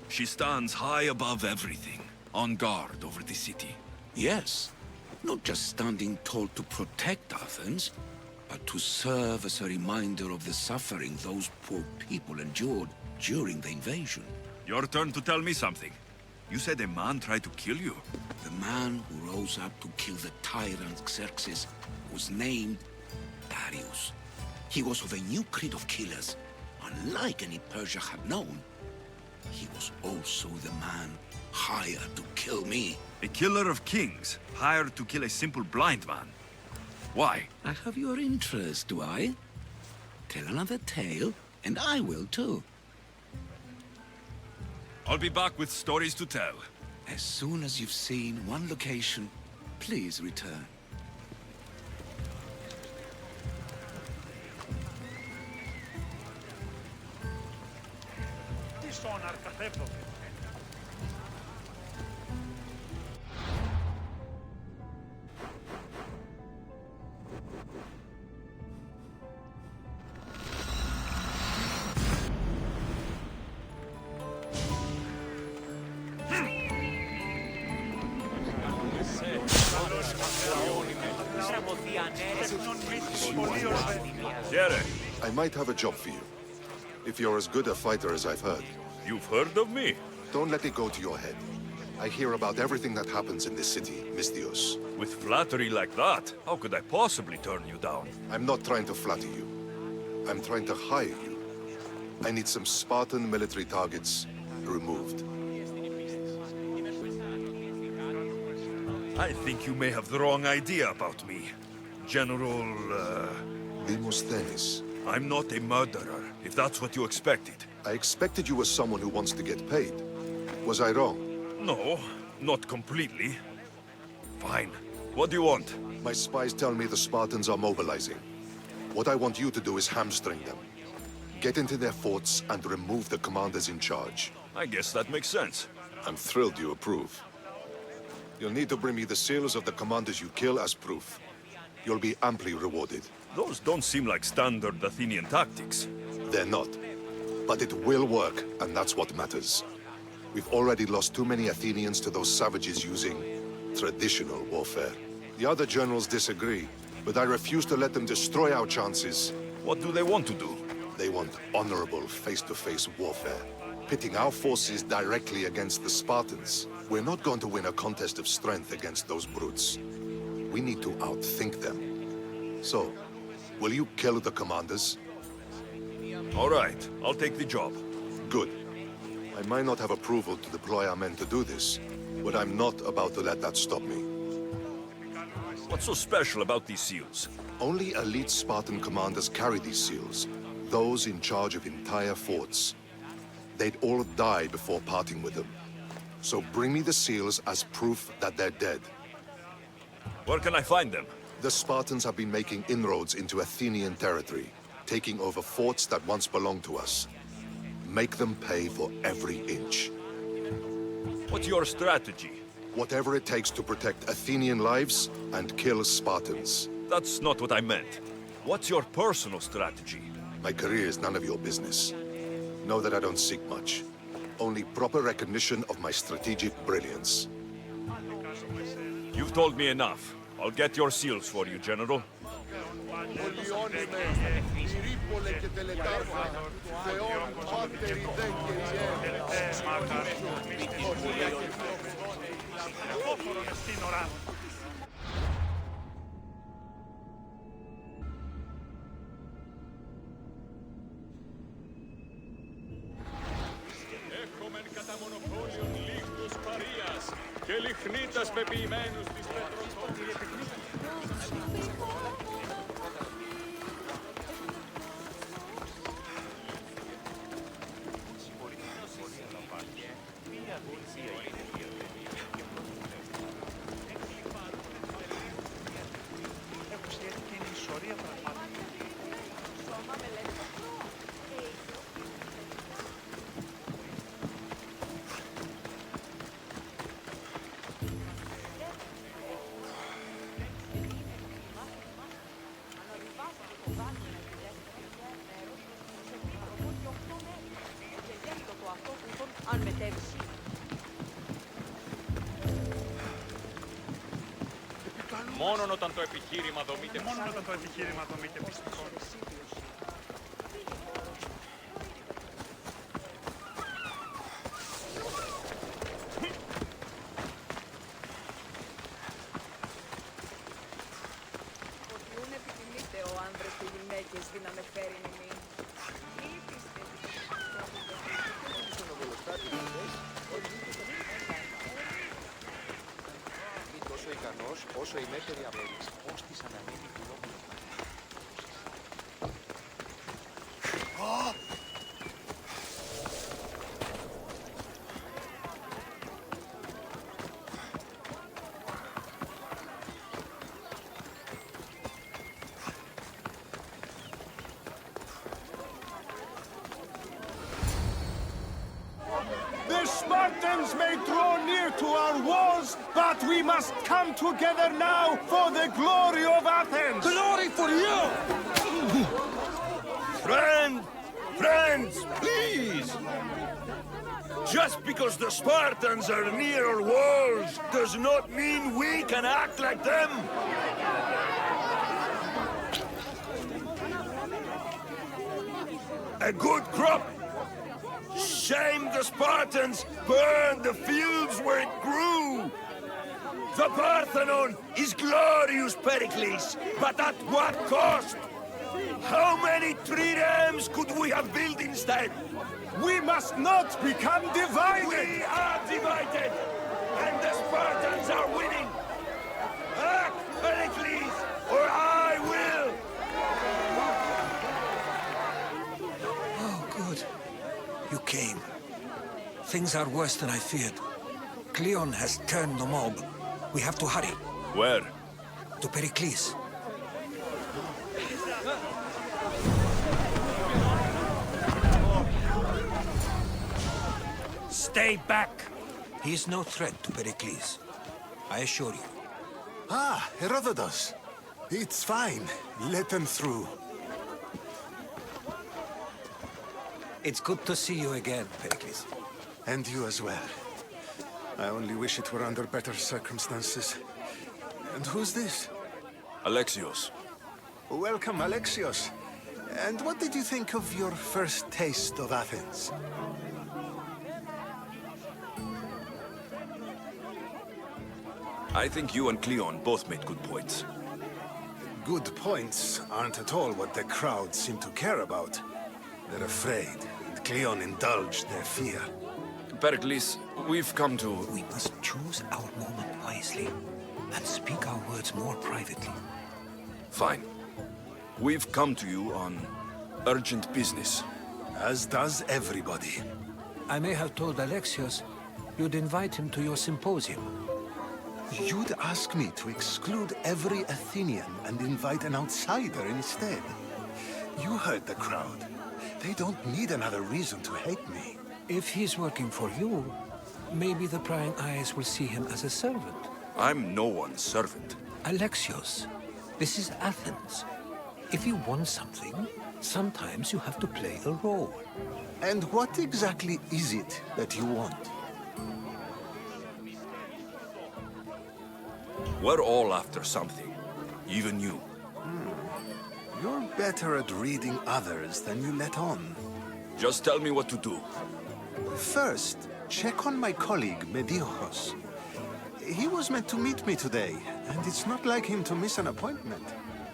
Speaker 1: She stands high above everything, on guard over the city.
Speaker 17: Yes, not just standing tall to protect Athens, but to serve as a reminder of the suffering those poor people endured during the invasion.
Speaker 1: Your turn to tell me something. You said a man tried to kill you?
Speaker 17: The man who rose up to kill the tyrant Xerxes was named Darius. He was of a new creed of killers, unlike any Persia had known. He was also the man hired to kill me.
Speaker 1: A killer of kings, hired to kill a simple blind man. Why?
Speaker 17: I have your interest, do I? Tell another tale, and I will too.
Speaker 1: I'll be back with stories to tell.
Speaker 17: As soon as you've seen one location, please return.
Speaker 10: I might have a job for you. If you're as good a fighter as I've heard.
Speaker 1: You've heard of me?
Speaker 10: Don't let it go to your head. I hear about everything that happens in this city, Misthios.
Speaker 1: With flattery like that, how could I possibly turn you down?
Speaker 10: I'm not trying to flatter you. I'm trying to hire you. I need some Spartan military targets removed.
Speaker 1: I think you may have the wrong idea about me. General,
Speaker 10: Demosthenes.
Speaker 1: I'm not a murderer, if that's what you expected.
Speaker 10: I expected you were someone who wants to get paid. Was I wrong?
Speaker 1: No, not completely. Fine. What do you want?
Speaker 10: My spies tell me the Spartans are mobilizing. What I want you to do is hamstring them. Get into their forts and remove the commanders in charge.
Speaker 1: I guess that makes sense.
Speaker 10: I'm thrilled you approve. You'll need to bring me the seals of the commanders you kill as proof. You'll be amply rewarded.
Speaker 1: Those don't seem like standard Athenian tactics.
Speaker 10: They're not. But it will work, and that's what matters. We've already lost too many Athenians to those savages using traditional warfare. The other generals disagree, but I refuse to let them destroy our chances.
Speaker 1: What do they want to do?
Speaker 10: They want honorable face-to-face warfare, pitting our forces directly against the Spartans. We're not going to win a contest of strength against those brutes. we need to outthink them. So, will you kill the commanders?
Speaker 1: All right, I'll take the job.
Speaker 10: Good. I might not have approval to deploy our men to do this, but I'm not about to let that stop me.
Speaker 1: What's so special about these seals?
Speaker 10: Only elite Spartan commanders carry these seals, those in charge of entire forts. They'd all die before parting with them. So bring me the seals as proof that they're dead.
Speaker 1: Where can I find them?
Speaker 10: The Spartans have been making inroads into Athenian territory, taking over forts that once belonged to us. Make them pay for every inch.
Speaker 1: What's your strategy?
Speaker 10: Whatever it takes to protect Athenian lives and kill Spartans.
Speaker 1: That's not what I meant. What's your personal strategy?
Speaker 10: My career is none of your business. Know that I don't seek much. Only proper recognition of my strategic brilliance.
Speaker 1: You've told me enough. I'll get your seals for you, General.
Speaker 18: Έχομεν κατά μονοπόλιον λίγους παρείας και λιχνίτας πεποιημένους της πετροπόλης.
Speaker 24: Αν μετέβεις.
Speaker 18: Μόνον όταν το επιχείρημα δομείται πιστικό.
Speaker 24: Οτιούν επιθυμείτε ο άνδρες και γυναίκες δύναμε φέρει νημή. Ή πιστεύετε.
Speaker 6: Μη τόσο ικανός όσο η μέτερη αμέλης. Πώς της αναμένει πουλόπουλο.
Speaker 19: The Spartans may draw near to our walls, but we must come together now for the glory of Athens!
Speaker 1: Glory for you! Friends, please! Just because the Spartans are near our walls does not mean we can act like them! A good crop! Shame the Spartans burned the fields where it grew! The Parthenon is glorious, Pericles, but at what cost? How many triremes could we have built instead?
Speaker 19: We must not become divided!
Speaker 1: We are divided, and the Spartans are winning! Act, Pericles, or I will!
Speaker 7: Oh, good. You came. Things are worse than I feared. Cleon has turned the mob. We have to hurry.
Speaker 1: Where?
Speaker 7: To Pericles. Stay back! He is no threat to Pericles. I assure you.
Speaker 11: Ah, Herodotus. It's fine. Let them through.
Speaker 7: It's good to see you again, Pericles.
Speaker 11: And you as well. I only wish it were under better circumstances. And who's this?
Speaker 1: Alexios.
Speaker 11: Welcome, Alexios. And what did you think of your first taste of Athens?
Speaker 1: I think you and Cleon both made good points.
Speaker 12: Good points aren't at all what the crowd seem to care about. They're afraid, and Cleon indulged their fear.
Speaker 1: Pericles, we've come to...
Speaker 7: We must choose our moment wisely, and speak our words more privately.
Speaker 1: Fine. We've come to you on urgent business.
Speaker 12: As does everybody.
Speaker 7: I may have told Alexios you'd invite him to your symposium.
Speaker 12: You'd ask me to exclude every Athenian and invite an outsider instead. You heard the crowd. They don't need another reason to hate me.
Speaker 7: If he's working for you, maybe the prying eyes will see him as a servant.
Speaker 1: I'm no one's servant.
Speaker 7: Alexios, this is Athens. If you want something, sometimes you have to play a role.
Speaker 12: And what exactly is it that you want?
Speaker 1: We're all after something. Even you.
Speaker 12: You're better at reading others than you let on.
Speaker 1: Just tell me what to do.
Speaker 12: First, check on my colleague, Mediochos. He was meant to meet me today, and it's not like him to miss an appointment.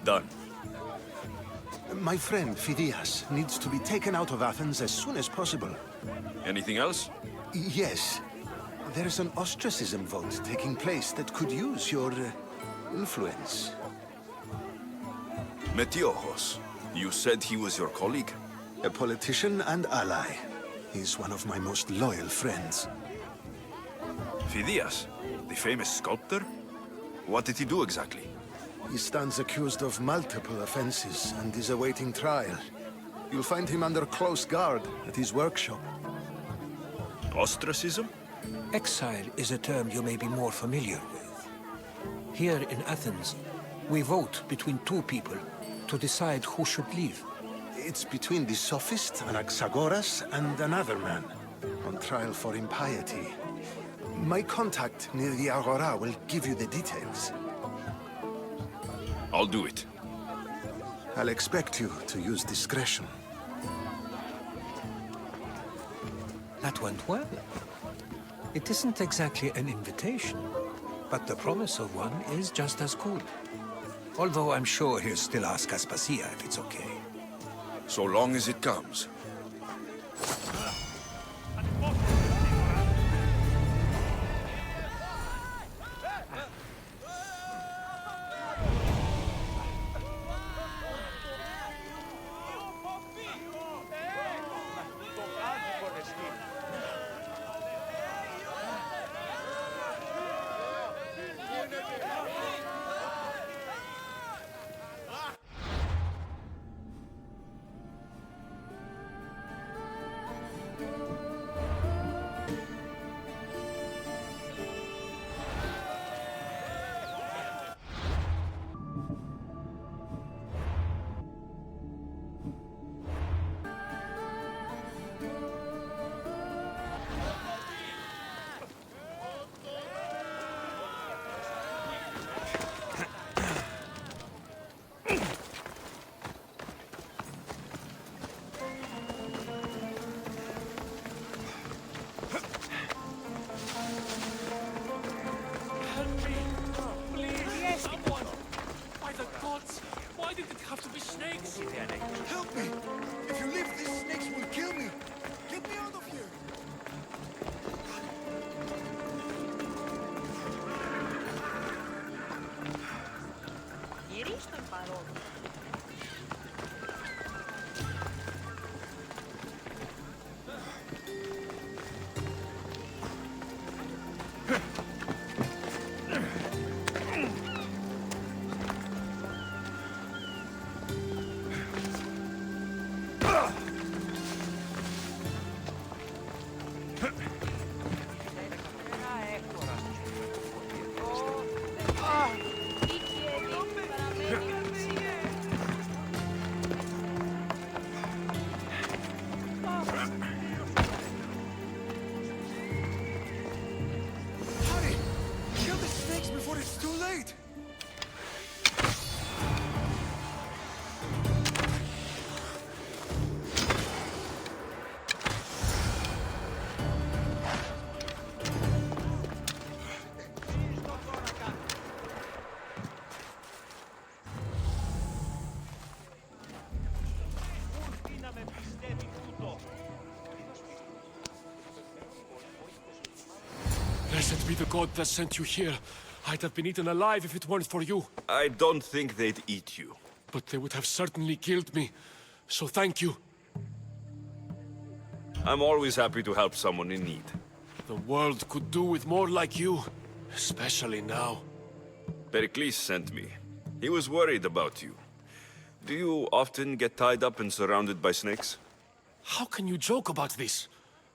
Speaker 1: Done.
Speaker 12: My friend, Phidias, needs to be taken out of Athens as soon as possible.
Speaker 1: Anything else?
Speaker 12: Yes. There's an ostracism vote taking place that could use your influence.
Speaker 1: Metiochos, you said he was your colleague?
Speaker 12: A politician and ally. He's one of my most loyal friends.
Speaker 1: Phidias, the famous sculptor? What did he do exactly?
Speaker 12: He stands accused of multiple offenses and is awaiting trial. You'll find him under close guard at his workshop.
Speaker 1: Ostracism?
Speaker 7: Exile is a term you may be more familiar with. Here in Athens, we vote between two people to decide who should leave.
Speaker 12: It's between the sophist Anaxagoras and another man, on trial for impiety. My contact near the Agora will give you the details.
Speaker 1: I'll do it.
Speaker 12: I'll expect you to use discretion.
Speaker 7: That went well. It isn't exactly an invitation, but the promise of one is just as good. Although I'm sure he'll still ask Aspasia if it's okay.
Speaker 1: So long as it comes.
Speaker 18: Why did it have to be snakes?
Speaker 12: Help me! If you leave, these snakes will kill me! Get me out of here!
Speaker 18: Blessed be the god that sent you here. I'd have been eaten alive if it weren't for you.
Speaker 1: I don't think they'd eat you.
Speaker 18: But they would have certainly killed me. So thank you.
Speaker 1: I'm always happy to help someone in need.
Speaker 18: The world could do with more like you. Especially now.
Speaker 1: Pericles sent me. He was worried about you. Do you often get tied up and surrounded by snakes?
Speaker 18: How can you joke about this?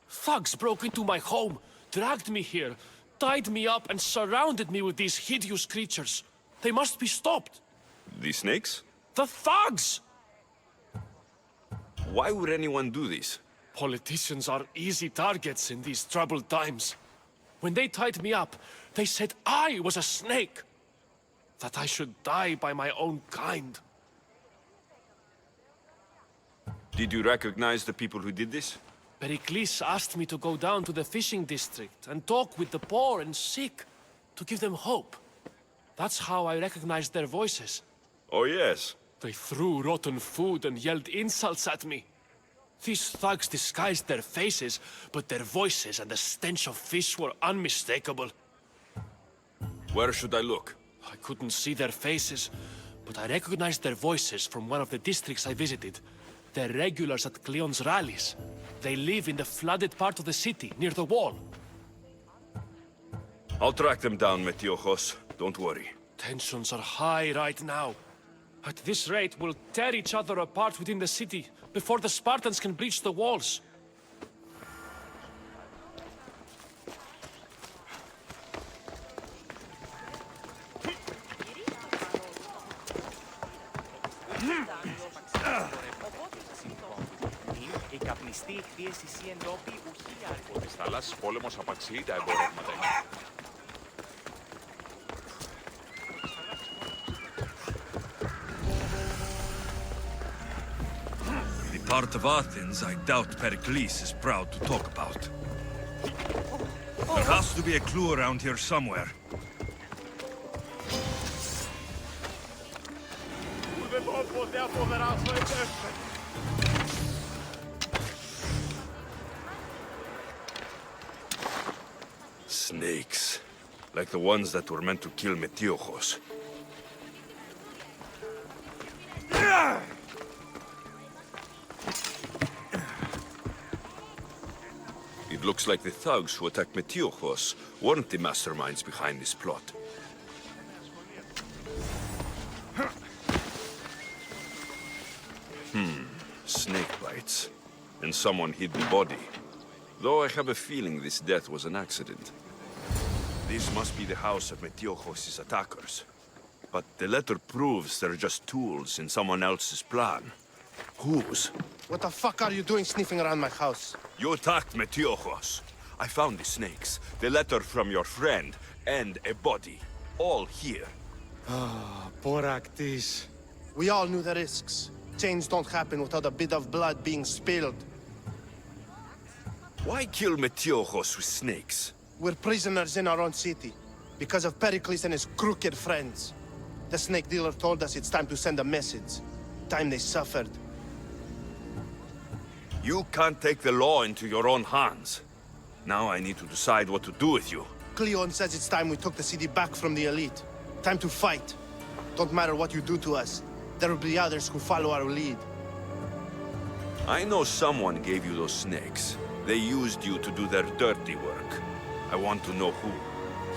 Speaker 18: Thugs broke into my home, dragged me here, tied me up and surrounded me with these hideous creatures. They must be stopped.
Speaker 1: The snakes?
Speaker 18: The thugs!
Speaker 1: Why would anyone do this?
Speaker 18: Politicians are easy targets in these troubled times. When they tied me up, they said I was a snake. That I should die by my own kind.
Speaker 1: Did you recognize the people who did this?
Speaker 18: Pericles asked me to go down to the fishing district and talk with the poor and sick, to give them hope. That's how I recognized their voices.
Speaker 1: Oh, yes.
Speaker 18: They threw rotten food and yelled insults at me. These thugs disguised their faces, but their voices and the stench of fish were unmistakable.
Speaker 1: Where should I look?
Speaker 18: I couldn't see their faces, but I recognized their voices from one of the districts I visited. They're regulars at Cleon's rallies. They live in the flooded part of the city, near the wall.
Speaker 1: I'll track them down, Metiochos. Don't worry.
Speaker 18: Tensions are high right now. At this rate, we'll tear each other apart within the city, before the Spartans can breach the walls.
Speaker 3: Η καπνιστή εκπίεση σι εντόπι ουχή άρχο της θάλασσας πόλεμος απαξιεί τα εμπορεύματα.
Speaker 1: The part of Athens I doubt Pericles is proud to talk about. There has to be a clue around here somewhere. Snakes. Like the ones that were meant to kill Metiochos. It looks like the thugs who attacked Metiochos weren't the masterminds behind this plot. Snake bites. And someone hid the body. Though I have a feeling this death was an accident. This must be the house of Metiochos' attackers. But the letter proves they're just tools in someone else's plan. Whose?
Speaker 6: What the fuck are you doing sniffing around my house?
Speaker 1: You attacked Metiochos. I found the snakes, the letter from your friend, and a body. All here.
Speaker 6: Ah, poor Actis. We all knew the risks. Change don't happen without a bit of blood being spilled.
Speaker 1: Why kill Metiochos with snakes?
Speaker 6: We're prisoners in our own city, because of Pericles and his crooked friends. The snake dealer told us it's time to send a message. Time they suffered.
Speaker 1: You can't take the law into your own hands. Now I need to decide what to do with you.
Speaker 6: Cleon says it's time we took the city back from the elite. Time to fight. Don't matter what you do to us. There will be others who follow our lead.
Speaker 1: I know someone gave you those snakes. They used you to do their dirty work. I want to know who.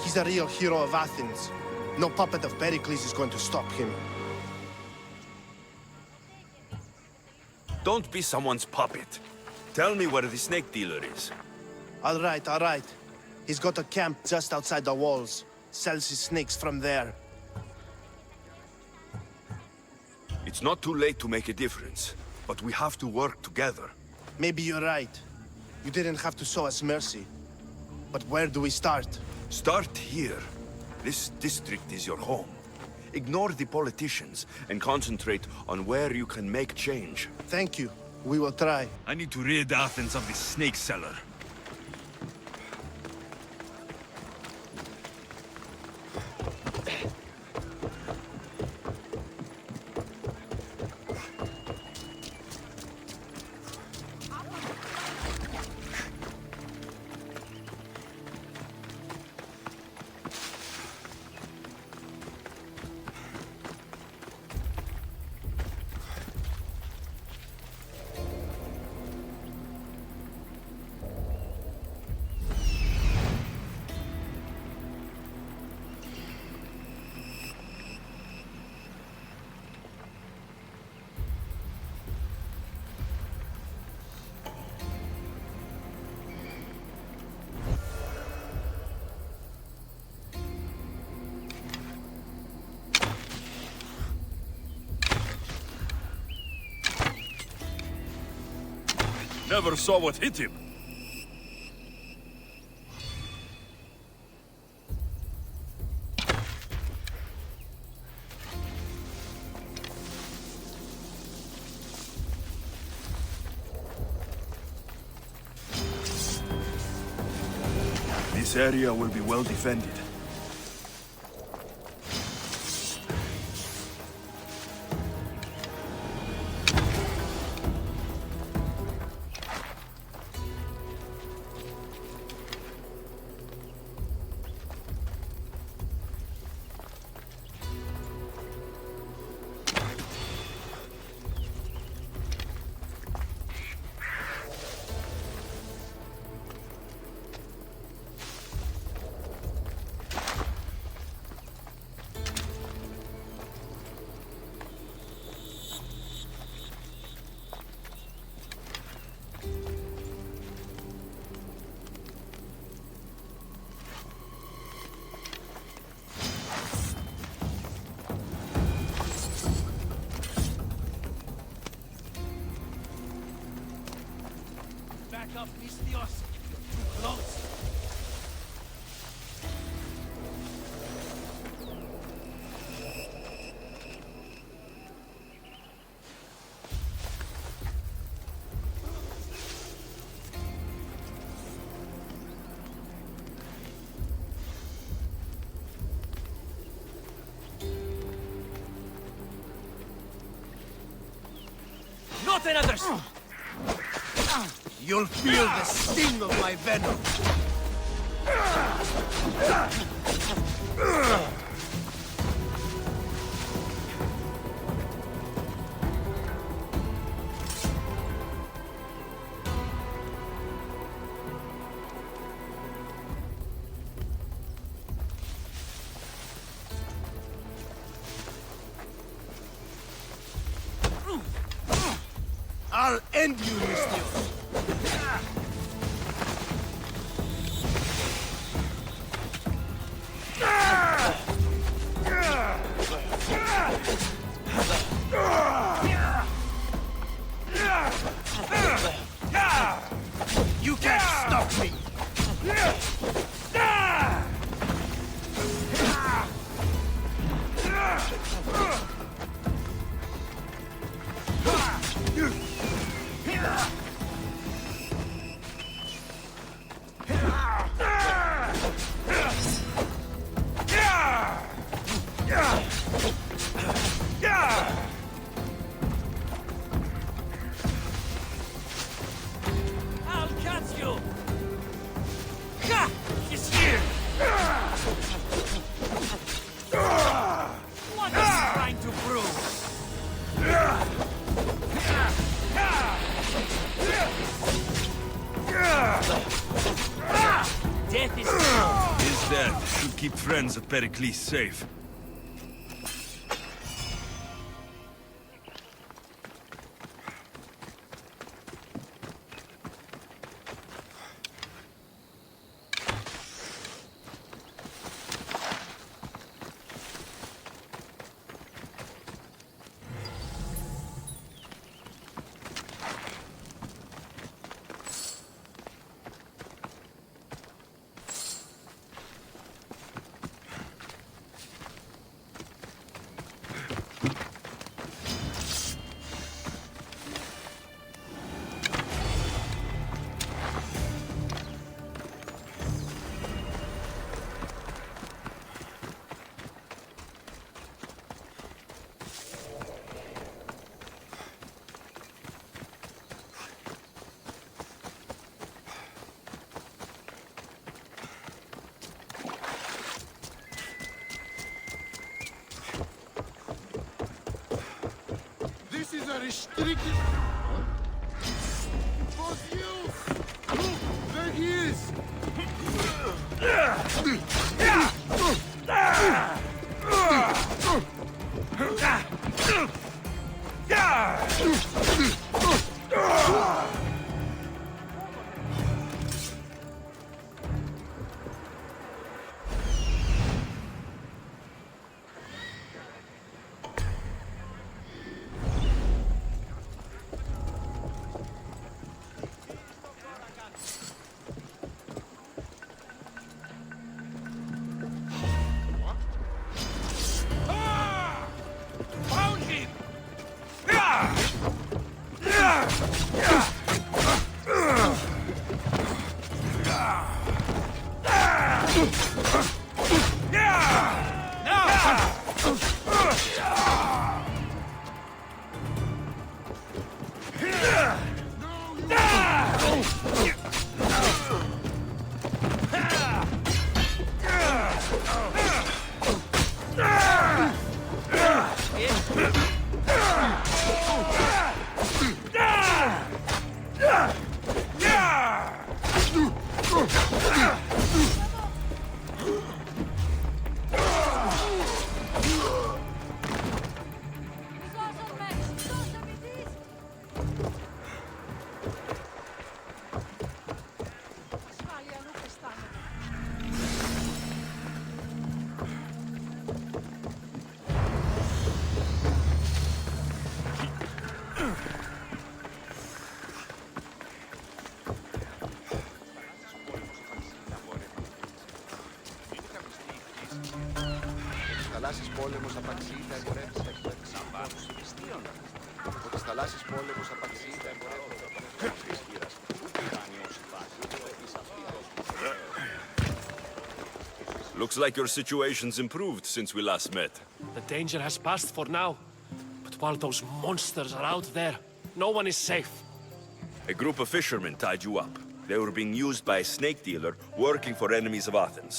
Speaker 6: He's a real hero of Athens. No puppet of Pericles is going to stop him.
Speaker 1: Don't be someone's puppet. Tell me where the snake dealer is.
Speaker 6: All right, all right. He's got a camp just outside the walls. Sells his snakes from there.
Speaker 1: It's not too late to make a difference, but we have to work together.
Speaker 6: Maybe you're right. You didn't have to show us mercy. But where do we start?
Speaker 1: Start here. This district is your home. Ignore the politicians and concentrate on where you can make change.
Speaker 6: Thank you. We will try.
Speaker 1: I need to rid Athens of this snake seller. Never saw what hit him. This area will be well defended.
Speaker 3: Back up, Mistios. You're too close. Not another.
Speaker 11: You'll feel the sting of my venom. I'll end you, Mistios. You can't stop me!
Speaker 3: I'll catch you! Ha! He's here! What is he trying to prove? Death is
Speaker 1: His death should keep friends of Pericles safe.
Speaker 11: This is a restricted... Both you! Look, there he is!
Speaker 6: θαλάσσης πόλεμος απαξί τα εμπορεύματα. Ο της θαλάσσης πόλεμος απαξί τα εμπορεύματα.
Speaker 1: Looks like your situation's improved since we last met.
Speaker 18: The danger has passed for now. But while those monsters are out there, no one is safe.
Speaker 1: A group of fishermen tied you up. They were being used by a snake dealer working for enemies of Athens.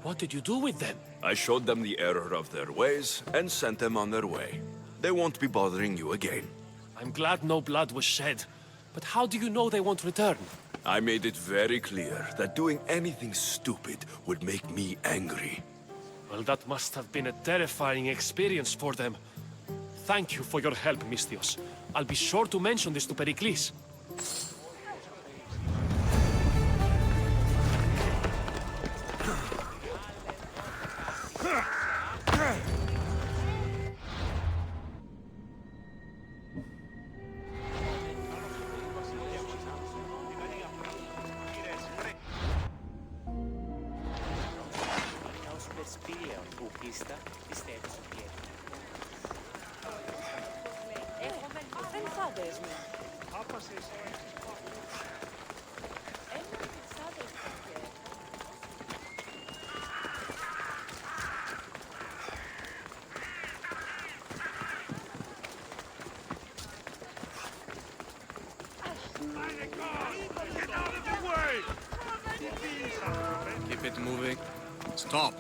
Speaker 18: What did you do with them?
Speaker 1: I showed them the error of their ways and sent them on their way. They won't be bothering you again.
Speaker 18: I'm glad no blood was shed. But how do you know they won't return?
Speaker 1: I made it very clear that doing anything stupid would make me angry.
Speaker 18: Well, that must have been a terrifying experience for them. Thank you for your help, Misthios. I'll be sure to mention this to Pericles.
Speaker 5: Keep it moving. Stop.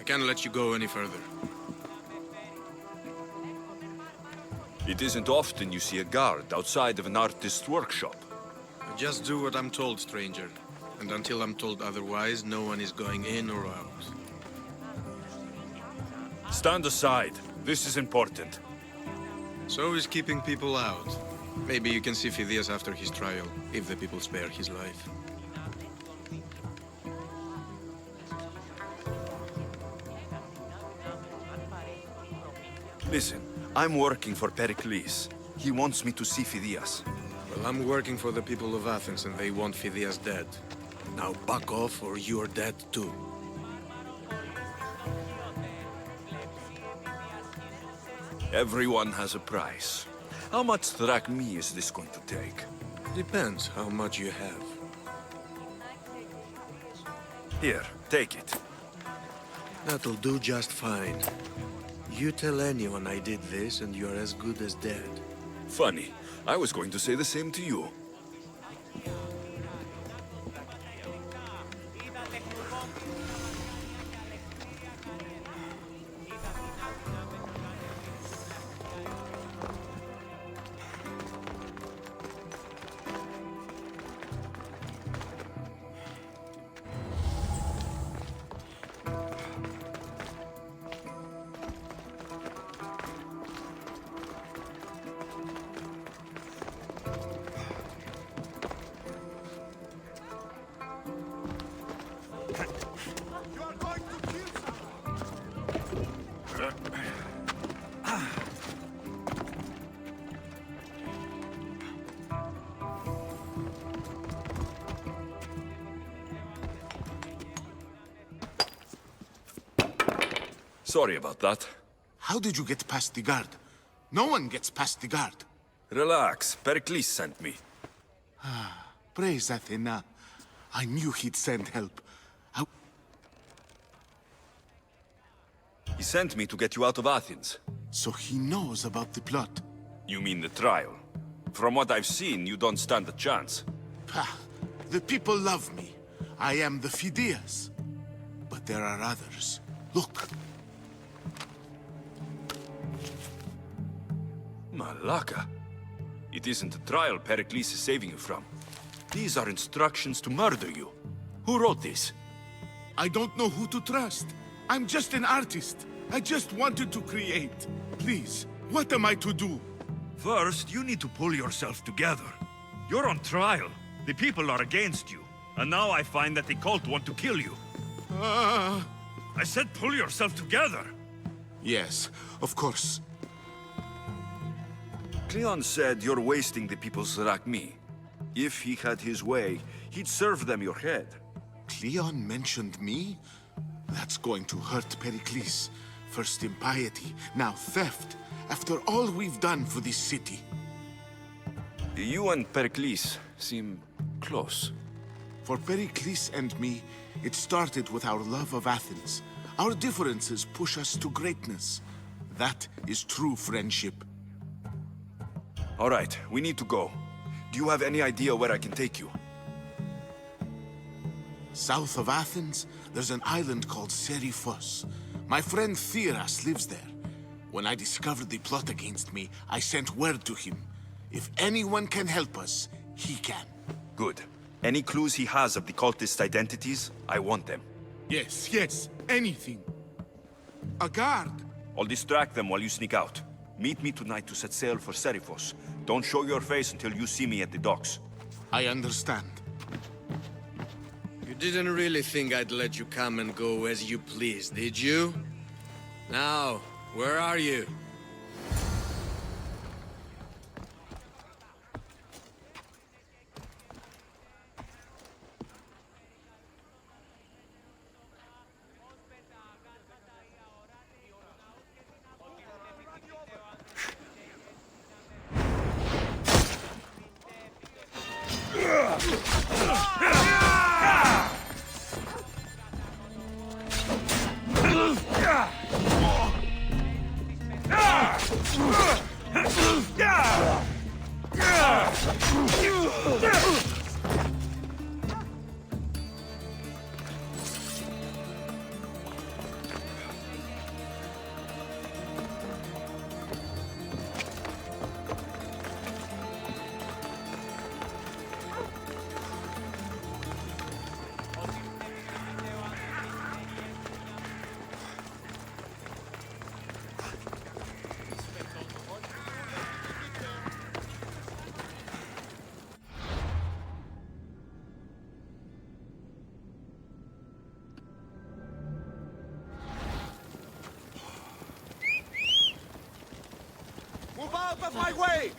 Speaker 5: I can't let you go any further.
Speaker 1: It isn't often you see a guard outside of an artist's workshop.
Speaker 5: I just do what I'm told, stranger. And until I'm told otherwise, no one is going in or out.
Speaker 1: Stand aside. This is important.
Speaker 5: So is keeping people out. Maybe you can see Phidias after his trial, if the people spare his life.
Speaker 1: Listen, I'm working for Pericles. He wants me to see Phidias.
Speaker 5: Well, I'm working for the people of Athens and they want Phidias dead. Now back off or you're dead too.
Speaker 1: Everyone has a price. How much drachmae is this going to take?
Speaker 5: Depends how much you have.
Speaker 1: Here, take it.
Speaker 5: That'll do just fine. You tell anyone I did this and you're as good as dead.
Speaker 1: Funny. I was going to say the same to you. Sorry about that.
Speaker 11: How did you get past the guard? No one gets past the guard.
Speaker 1: Relax. Pericles sent me.
Speaker 11: Praise Athena. I knew he'd send help.
Speaker 1: He sent me to get you out of Athens.
Speaker 11: So he knows about the plot?
Speaker 1: You mean the trial? From what I've seen, you don't stand a chance.
Speaker 11: The people love me. I am the Phidias. But there are others. Look.
Speaker 1: Malaka. It isn't a trial Pericles is saving you from. These are instructions to murder you. Who wrote this?
Speaker 11: I don't know who to trust. I'm just an artist. I just wanted to create. Please, what am I to do?
Speaker 2: First, you need to pull yourself together. You're on trial. The people are against you. And now I find that the cult want to kill you. I said pull yourself together.
Speaker 11: Yes, of course.
Speaker 1: Cleon said you're wasting the people's Zrakmi. If he had his way, he'd serve them your head.
Speaker 11: Cleon mentioned me? That's going to hurt Pericles. First impiety, now theft. After all we've done for this city.
Speaker 1: You and Pericles seem close.
Speaker 11: For Pericles and me, it started with our love of Athens. Our differences push us to greatness. That is true friendship.
Speaker 1: All right, we need to go. Do you have any idea where I can take you?
Speaker 11: South of Athens, there's an island called Seriphos. My friend Theras lives there. When I discovered the plot against me, I sent word to him. If anyone can help us, he can.
Speaker 1: Good. Any clues he has of the cultist identities, I want them.
Speaker 11: Yes, anything. A guard!
Speaker 1: I'll distract them while you sneak out. Meet me tonight to set sail for Seriphos. Don't show your face until you see me at the docks.
Speaker 11: I understand.
Speaker 5: You didn't really think I'd let you come and go as you please, did you? Now, where are you?
Speaker 6: Move out of my way!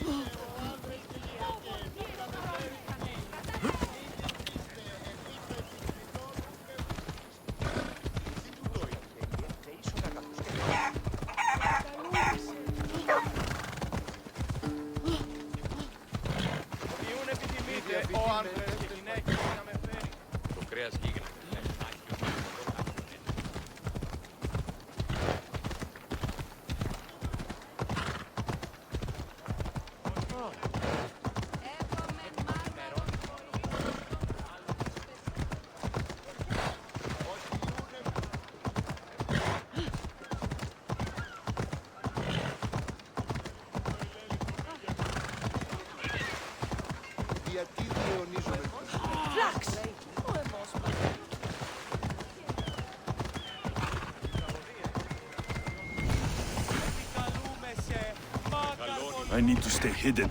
Speaker 1: I need to stay hidden.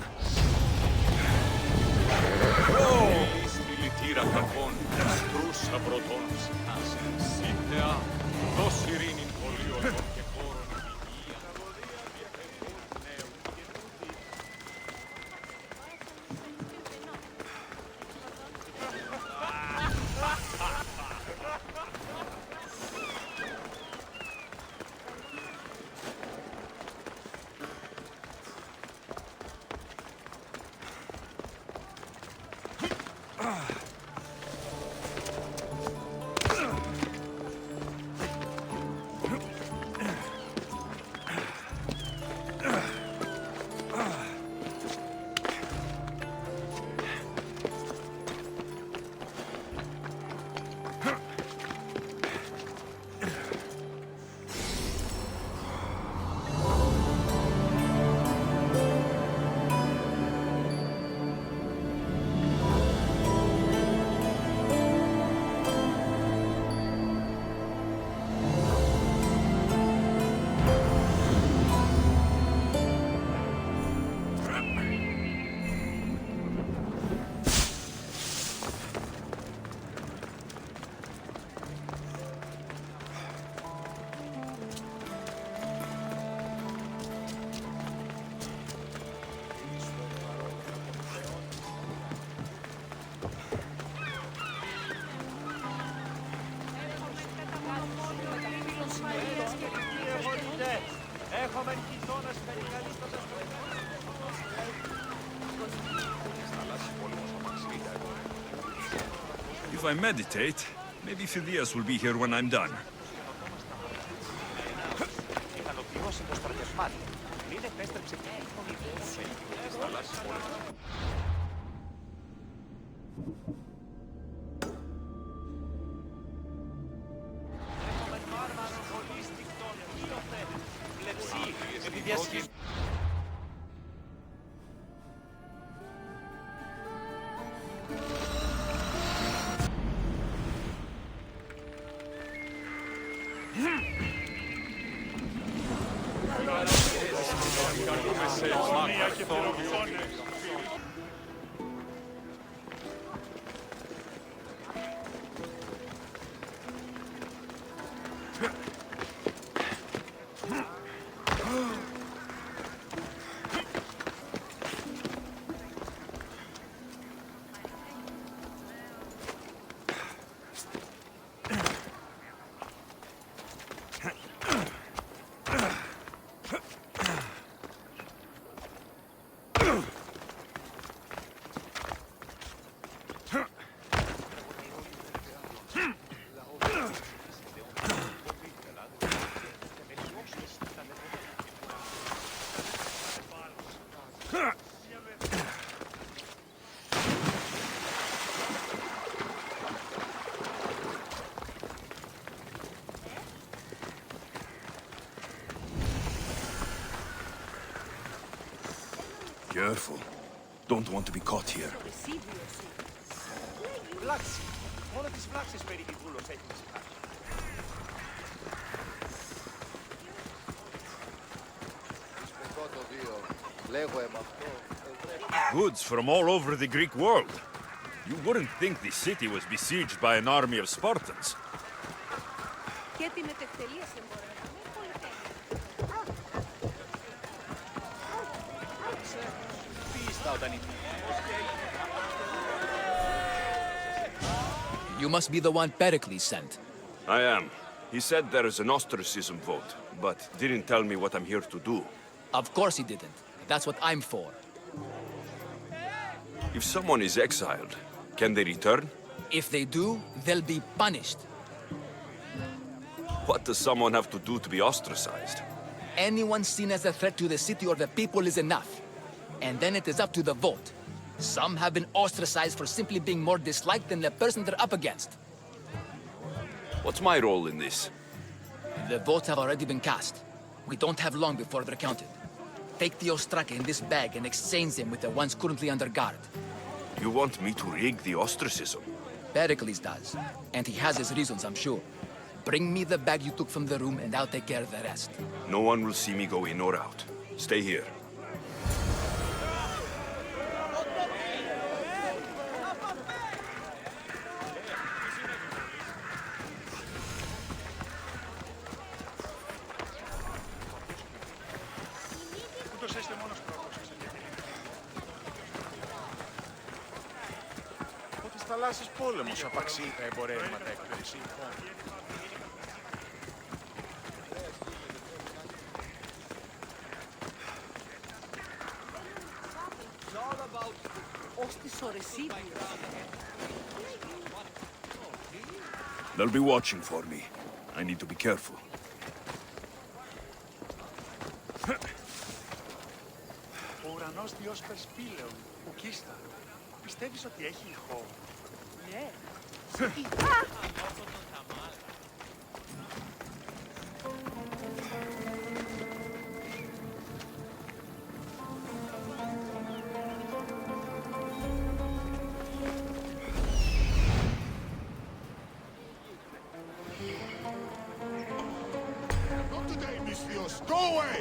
Speaker 1: If I meditate, maybe Phidias will be here when I'm done.
Speaker 3: Ικανοποιώσει το στρατευμάτι. Μην επέστρεψε την εύκολη δέση της θαλάσσης πόλης. Έχουμε βάρβαρο χολίστικτο ύωθε, πλευσί, επί διασχής.
Speaker 1: Careful. Don't want to be caught here.
Speaker 3: Βλάξη. Μόνο τις βλάξεις περί τη βούλος έχει ξεχάσει.
Speaker 1: Goods from all over the Greek world. You wouldn't think the city was besieged by an army of Spartans.
Speaker 4: Και την ετευτελία σε εμπορεύαμε πολυτέλεια.
Speaker 3: Πίστα όταν είναι.
Speaker 13: You must be the one Pericles sent.
Speaker 1: I am. He said there is an ostracism vote, but didn't tell me what I'm here to do.
Speaker 13: Of course he didn't. That's what I'm for.
Speaker 1: If someone is exiled, can they return?
Speaker 13: If they do, they'll be punished.
Speaker 1: What does someone have to do to be ostracized?
Speaker 13: Anyone seen as a threat to the city or the people is enough. And then it is up to the vote. Some have been ostracized for simply being more disliked than the person they're up against.
Speaker 1: What's my role in this?
Speaker 13: The votes have already been cast. We don't have long before they're counted. Take the ostraka in this bag and exchange them with the ones currently under guard.
Speaker 1: You want me to rig the ostracism?
Speaker 13: Pericles does. And he has his reasons, I'm sure. Bring me the bag you took from the room and I'll take care of the rest.
Speaker 1: No one will see me go in or out. Stay here.
Speaker 11: Θαλάσσης πόλεμος απαξίει τα εμπορεύματα έκπληξη.
Speaker 24: Ως τις ώρες
Speaker 1: They'll be watching for me. I need to be careful.
Speaker 11: Ο ουρανός διός περσπήλεων, ουκίστα. Πιστεύεις ότι έχει ηχό?
Speaker 24: Ναι.
Speaker 11: Not today, Misthios! Go away!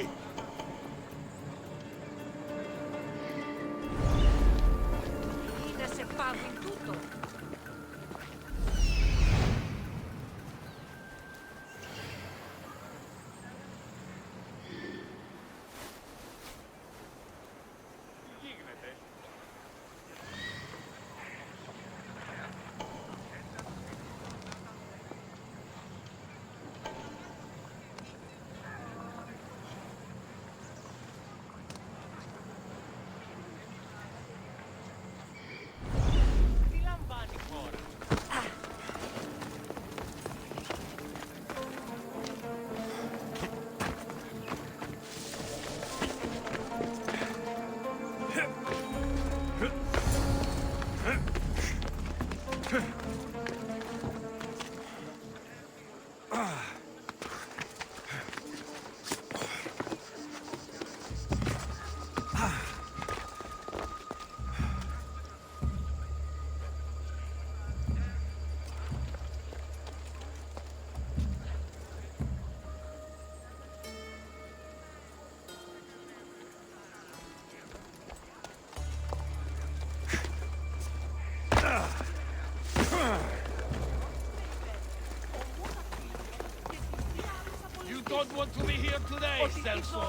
Speaker 24: Είναι σε πάβει τούτο.
Speaker 18: want to be here today, Celso.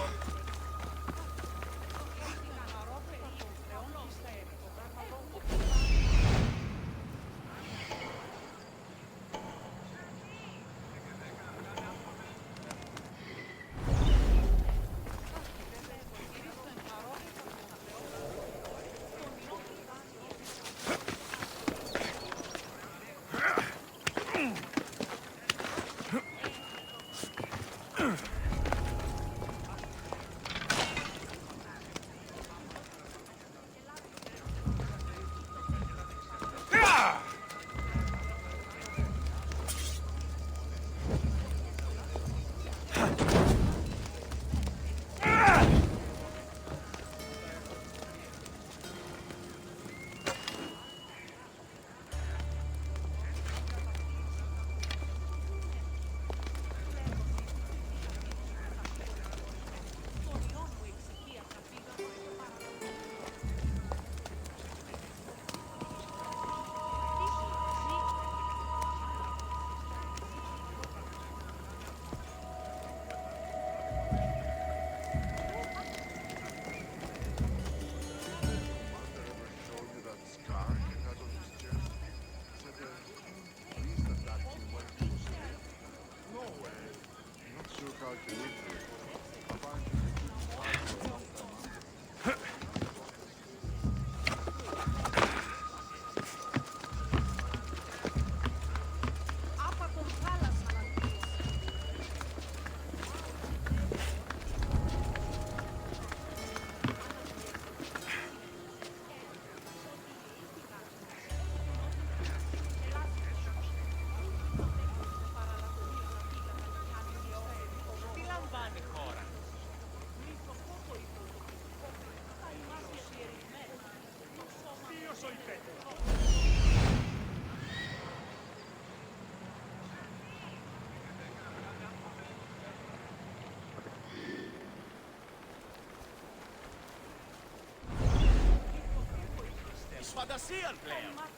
Speaker 3: Φαντασία πλέον.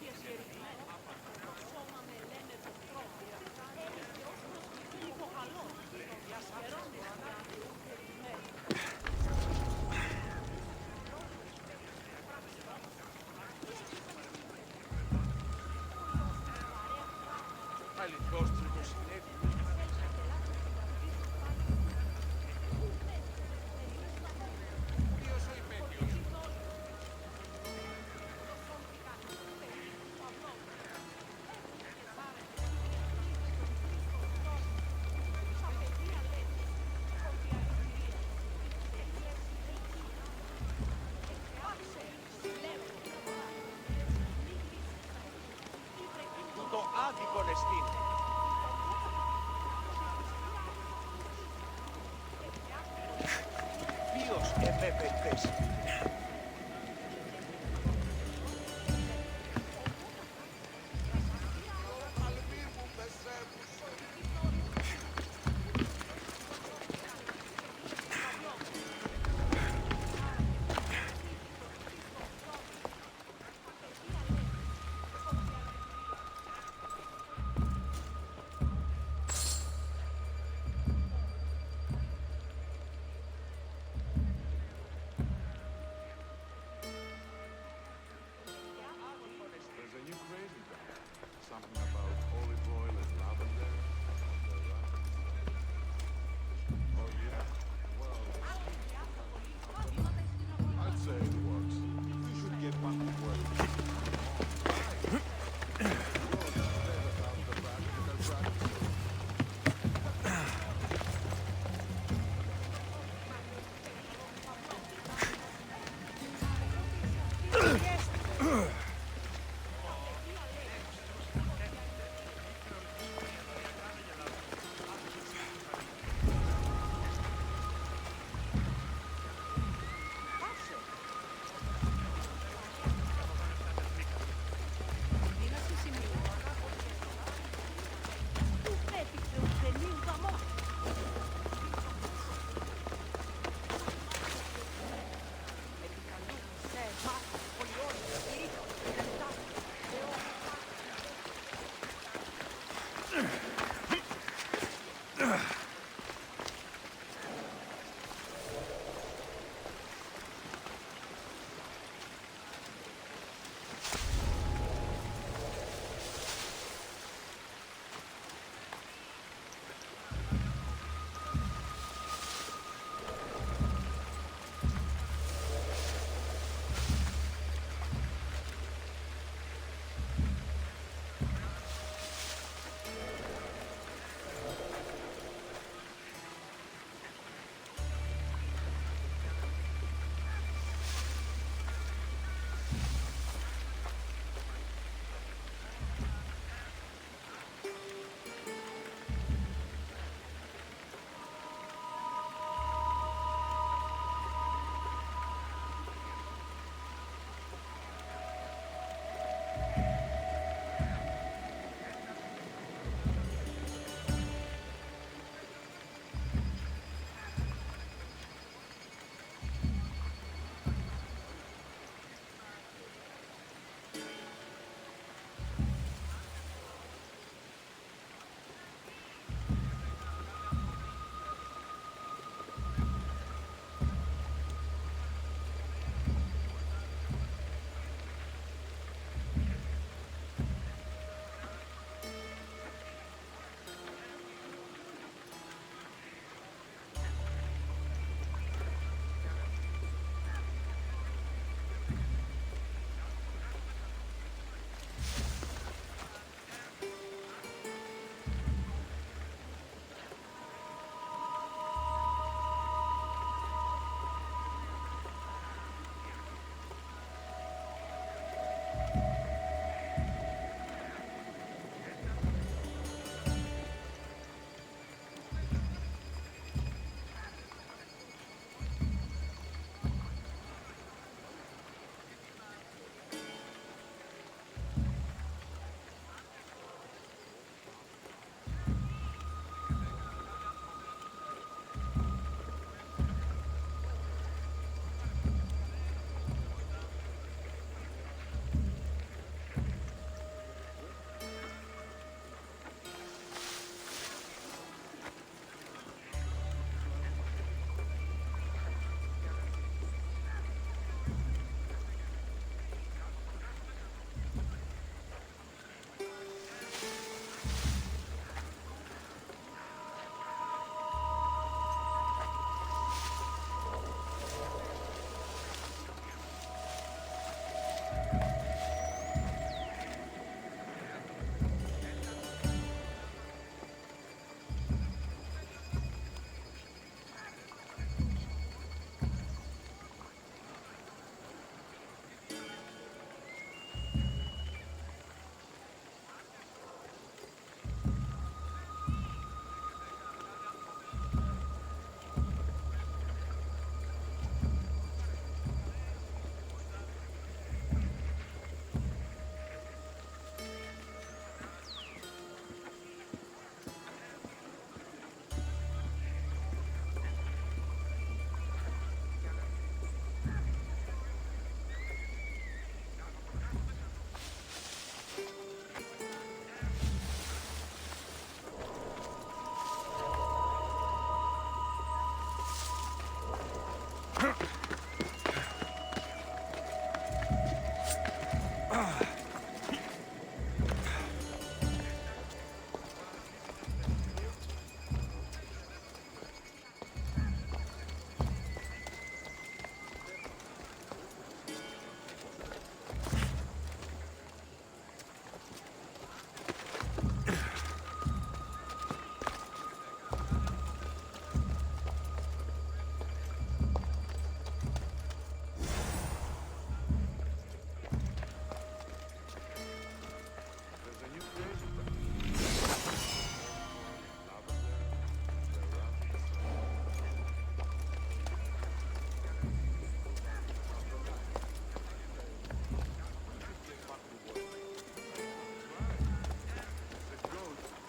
Speaker 3: άδικον εστίν. Ποιος επέπελθες.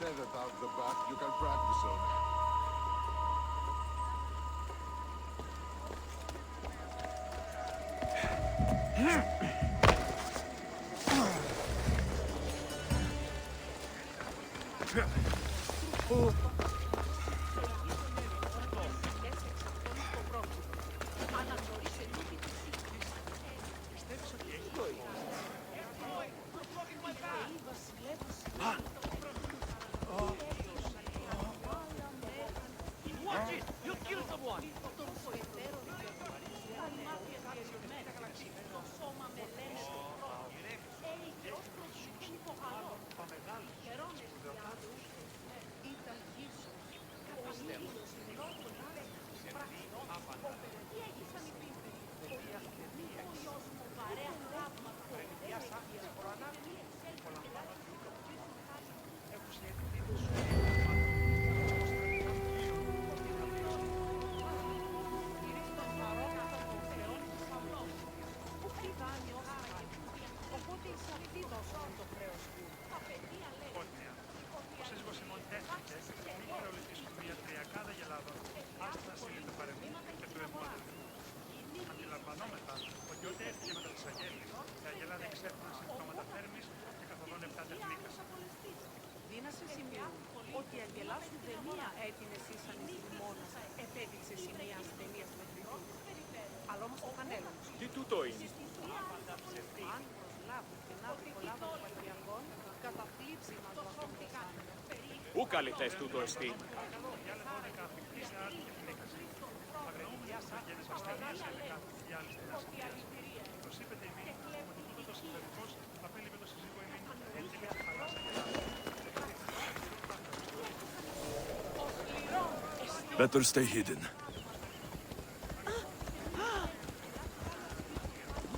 Speaker 19: Feather out the back, you can practice on.
Speaker 3: You killed someone!
Speaker 24: Δίνασε σημείο ότι η αγγελά σου δεν μία έτεινες ήσαν εις λιμώνας, επέδειξε σημεία ασθενείας με τριχούς. Αλλά όμως το κανέλο.
Speaker 18: Τι τούτο είναι?
Speaker 24: Αν προσλάβουν και να προλάβουν των πατριακών, καταφλίψη μας βαθμός.
Speaker 18: Πού καλυθές τούτο εστί?
Speaker 1: Better stay hidden.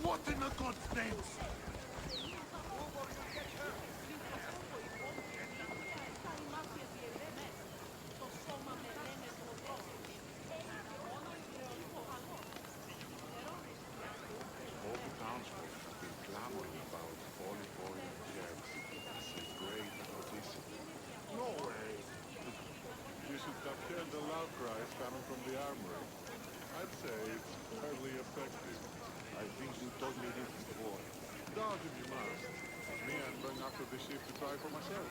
Speaker 19: What in the God's name? All the townsfolk have been clamoring about Holy Boy and James, the great Odyssey. No way! You should have heard the loud cries coming from the armory. I'd say it's fairly effective. I think you told me this before. Doubt if you must. Me, I'm going after the ship to try for myself.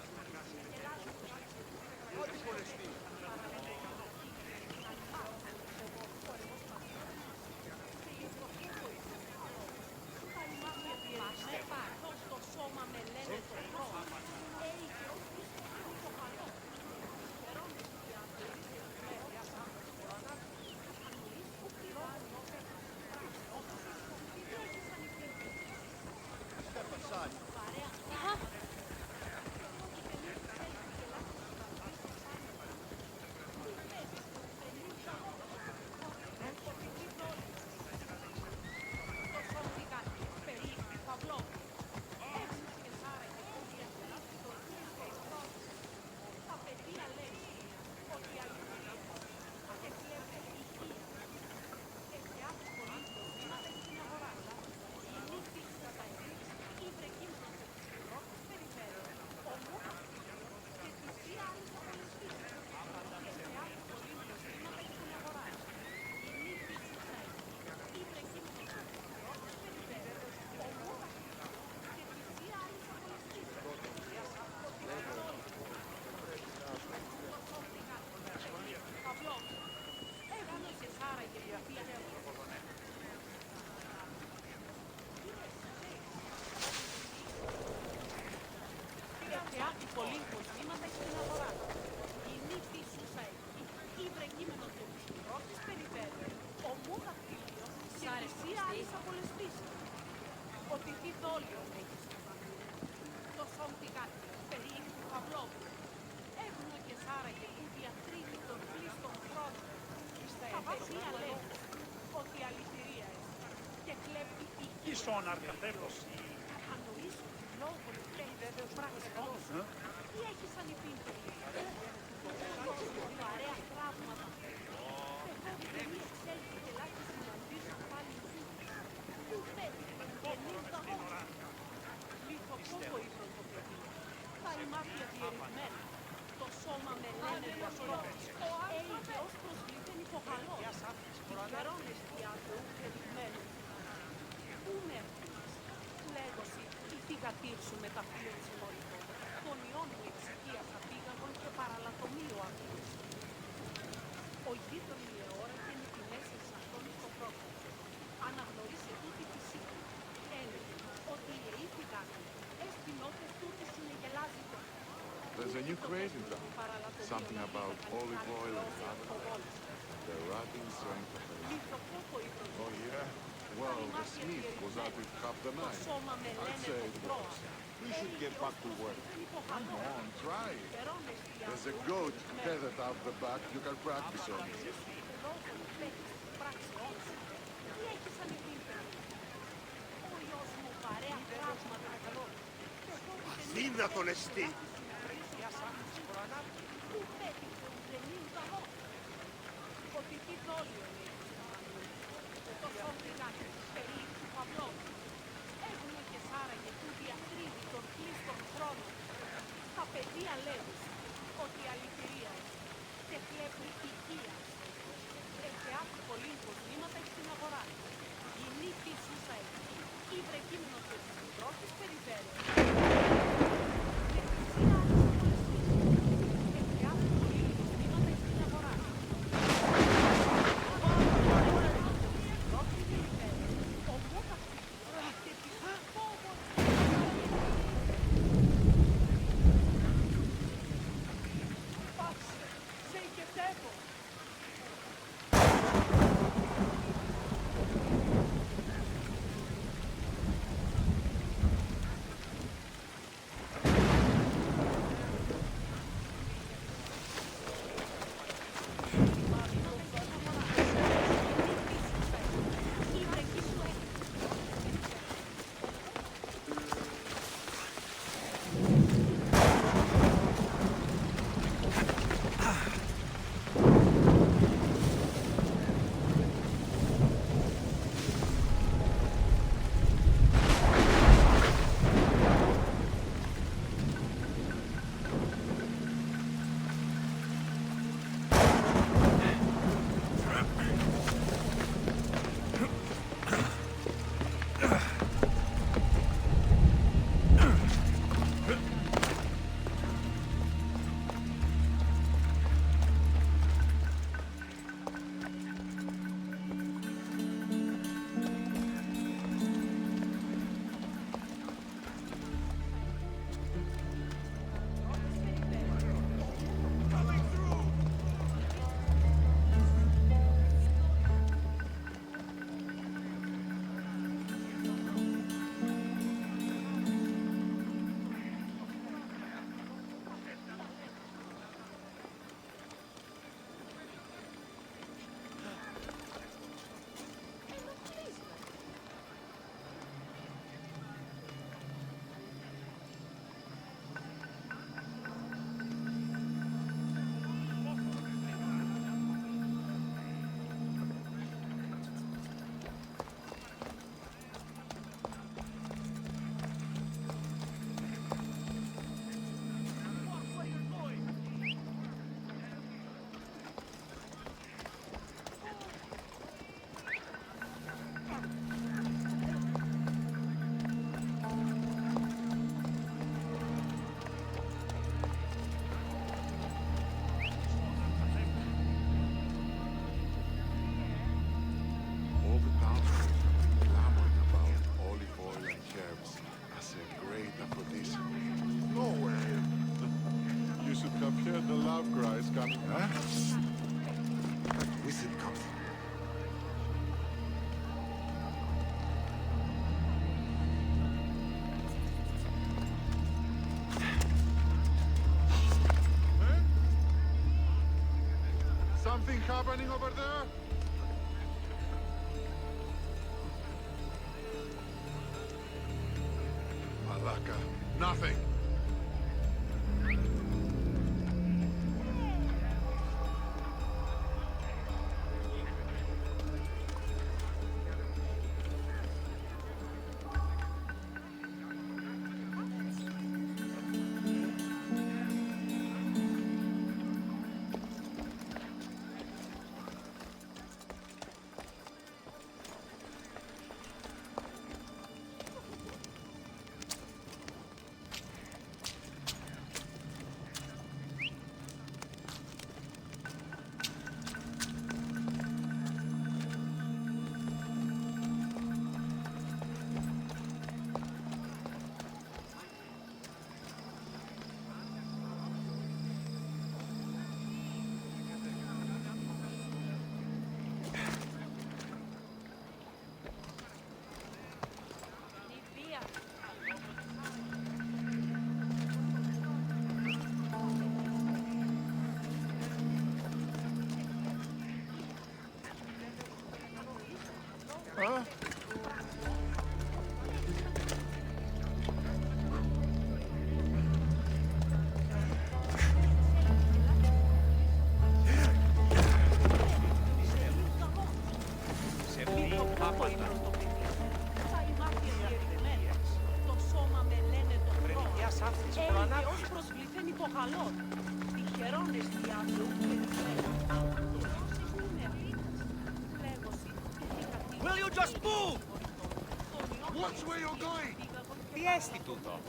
Speaker 24: Πολύγκος βήματα στην αγορά. Γυνή φύσουσα εκεί, ήβρε κείμενο του πρώτης περιφέρειας, ομού δακτύλιο και θυσία άλλης απολεσπίσης. Ότι τι δόλιο έχεις το σον πηγάτη, περί του Παυλόπου. Έγνω και σάραγε που διατρίβει τον πλήστον χρόνο. Τα παιδιά λένε ότι αληθυρία και κλέβει η
Speaker 14: Ίσον αρκατέλος.
Speaker 24: Κατανοήσω λόγω του πράξεων. Τι έχει σαν υπήρχε. Παρέα τραύματα. Εγώ δεν εξέλθει και λάθη συναντήσω πάλι σου. Πού πέτυχε και νύχτα όλα. Λιθοκόπο ύπρον το παιδί. Τα ημάτια διερευμένα. Το σώμα με λένε διασπρόβες. Έγινε ως προσβληθέν υποχαλό. Φερώνες διάτου κρεβισμένου. Πού με έρχεσαι. Λέγωση η θυγατήρ σου με τα φύλλα της μόλιτων. Τον ιόν μου εξηγίας απήγαγων και παραλατομείο άκρης. Ο γείτον ηλαιόρα και νικηνές εις αυτόν στο πρώτο. Αναγνωρίσε τούτη φυσική. Έλεγε ότι η αιή θυγάτη έστεινότε τούτη συνεγελάζεται.
Speaker 15: There's a new craze in town. Something about olive oil and vodka. The rotting strength of the land. Oh yeah? Well, the smith was out with half the night. I'd say it was. We should get back to work. Come on, try it. There's a goat tethered out the back you can practice on.
Speaker 2: Αδύνατον εστί.
Speaker 24: Ότι τι δόλιο είναι. Το σον πηγάτη, περί του Παυλόπου. Έχουν και σάραγε που διατρίβει τον κλείστον χρόνο. Τα παιδεία λένε ότι αληθυρία και κλέβει οικία. Έχει άκου πολύ κοσμήματα στην αγορά. Γυνή φύσουσα εκεί, ήβρε κείμενο της πρώτης περιφέρειας.
Speaker 15: coming.
Speaker 12: Huh? Listen, come.
Speaker 15: Something happening over there? Malaka. Nothing.
Speaker 12: Huh?
Speaker 3: Σε λίγο πάπατα.
Speaker 24: Το σώμα με λένε το
Speaker 3: Πρέπει μια σάφτης προανάπτυξης.
Speaker 24: ως προσβληθέν υποχαλών. Τυχερώνες διάβλου και
Speaker 3: Will you just move?
Speaker 15: Watch where you're going!
Speaker 3: Τι έστι τούτο?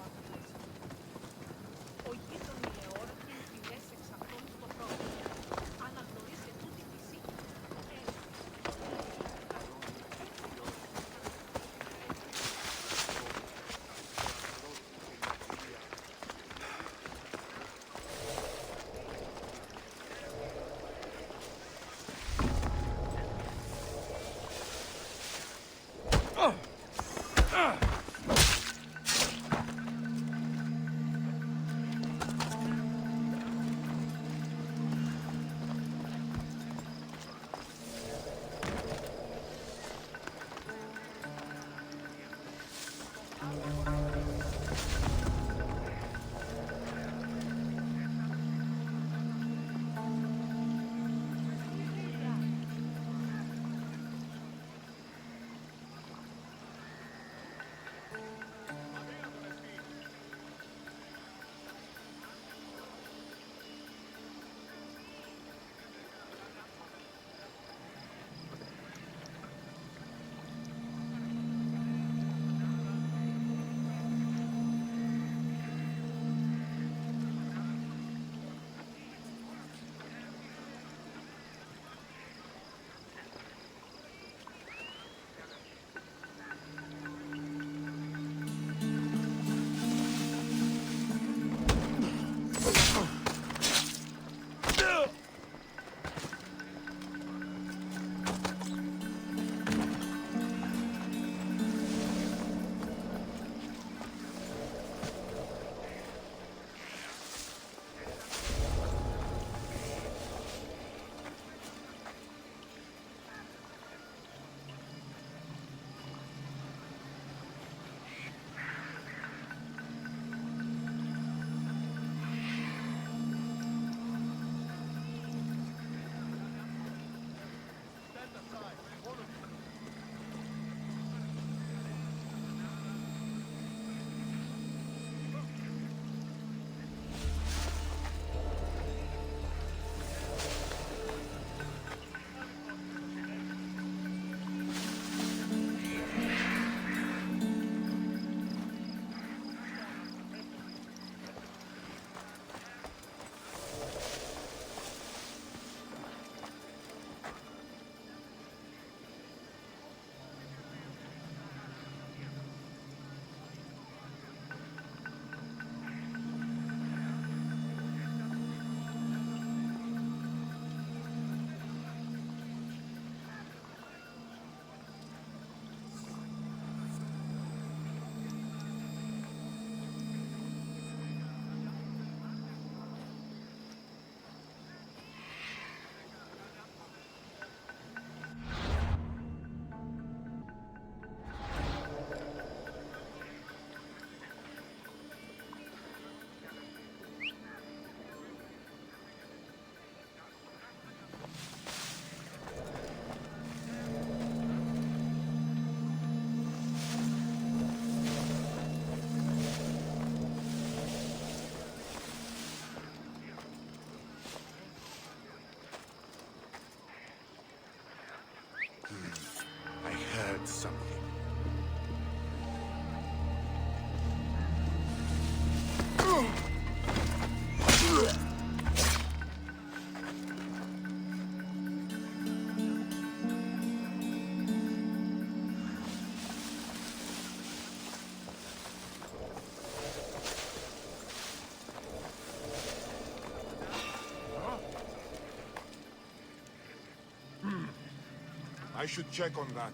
Speaker 15: I should check on that.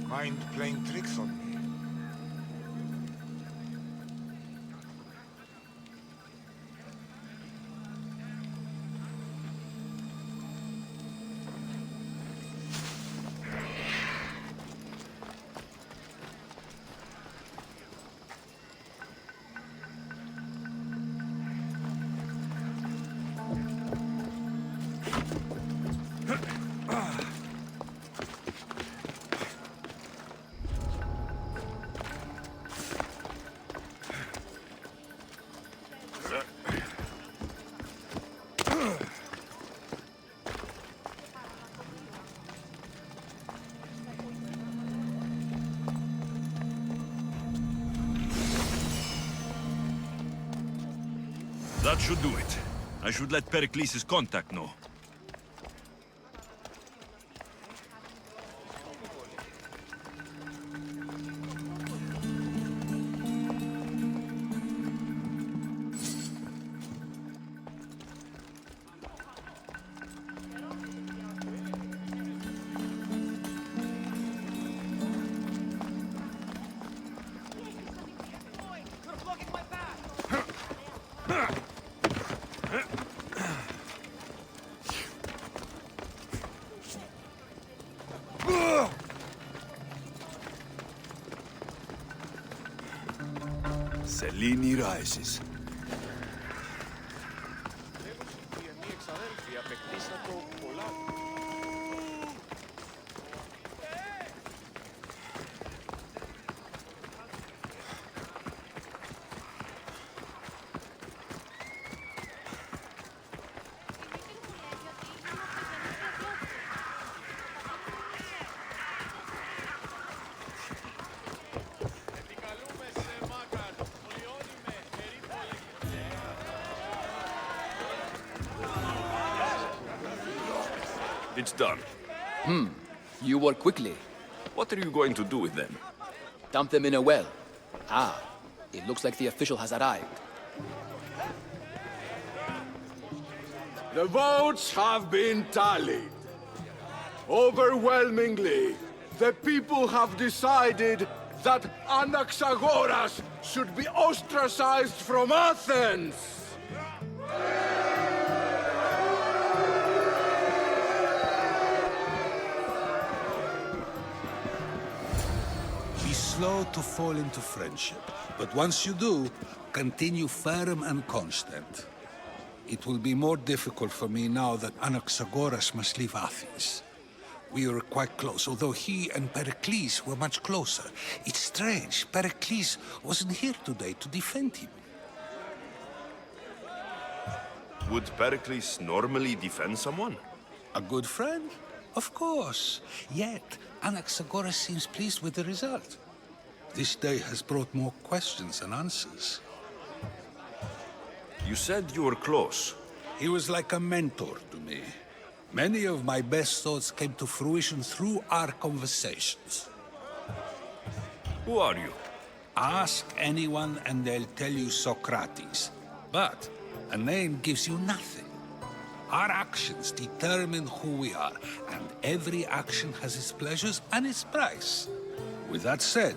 Speaker 15: Mind playing tricks on me?
Speaker 1: That should do it. I should let Pericles' contact know. Selini rises. It's done.
Speaker 13: You work quickly.
Speaker 1: What are you going to do with them?
Speaker 13: Dump them in a well. Ah, it looks like the official has arrived.
Speaker 14: The votes have been tallied. Overwhelmingly, the people have decided that Anaxagoras should be ostracized from Athens!
Speaker 17: Be slow to fall into friendship, but once you do, continue firm and constant. It will be more difficult for me now that Anaxagoras must leave Athens. We were quite close, although he and Pericles were much closer. It's strange, Pericles wasn't here today to defend him.
Speaker 1: Would Pericles normally defend someone?
Speaker 17: A good friend? Of course. Yet, Anaxagoras seems pleased with the result. This day has brought more questions than answers.
Speaker 1: You said you were close.
Speaker 17: He was like a mentor to me. Many of my best thoughts came to fruition through our conversations.
Speaker 1: Who are you?
Speaker 17: Ask anyone and they'll tell you Socrates. But a name gives you nothing. Our actions determine who we are, and every action has its pleasures and its price. With that said,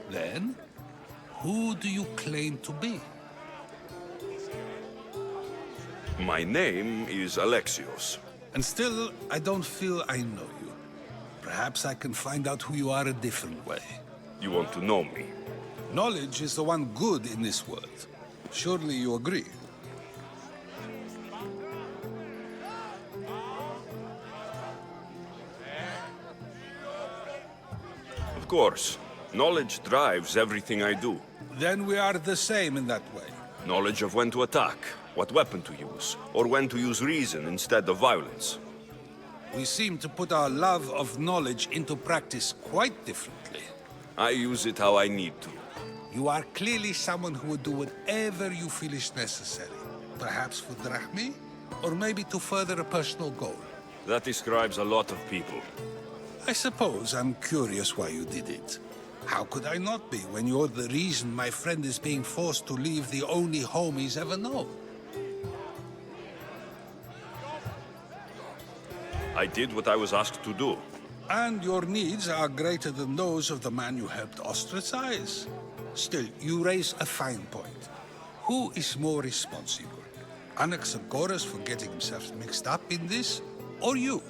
Speaker 17: then, who do you claim to be?
Speaker 1: My name is Alexios.
Speaker 17: And still, I don't feel I know you. Perhaps I can find out who you are a different way.
Speaker 1: You want to know me?
Speaker 17: Knowledge is the one good in this world. Surely you agree?
Speaker 1: Of course. Knowledge drives everything I do.
Speaker 17: Then we are the same in that way.
Speaker 1: Knowledge of when to attack, what weapon to use, or when to use reason instead of violence.
Speaker 17: We seem to put our love of knowledge into practice quite differently.
Speaker 1: I use it how I need to.
Speaker 17: You are clearly someone who would do whatever you feel is necessary. Perhaps for drachmi, or maybe to further a personal goal.
Speaker 1: That describes a lot of people.
Speaker 17: I suppose I'm curious why you did it. How could I not be when you're the reason my friend is being forced to leave the only home he's ever known?
Speaker 1: I did what I was asked to do.
Speaker 8: And your needs are greater than those of the man you helped ostracize. Still, you raise a fine point. Who is more responsible? Anaxagoras for getting himself mixed up in this, or you,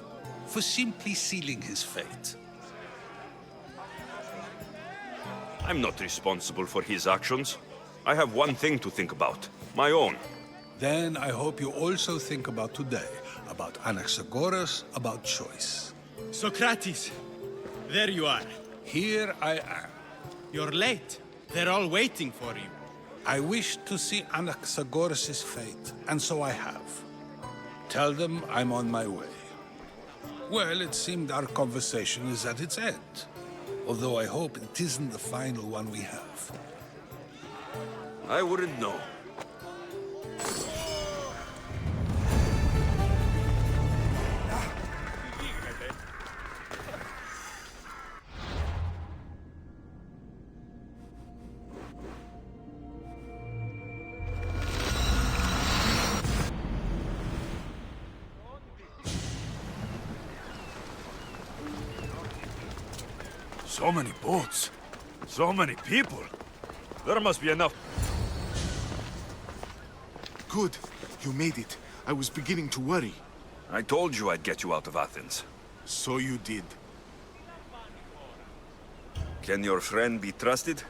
Speaker 8: for simply sealing his fate?
Speaker 1: I'm not responsible for his actions. I have one thing to think about, my own.
Speaker 8: Then I hope you also think about today, about Anaxagoras, about choice.
Speaker 20: Socrates, there you are.
Speaker 8: Here I am.
Speaker 20: You're late. They're all waiting for you.
Speaker 8: I wish to see Anaxagoras' fate, and so I have. Tell them I'm on my way. Well, it seemed our conversation is at its end. Although I hope it isn't the final one we have.
Speaker 1: I wouldn't know. So many boats. So many people. There must be enough.
Speaker 11: Good. You made it. I was beginning to worry.
Speaker 1: I told you I'd get you out of Athens.
Speaker 11: So you did.
Speaker 1: Can your friend be trusted?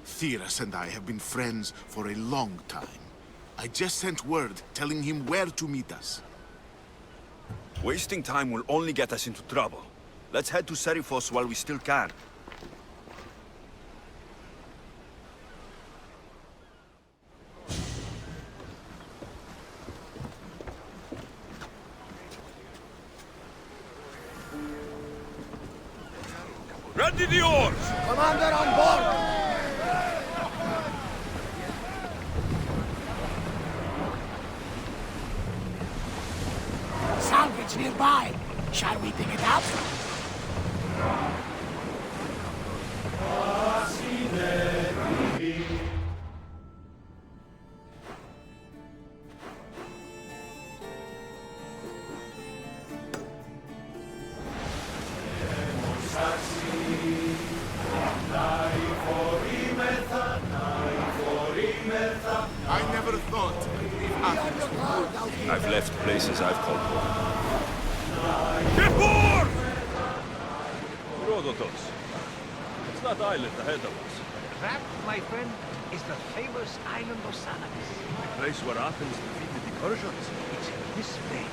Speaker 11: Theras and I have been friends for a long time. I just sent word telling him where to meet us.
Speaker 1: Wasting time will only get us into trouble. Let's head to Seriphos while we still can. Ready the oars!
Speaker 6: Commander on board!
Speaker 21: Salvage nearby. Shall we pick it up?
Speaker 11: I never thought I'd leave Athens.
Speaker 1: I've left places I've called home. Get board! Herodotus. It's that island ahead of us.
Speaker 6: That, my friend, is the famous island of Salamis.
Speaker 1: The place where Athens defeated the Persians.
Speaker 6: It's in this bay.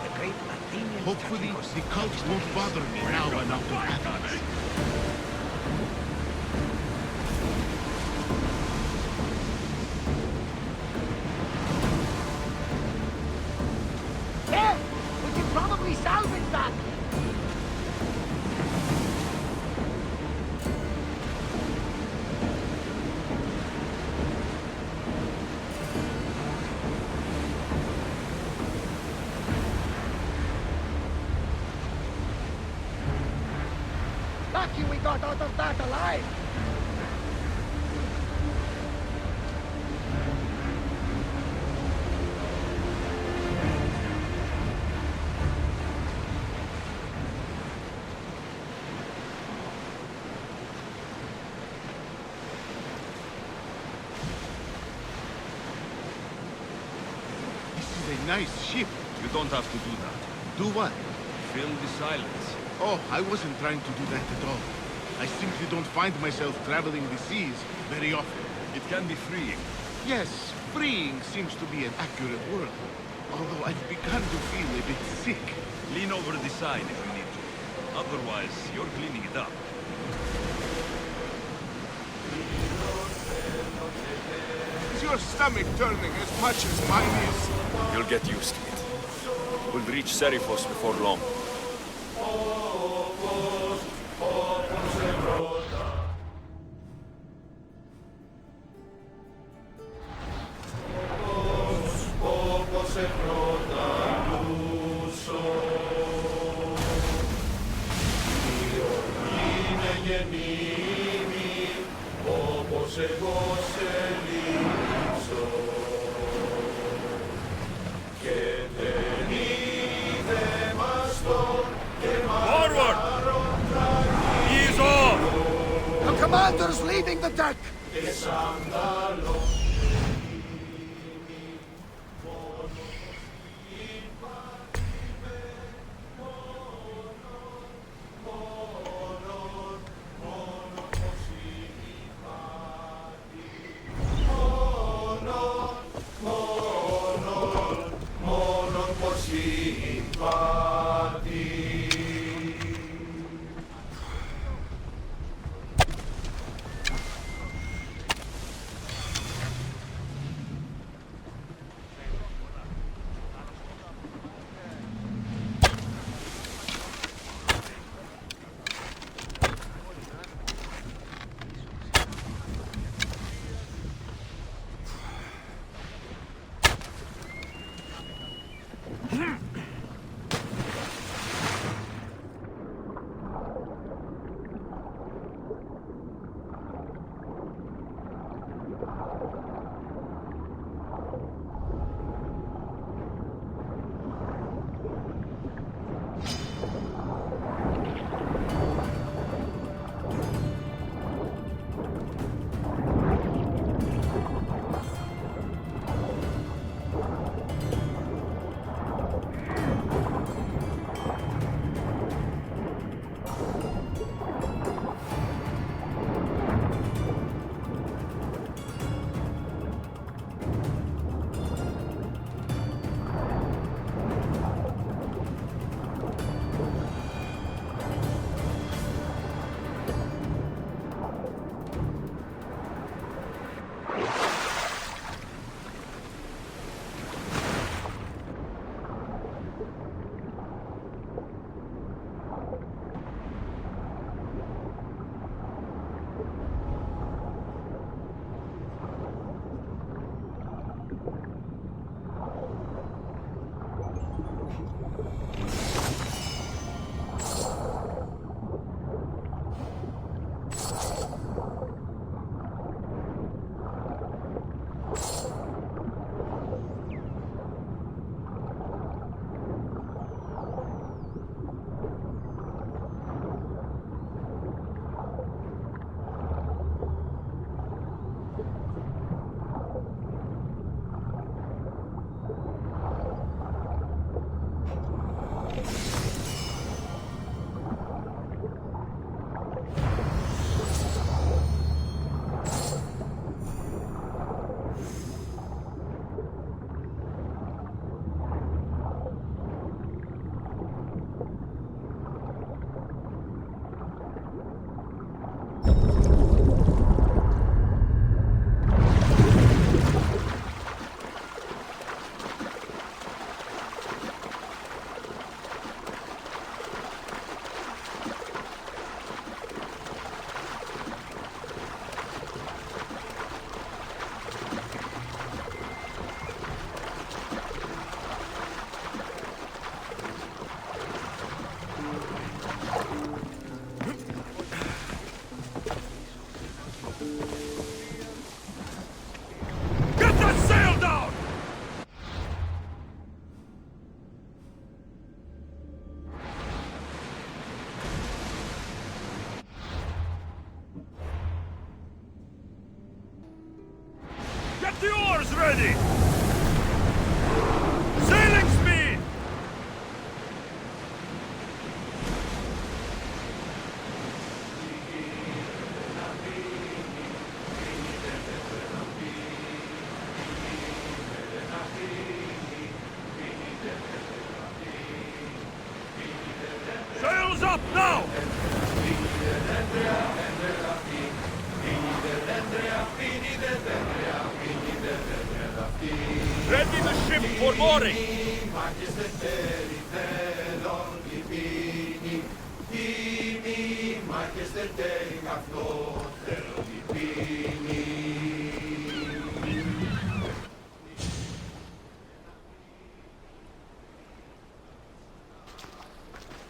Speaker 6: The great Athenian
Speaker 11: Hopefully, the cult won't bother me now I'm out of Athens.
Speaker 21: There! We can probably salvage that! Lucky we got out of that alive!
Speaker 11: This is a nice ship.
Speaker 1: You don't have to do that.
Speaker 11: Do what?
Speaker 1: Fill the silence.
Speaker 11: Oh, I wasn't trying to do that at all. I simply don't find myself traveling the seas very often.
Speaker 1: It can be freeing.
Speaker 11: Yes, freeing seems to be an accurate word. Although I've begun to feel a bit sick.
Speaker 1: Lean over the side if you need to. Otherwise, you're cleaning it up.
Speaker 11: Is your stomach turning as much as mine is?
Speaker 1: You'll get used to it. We'll reach Seriphos before long.
Speaker 19: Και δεν είδε μας το
Speaker 21: Commander's leaving the deck!
Speaker 1: ready! Sailing speed! Sails up now! Ready the ship for mooring!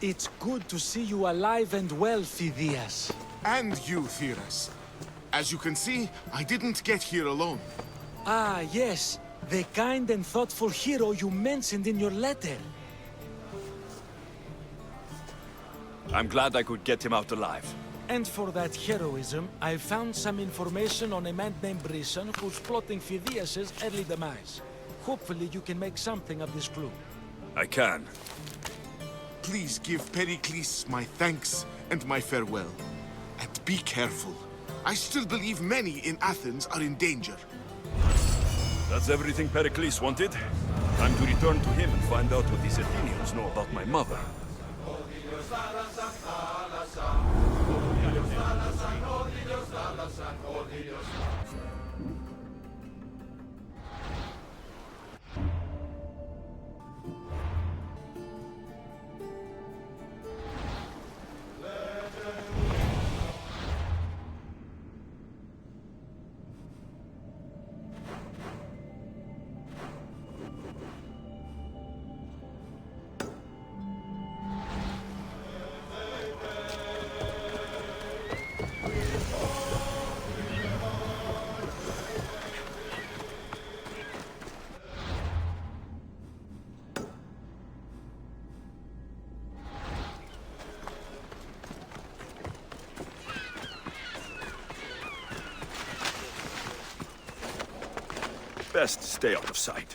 Speaker 9: It's good to see you alive and well, Phidias.
Speaker 11: And you, Theras. As you can see, I didn't get here alone.
Speaker 9: Ah, yes. The kind and thoughtful hero you mentioned in your letter.
Speaker 16: I'm glad I could get him out alive.
Speaker 9: And for that heroism, I found some information on a man named Brisson who's plotting Phidias' early demise. Hopefully you can make something of this clue.
Speaker 1: I can.
Speaker 11: Please give Pericles my thanks and my farewell. And be careful. I still believe many in Athens are in danger.
Speaker 1: That's everything Pericles wanted. Time to return to him and find out what these Athenians know about my mother. Best stay out of sight.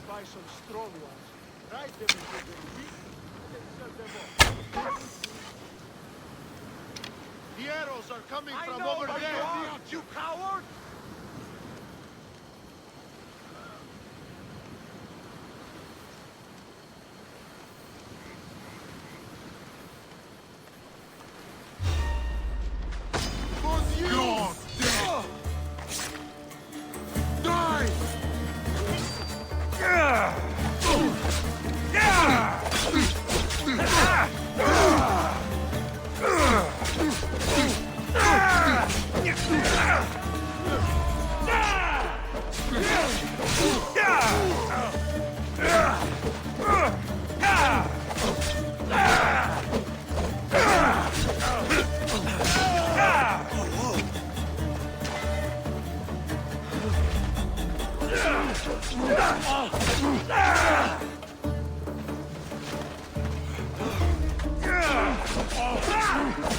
Speaker 19: Buy some strong ones, ride them until they're weak, then sell them off. The arrows are coming from over there! You coward!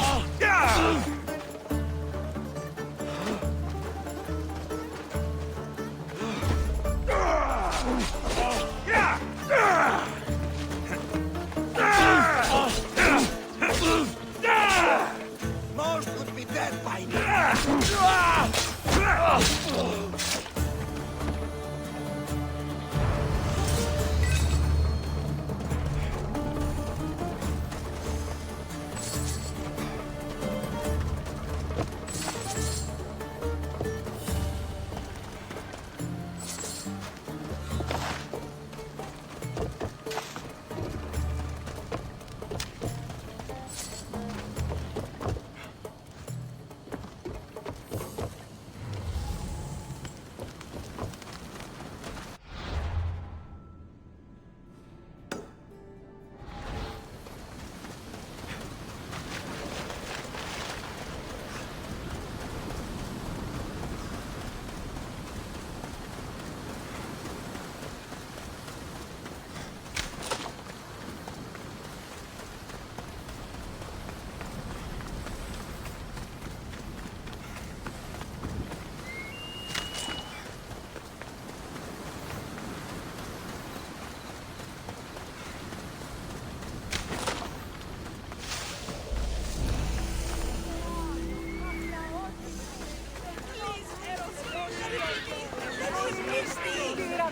Speaker 14: God damn! Die!
Speaker 21: Most would be dead by now.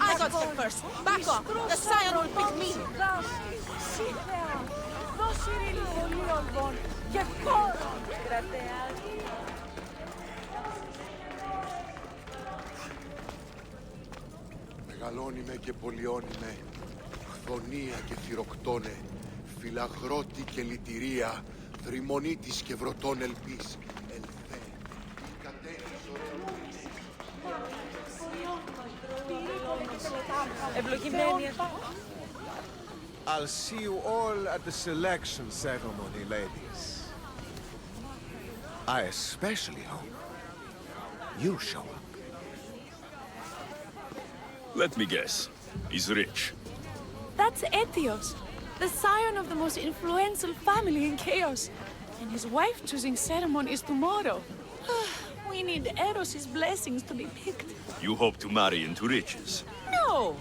Speaker 24: I got him first. Back off. The Scion will pick me.
Speaker 4: Δώσε ειρήνη πολύ οδόν και χώρο, κρατεάδη.
Speaker 14: Μεγαλώνει και πολιώνει με, χθονία και θυροκτώνε, φυλαγρώτη και λυτηρία, δρυμονίτης και βρωτών ελπίς, ελθέ, η κατέχεις ορελούνης.
Speaker 24: Ευλογημένη.
Speaker 6: I'll see you all at the selection ceremony, ladies. I especially hope you show up.
Speaker 1: Let me guess. He's rich.
Speaker 4: That's Etios, the scion of the most influential family in Chaos. And his wife choosing ceremony is tomorrow. We need Eros' blessings to be picked.
Speaker 1: You hope to marry into riches.
Speaker 4: No!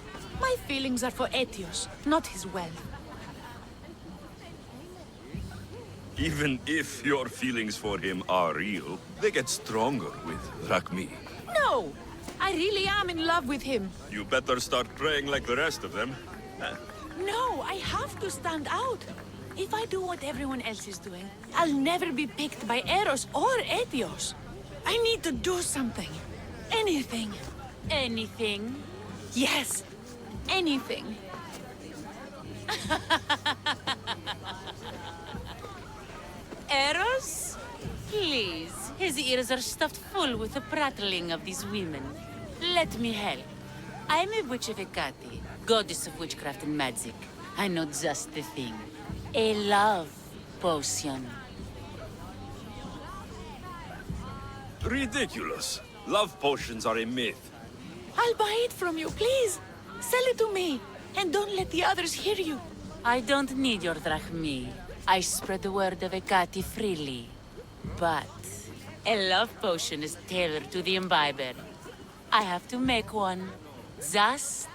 Speaker 4: My feelings are for Etios, not his wealth.
Speaker 1: Even if your feelings for him are real, they get stronger with Drachmi.
Speaker 4: No! I really am in love with him.
Speaker 1: You better start praying like the rest of them.
Speaker 4: No, I have to stand out. If I do what everyone else is doing, I'll never be picked by Eros or Etios. I need to do something. Anything. Anything? Yes, anything. Eros? Please. His ears are stuffed full with the prattling of these women. Let me help. I'm a witch of Hecate, goddess of witchcraft and magic. I know just the thing. A love potion.
Speaker 1: Ridiculous. Love potions are a myth.
Speaker 4: I'll buy it from you, please. Sell it to me. And don't let the others hear you. I don't need your drachmi. I spread the word of Hecate freely. But A love potion is tailored to the imbiber. I have to make one. Just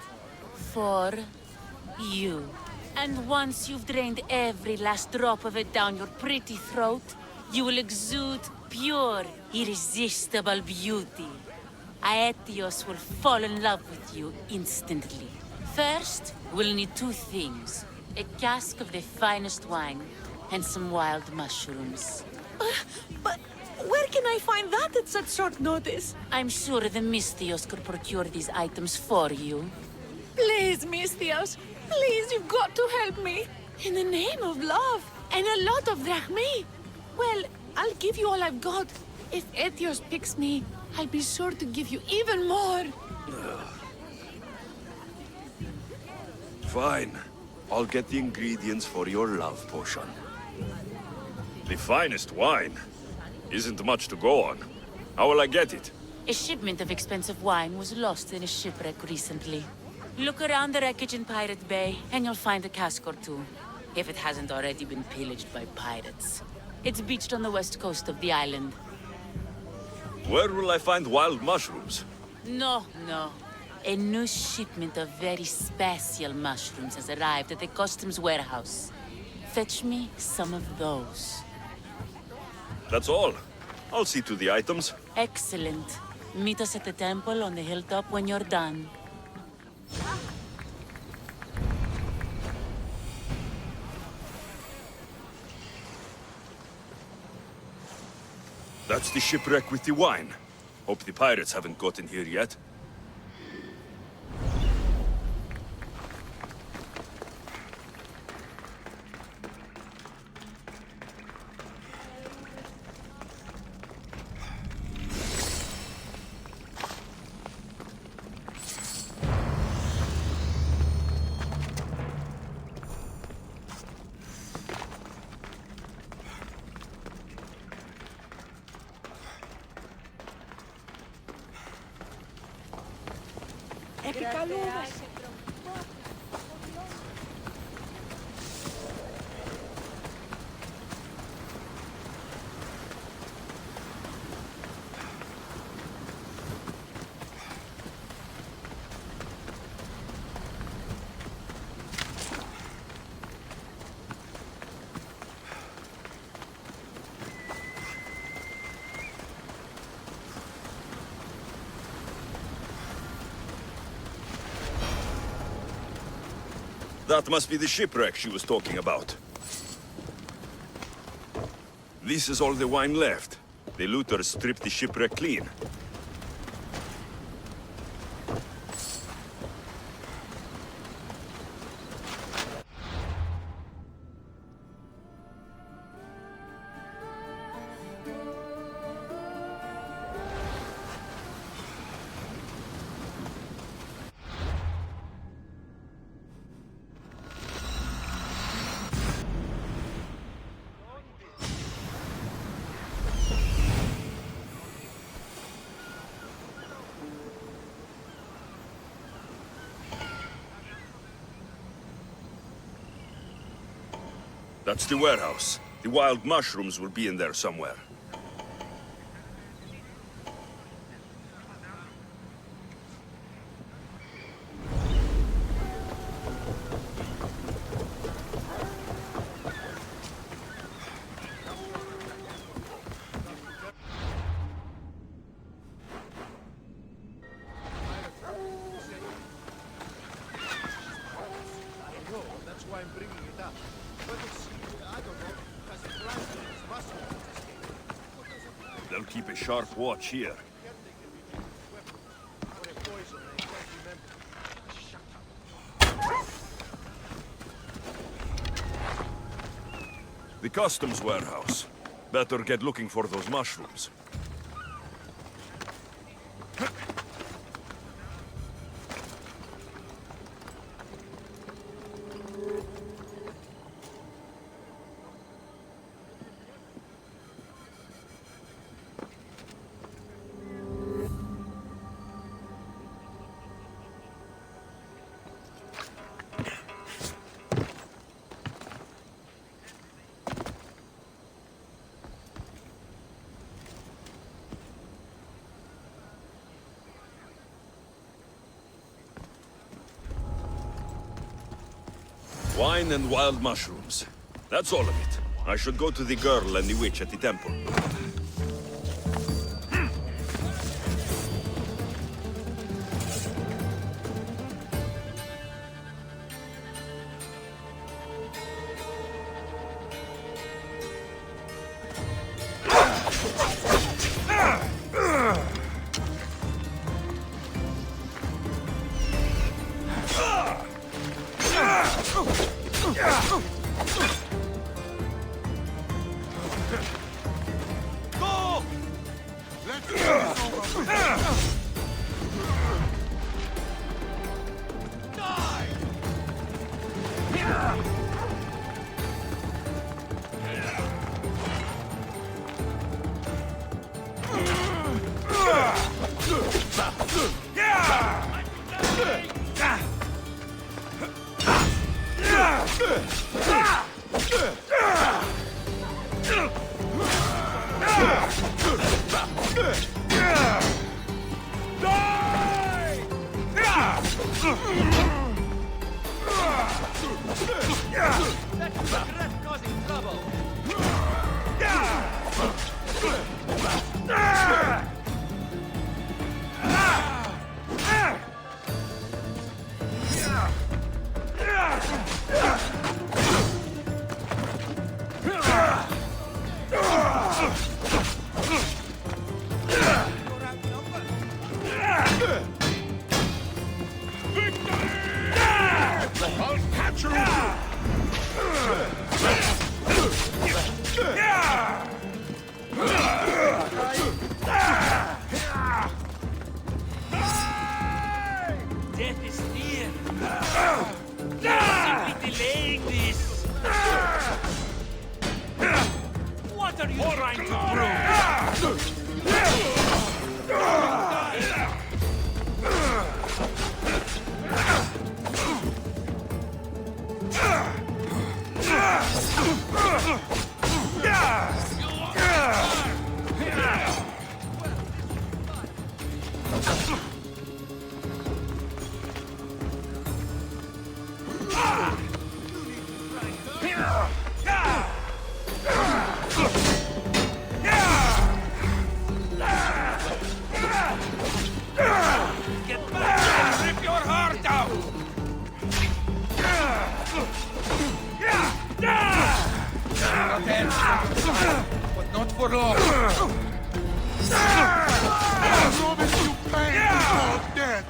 Speaker 4: for you. And once you've drained every last drop of it down your pretty throat, you will exude pure, irresistible beauty. Aetios will fall in love with you instantly. First, we'll need two things. A cask of the finest wine, and some wild mushrooms. But where can I find that at such short notice? I'm sure the Mystios could procure these items for you. Please, Mystios. Please, you've got to help me. In the name of love, and a lot of drachmae. Well, I'll give you all I've got. If Aetios picks me, I'll be sure to give you even more.
Speaker 1: Fine. I'll get the ingredients for your love potion. The finest wine? Isn't much to go on. How will I get it?
Speaker 4: A shipment of expensive wine was lost in a shipwreck recently. Look around the wreckage in Pirate Bay, and you'll find a cask or two. If it hasn't already been pillaged by pirates. It's beached on the west coast of the island.
Speaker 1: Where will I find wild mushrooms?
Speaker 4: No. A new shipment of very special mushrooms has arrived at the customs warehouse. Fetch me some of those.
Speaker 1: That's all. I'll see to the items.
Speaker 4: Excellent. Meet us at the temple on the hilltop when you're done.
Speaker 1: That's the shipwreck with the wine. Hope the pirates haven't gotten here yet. That must be the shipwreck she was talking about. This is all the wine left. The looters stripped the shipwreck clean. That's the warehouse. The wild mushrooms will be in there somewhere.
Speaker 6: That's why I'm bringing it up. But it's, I don't know, has it planted its muscles?
Speaker 1: They'll keep a sharp watch here. The customs warehouse. Better get looking for those mushrooms. Wine and wild mushrooms. That's all of it. I should go to the girl and the witch at the temple.
Speaker 2: Go!
Speaker 14: Let's get this over with.
Speaker 3: Causing trouble.
Speaker 2: I'll catch you!
Speaker 3: Death is near. You're simply delaying this. What are you trying to
Speaker 2: Get back and rip your heart out!
Speaker 8: But not for long.
Speaker 14: I promise you pain before death.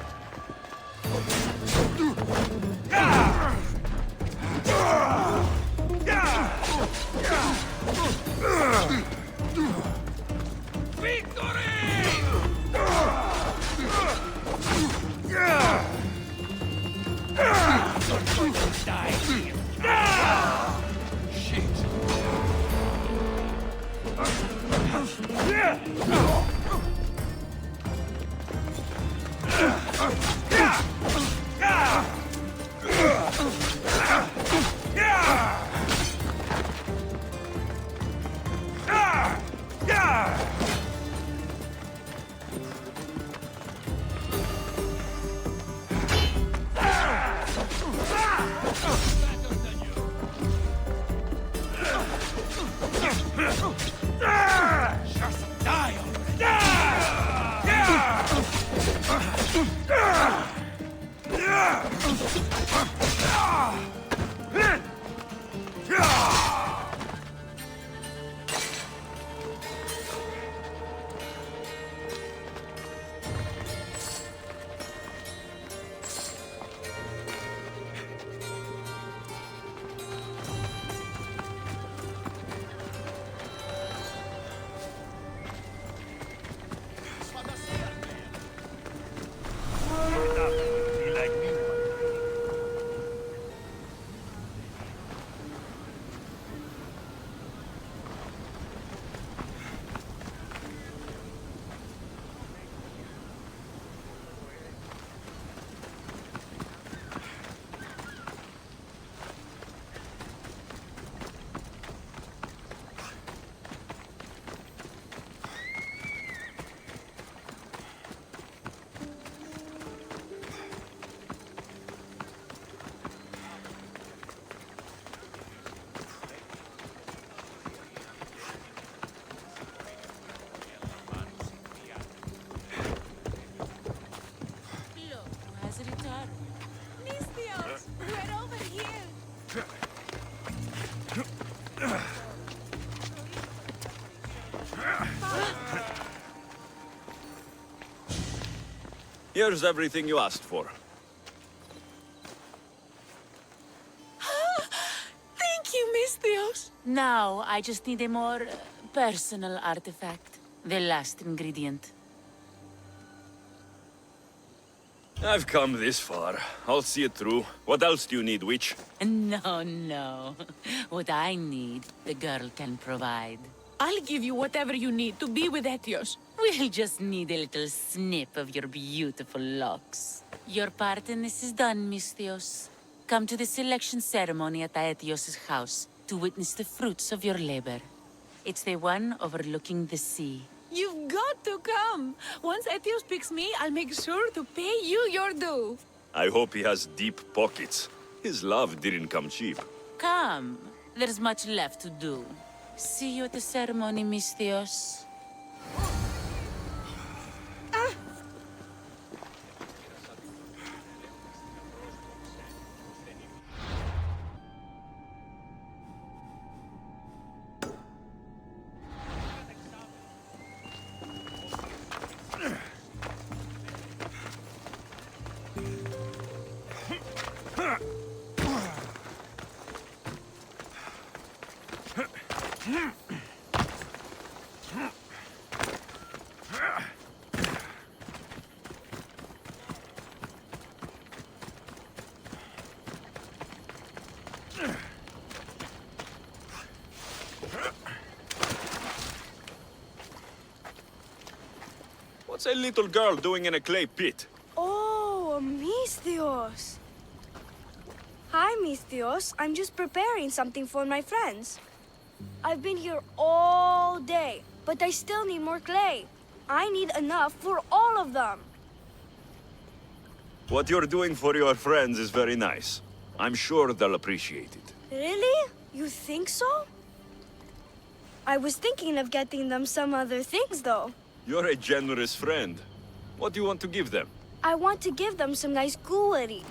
Speaker 2: Just die already!
Speaker 1: Here's everything you asked for.
Speaker 4: Thank you, Misthios. Now, I just need a more personal artifact. The last ingredient.
Speaker 1: I've come this far. I'll see it through. What else do you need, witch?
Speaker 4: No, no. What I need, the girl can provide. I'll give you whatever you need to be with Etios. We'll just need a little snip of your beautiful locks. Your part in this is done, Misthios. Come to the selection ceremony at Aetios' house to witness the fruits of your labor. It's the one overlooking the sea. You've got to come! Once Aetios picks me, I'll make sure to pay you your due.
Speaker 1: I hope he has deep pockets. His love didn't come cheap.
Speaker 4: Come. There's much left to do. See you at the ceremony, Misthios.
Speaker 1: What's a little girl doing in a clay pit?
Speaker 10: Oh, Misthios. Hi, Misthios. I'm just preparing something for my friends. I've been here all day, but I still need more clay. I need enough for all of them.
Speaker 1: What you're doing for your friends is very nice. I'm sure they'll appreciate it.
Speaker 10: Really? You think so? I was thinking of getting them some other things, though.
Speaker 1: You're a generous friend. What do you want to give them?
Speaker 10: I want to give them some nice jewelry.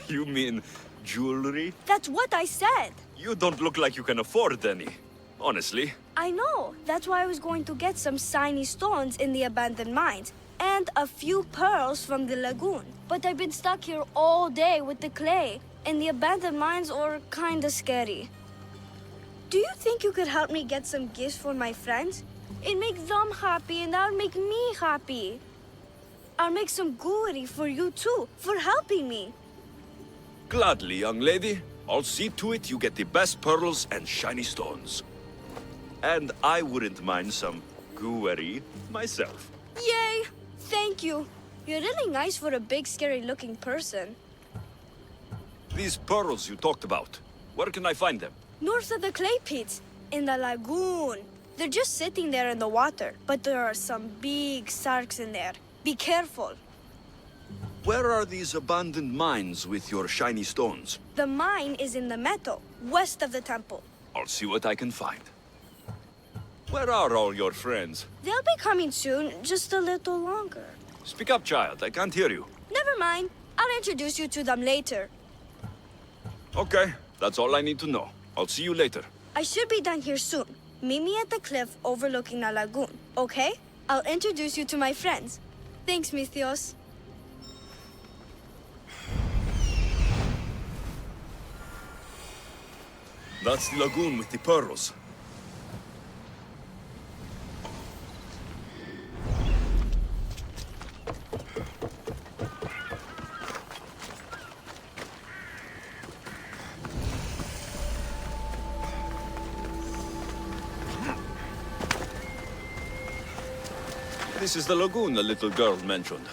Speaker 1: You mean jewelry?
Speaker 10: That's what I said.
Speaker 1: You don't look like you can afford any. Honestly.
Speaker 10: I know. That's why I was going to get some shiny stones in the abandoned mines and a few pearls from the lagoon. But I've been stuck here all day with the clay, and the abandoned mines are kinda scary. Do you think you could help me get some gifts for my friends? It'd make them happy, and that'll make me happy. I'll make some jewelry for you too, for helping me.
Speaker 1: Gladly, young lady. I'll see to it you get the best pearls and shiny stones. And I wouldn't mind some jewelry myself.
Speaker 10: Yay! Thank you. You're really nice for a big, scary-looking person.
Speaker 1: These pearls you talked about, where can I find them?
Speaker 10: North of the clay pits, in the lagoon. They're just sitting there in the water, but there are some big sharks in there. Be careful.
Speaker 1: Where are these abandoned mines with your shiny stones?
Speaker 10: The mine is in the meadow, west of the temple.
Speaker 1: I'll see what I can find. Where are all your friends?
Speaker 10: They'll be coming soon, just a little longer.
Speaker 1: Speak up, child. I can't hear you.
Speaker 10: Never mind. I'll introduce you to them later.
Speaker 1: Okay, that's all I need to know. I'll see you later.
Speaker 10: I should be done here soon. Meet me at the cliff overlooking the lagoon, okay? I'll introduce you to my friends. Thanks, Misthios.
Speaker 1: That's the lagoon with the pearls. This is the lagoon the little girl mentioned.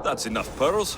Speaker 1: That's enough pearls.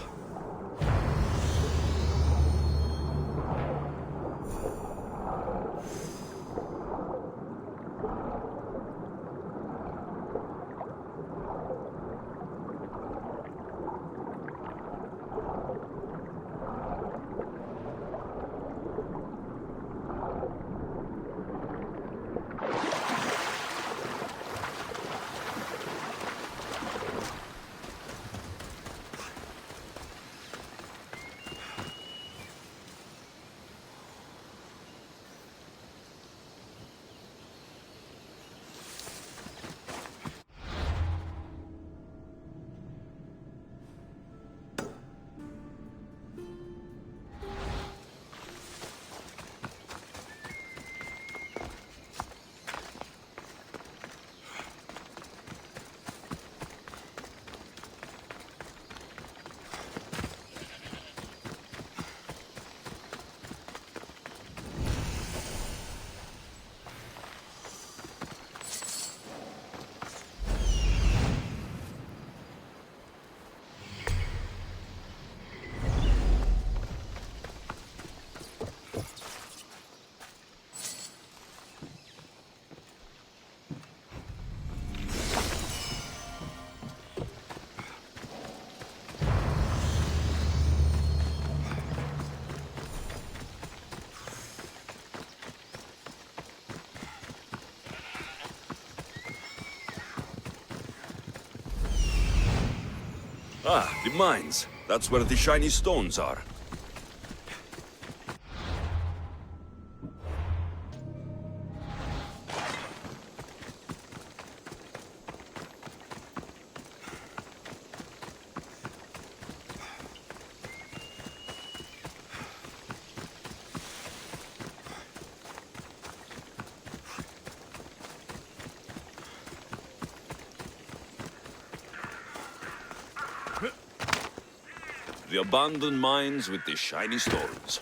Speaker 1: Ah, the mines. That's where the shiny stones are. The abandoned mines with the shiny stones.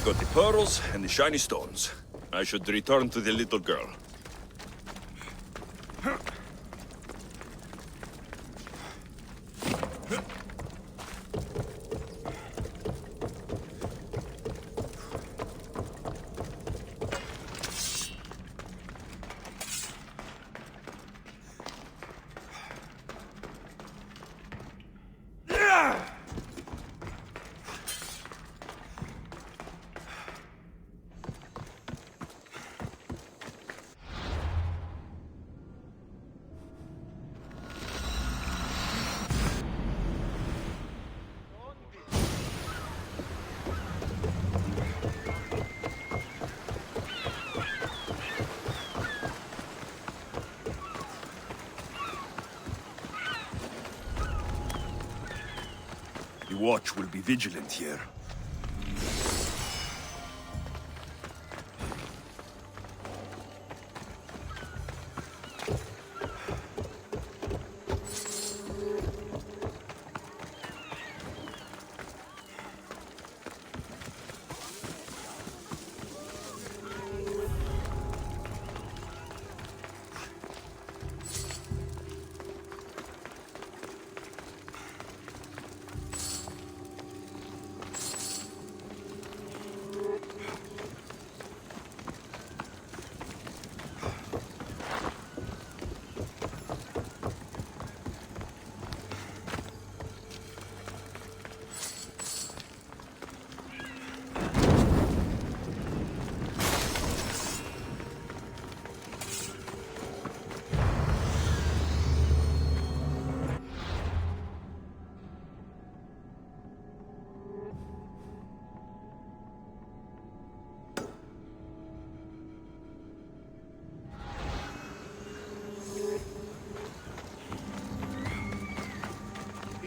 Speaker 1: I've got the pearls and the shiny stones. I should return to the little girl. The watch will be vigilant here.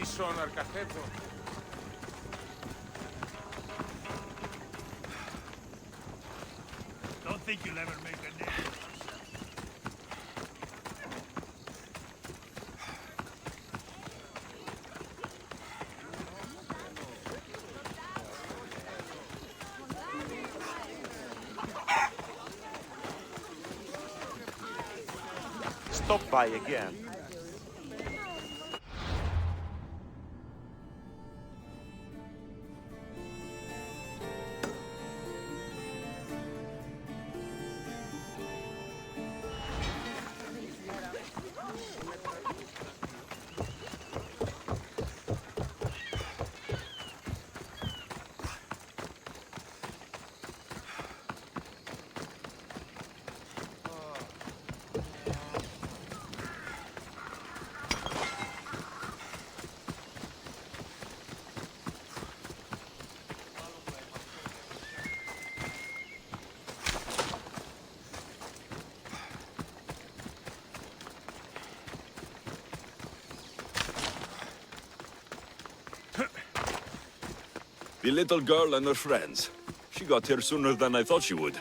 Speaker 15: Ίσον αρκαθέτω.
Speaker 2: Don't think you'll ever make a name for yourself.
Speaker 3: Stop by again.
Speaker 1: The little girl and her friends. She got here sooner than I thought she would.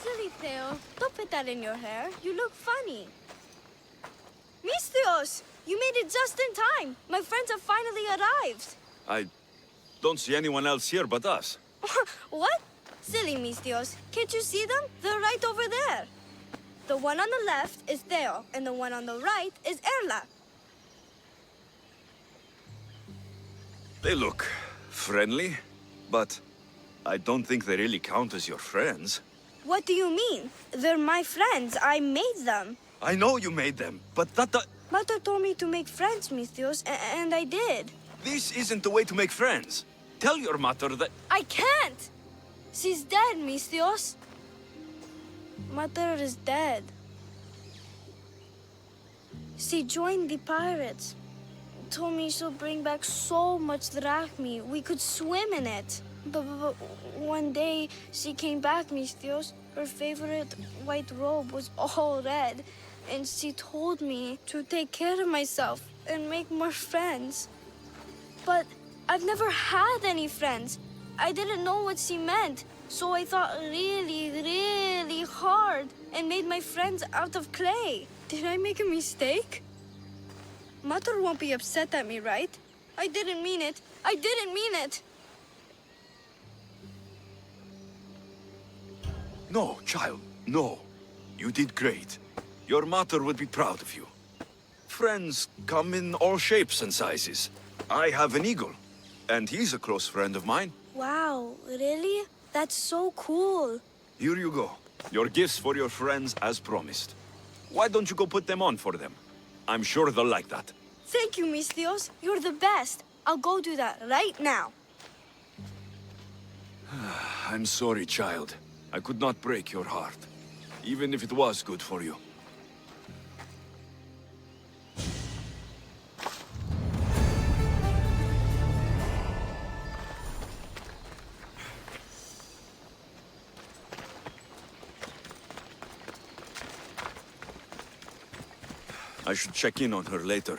Speaker 10: Silly Theo, don't put that in your hair. You look funny. Mistios, you made it just in time. My friends have finally arrived.
Speaker 1: I don't see anyone else here but us.
Speaker 10: What? Silly Mistios, can't you see them? They're right over there. The one on the left is Theo, and the one on the right is Erla.
Speaker 1: They look friendly, but I don't think they really count as your friends.
Speaker 10: What do you mean? They're my friends. I made them.
Speaker 1: I know you made them, but that...
Speaker 10: Mother told me to make friends, Mistios, and I did.
Speaker 1: This isn't the way to make friends. Tell your mother that...
Speaker 10: I can't! She's dead, Mistios. Mother is dead. She joined the pirates. Told me she'll bring back so much drachmi. We could swim in it. But one day she came back, Mistios. Her favorite white robe was all red. And she told me to take care of myself and make more friends. But I've never had any friends. I didn't know what she meant. So I thought really, really hard and made my friends out of clay. Did I make a mistake? Mother won't be upset at me, right? I didn't mean it. I didn't mean it.
Speaker 1: No, child, no. You did great. Your mother would be proud of you. Friends come in all shapes and sizes. I have an eagle, and he's a close friend of mine.
Speaker 10: Wow, really? That's so cool.
Speaker 1: Here you go. Your gifts for your friends as promised. Why don't you go put them on for them? I'm sure they'll like that.
Speaker 10: Thank you, Mistios. You're the best. I'll go do that right now.
Speaker 1: I'm sorry, child. I could not break your heart, even if it was good for you. I should check in on her later.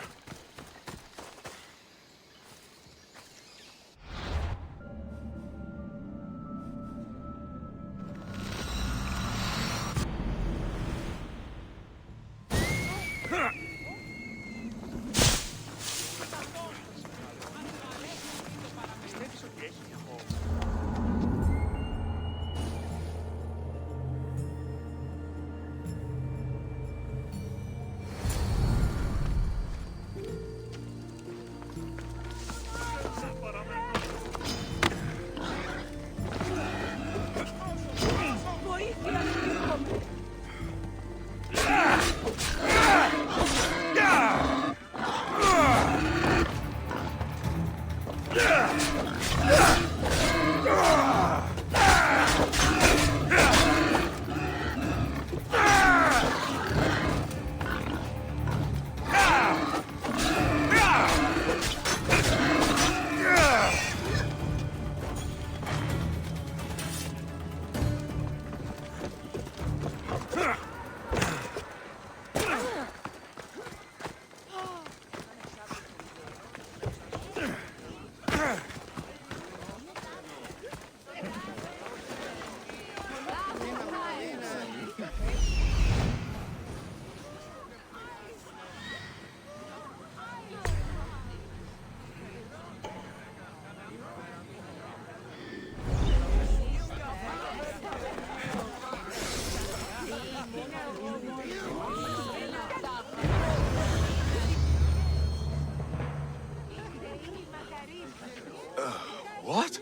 Speaker 1: What?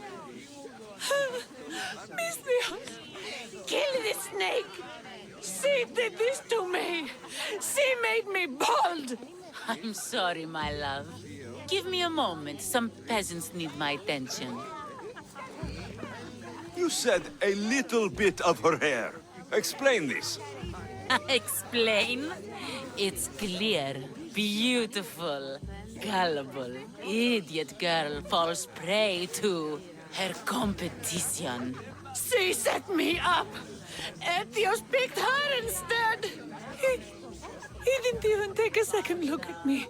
Speaker 4: Misthios! Kill this snake! She did this to me! She made me bald!
Speaker 7: I'm sorry, my love. Give me a moment. Some peasants need my attention.
Speaker 1: You said a little bit of her hair. Explain this.
Speaker 7: Explain? It's clear, beautiful, gullible, idiot girl falls prey to her competition.
Speaker 4: She set me up! Etios picked her instead! He didn't even take a second look at me.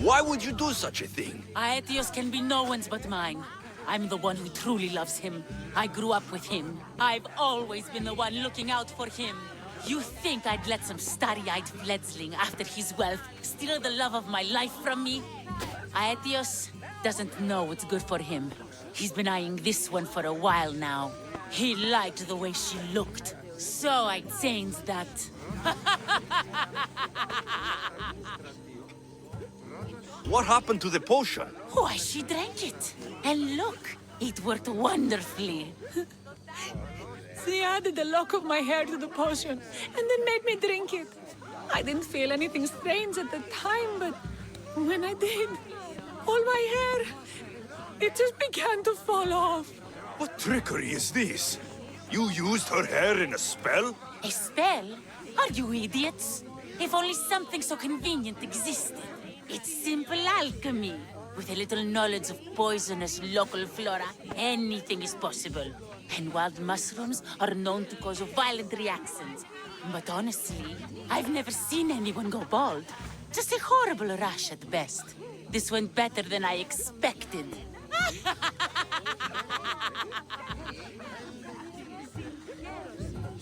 Speaker 1: Why would you do such a thing?
Speaker 7: Aetios can be no one's but mine. I'm the one who truly loves him. I grew up with him. I've always been the one looking out for him. You think I'd let some starry-eyed fledgling after his wealth steal the love of my life from me? Aetios doesn't know what's good for him. He's been eyeing this one for a while now. He liked the way she looked. So I changed that.
Speaker 1: What happened to the potion?
Speaker 7: Why, she drank it. And look, it worked wonderfully.
Speaker 4: She added a lock of my hair to the potion and then made me drink it. I didn't feel anything strange at the time, but when I did, all my hair, it just began to fall off.
Speaker 1: What trickery is this? You used her hair in a spell?
Speaker 7: A spell? Are you idiots? If only something so convenient existed. It's simple alchemy. With a little knowledge of poisonous local flora, anything is possible. And wild mushrooms are known to cause violent reactions. But honestly, I've never seen anyone go bald. Just a horrible rash at best. This went better than I expected.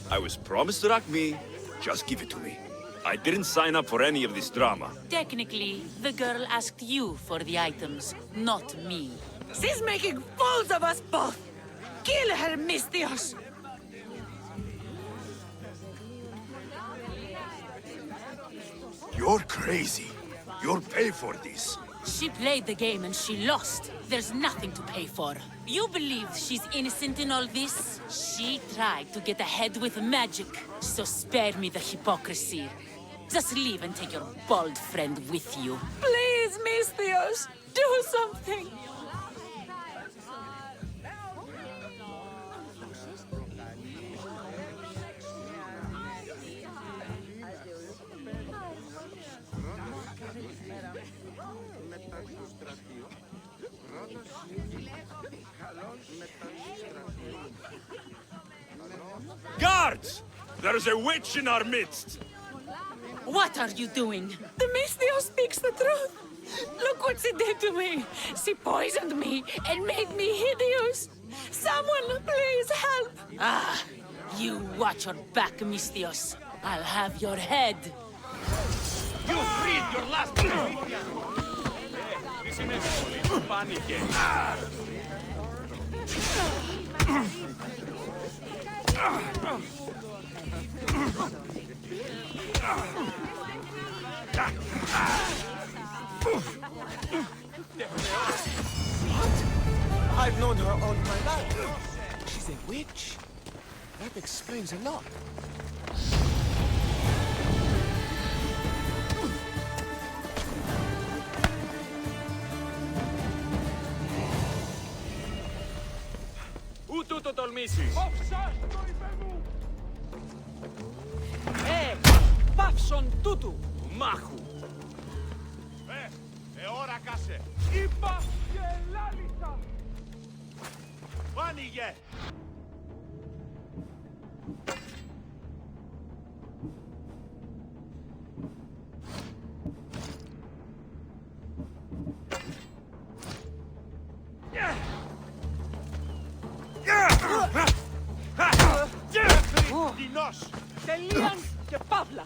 Speaker 1: I was promised Rakmi. Just give it to me. I didn't sign up for any of this drama.
Speaker 7: Technically, the girl asked you for the items, not me.
Speaker 4: She's making fools of us both! Kill her, Misthios!
Speaker 1: You're crazy. You'll pay for this.
Speaker 7: She played the game and she lost. There's nothing to pay for. You believe she's innocent in all this? She tried to get ahead with magic, so spare me the hypocrisy. Just leave and take your bald friend with you.
Speaker 4: Please, Misthios, do something!
Speaker 1: Guards! There's a witch in our midst!
Speaker 7: What are you doing?
Speaker 4: The Misthios speaks the truth! Look what she did to me! She poisoned me and made me hideous! Someone, please help!
Speaker 7: Ah, you watch your back, Misthios. I'll have your head.
Speaker 3: You freed your last...
Speaker 21: I've known her all my life. She's a witch. That explains a lot.
Speaker 3: Ούτου το τολμήσει.
Speaker 9: Πάυσον τούτου.
Speaker 3: Μάχου. Ώρα κάσε.
Speaker 9: Είπα και λάλησα.
Speaker 3: Άνοιγε. Δεινός.
Speaker 9: Τελείαν και παύλα.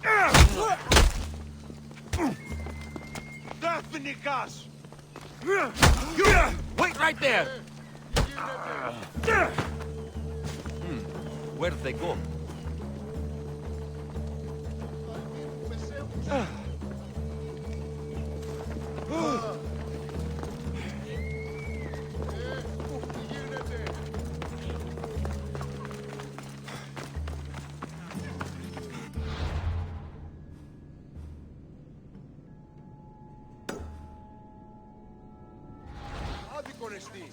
Speaker 3: Δεύνικας.
Speaker 16: Wait right there! Where'd they go?
Speaker 6: Άδικον εστί.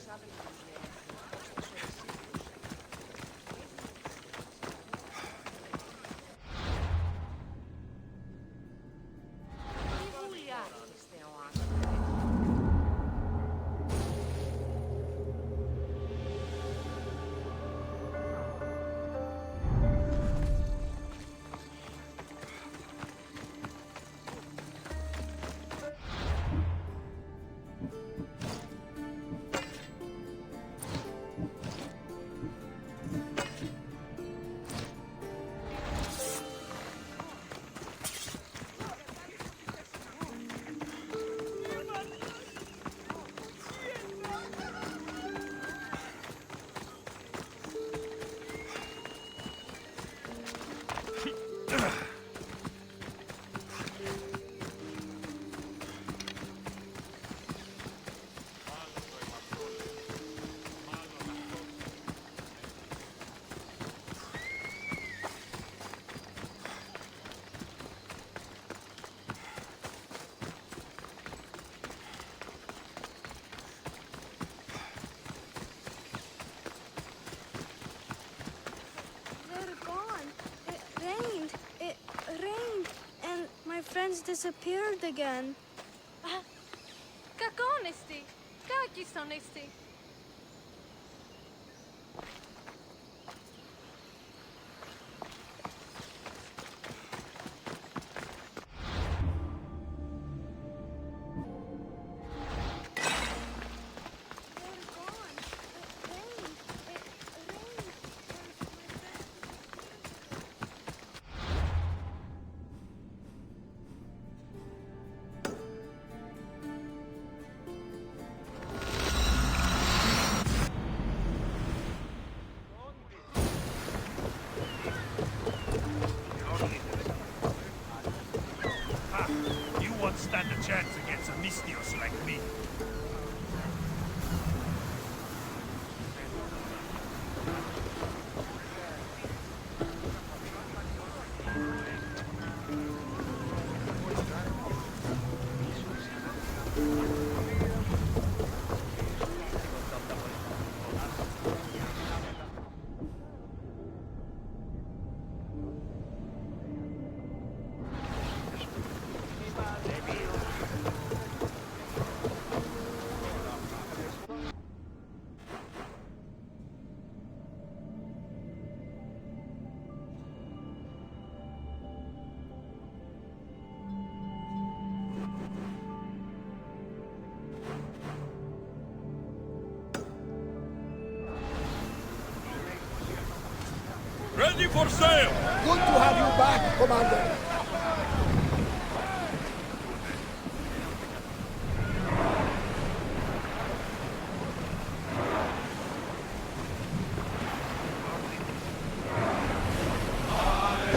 Speaker 10: Friends disappeared again.
Speaker 5: Κακόνεστη. Κάκιστονεστη.
Speaker 2: Stand a chance against a Mystios like me.
Speaker 1: Ready for sail!
Speaker 6: Good to have you back, Commander.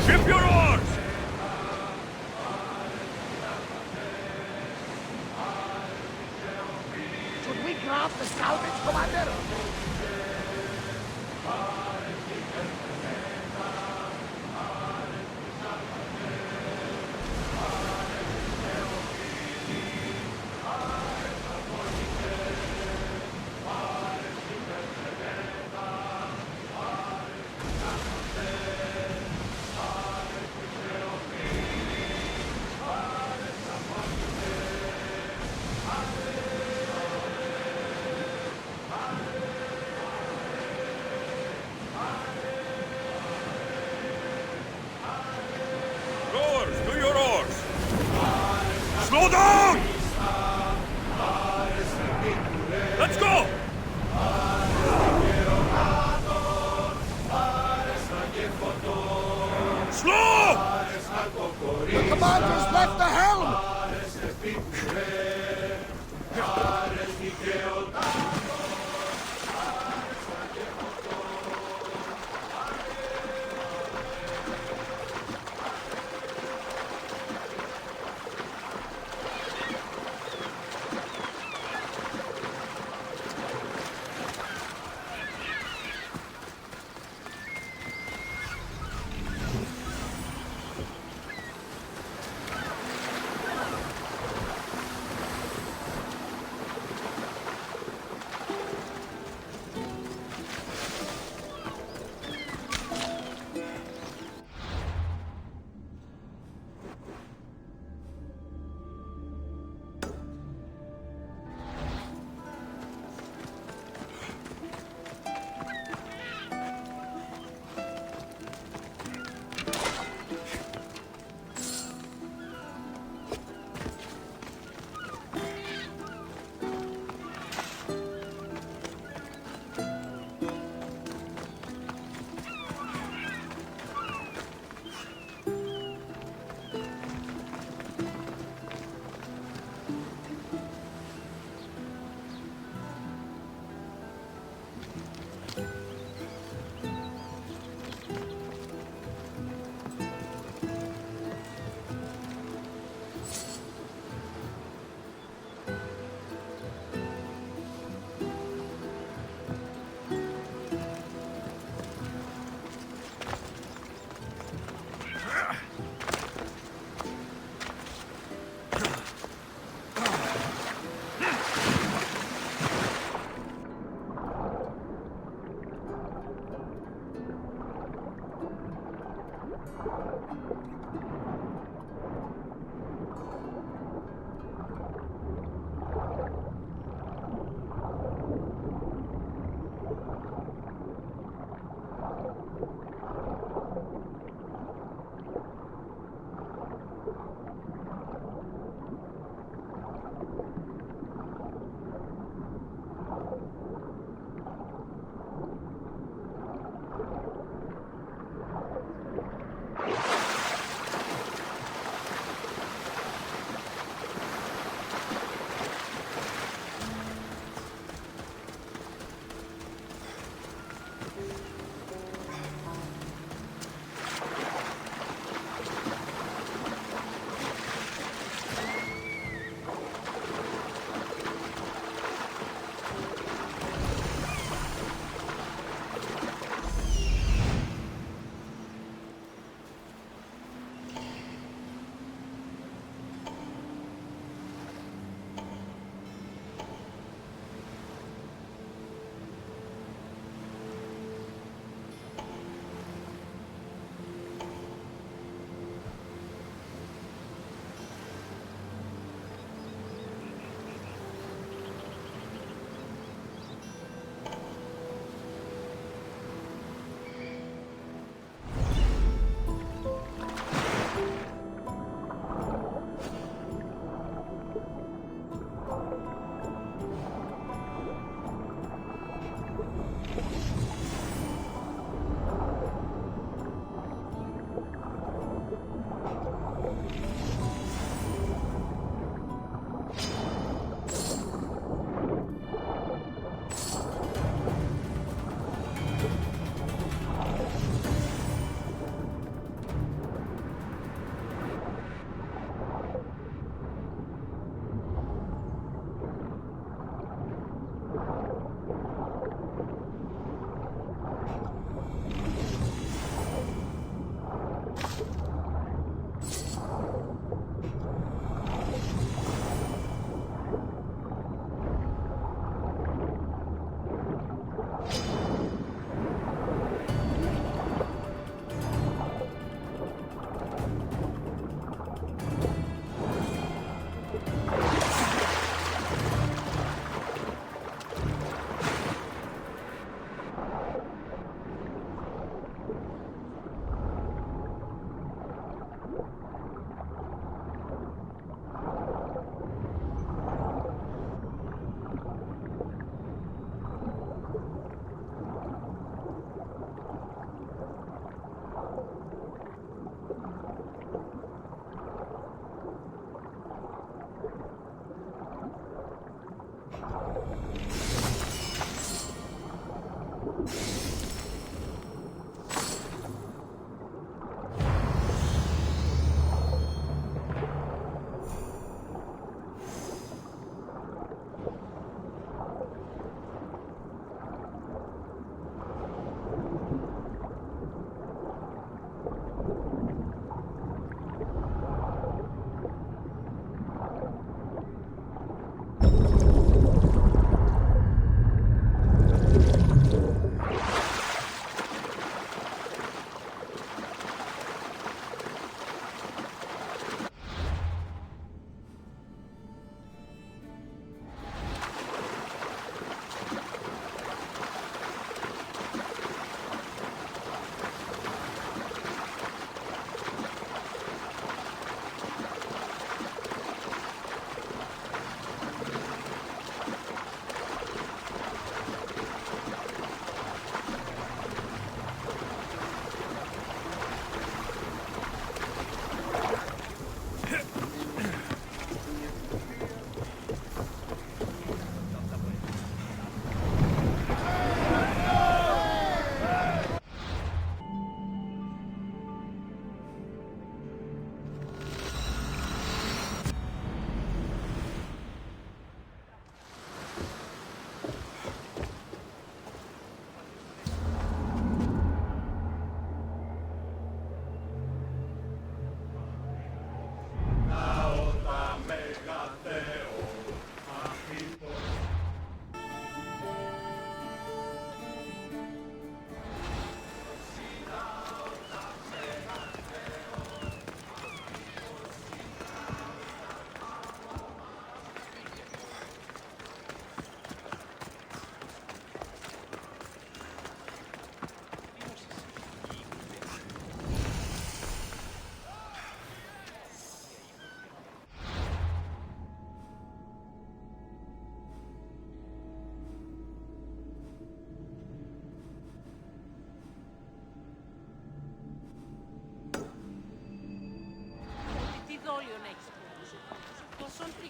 Speaker 1: Ship your oars!
Speaker 6: Should we grab the salvage, Commander?
Speaker 1: Slow down! Let's go! Slow!
Speaker 6: The commander's left the helm!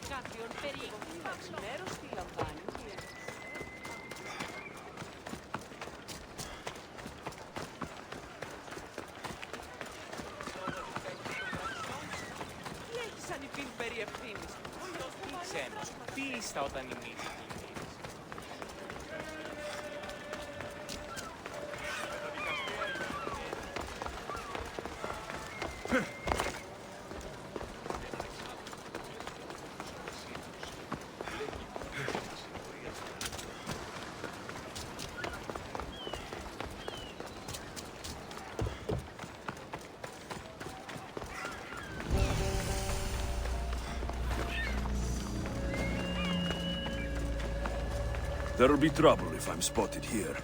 Speaker 7: Κάποιον περίγραφα μέρος τι λαμβάνει.
Speaker 3: Λέγεις αν υπήρχε περί ευθύνης. Τι ξένος, πίστα όταν ημίσεις.
Speaker 1: There'll be trouble if I'm spotted here.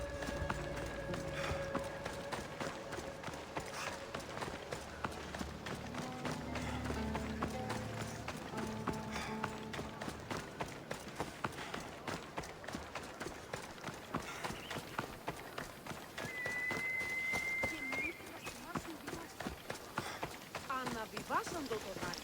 Speaker 4: Αναβιβάσαν το τονάκι.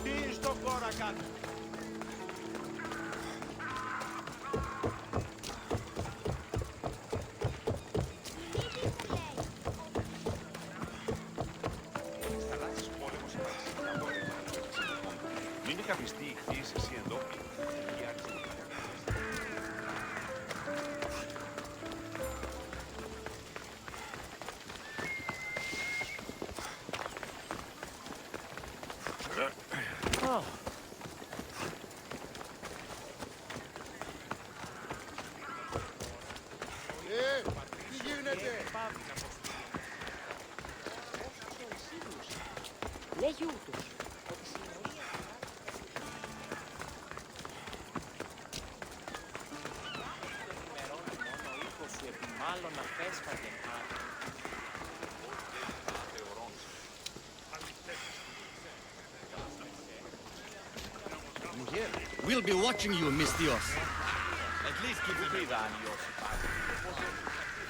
Speaker 3: Τι στο κόρα κάτω.
Speaker 16: Μην είχα πιστεί η χθείς εσύ εδώ.
Speaker 14: Τι γίνεται?
Speaker 7: Λέγει ούτως.
Speaker 3: Μάλλον να πέσπαγε.
Speaker 18: We'll be watching you, Mistios.
Speaker 3: At least keep the breathe on,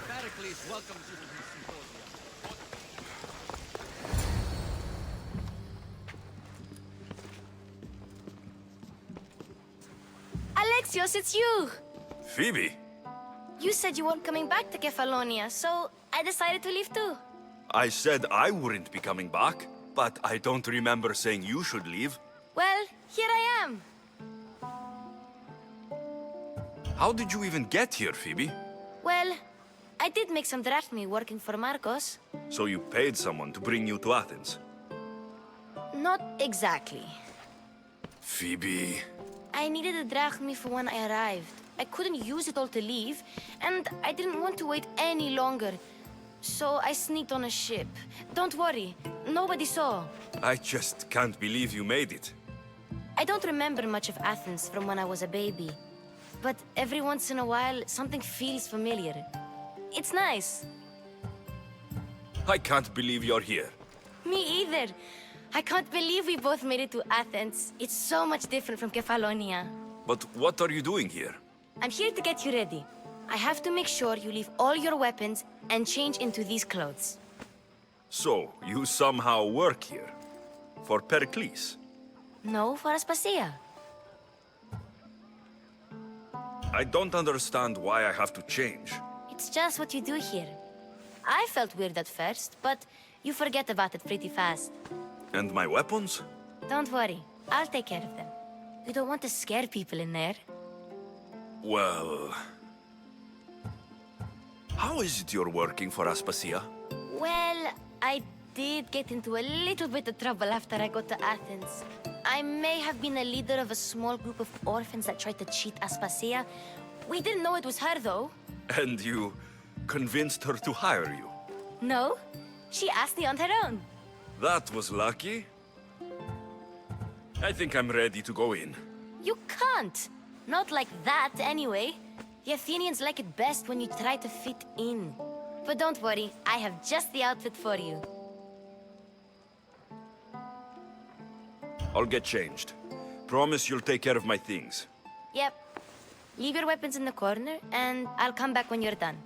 Speaker 18: Pericles welcomes you to his symposium.
Speaker 10: Alexios, it's you!
Speaker 1: Phoebe?
Speaker 10: You said you weren't coming back to Kefalonia, so I decided to leave too.
Speaker 1: I said I wouldn't be coming back, but I don't remember saying you should leave.
Speaker 10: Well, here I am.
Speaker 1: How did you even get here, Phoebe?
Speaker 10: Well, I did make some drachmi working for Marcos.
Speaker 1: So you paid someone to bring you to Athens?
Speaker 10: Not exactly.
Speaker 1: Phoebe...
Speaker 10: I needed a drachmi for when I arrived. I couldn't use it all to leave, and I didn't want to wait any longer. So I sneaked on a ship. Don't worry, nobody saw.
Speaker 1: I just can't believe you made it.
Speaker 10: I don't remember much of Athens from when I was a baby. But every once in a while, something feels familiar. It's nice.
Speaker 1: I can't believe you're here.
Speaker 10: Me either. I can't believe we both made it to Athens. It's so much different from Kefalonia.
Speaker 1: But what are you doing here?
Speaker 10: I'm here to get you ready. I have to make sure you leave all your weapons and change into these clothes.
Speaker 1: So, you somehow work here? For Pericles?
Speaker 10: No, for Aspasia.
Speaker 1: I don't understand why I have to change.
Speaker 10: It's just what you do here. I felt weird at first, but you forget about it pretty fast.
Speaker 1: And my weapons?
Speaker 10: Don't worry, I'll take care of them. You don't want to scare people in there.
Speaker 1: Well... How is it you're working for Aspasia?
Speaker 10: Well, I
Speaker 12: did get into a little bit of trouble after I got to Athens. I may have been a leader of a small group of orphans that tried to cheat Aspasia. We didn't know it was her, though.
Speaker 1: And you convinced her to hire you?
Speaker 12: No, she asked me on her own.
Speaker 1: That was lucky. I think I'm ready to go in.
Speaker 12: You can't. Not like that, anyway. The Athenians like it best when you try to fit in. But don't worry, I have just the outfit for you.
Speaker 1: I'll get changed. Promise you'll take care of my things.
Speaker 12: Yep. Leave your weapons in the corner, and I'll come back when you're done.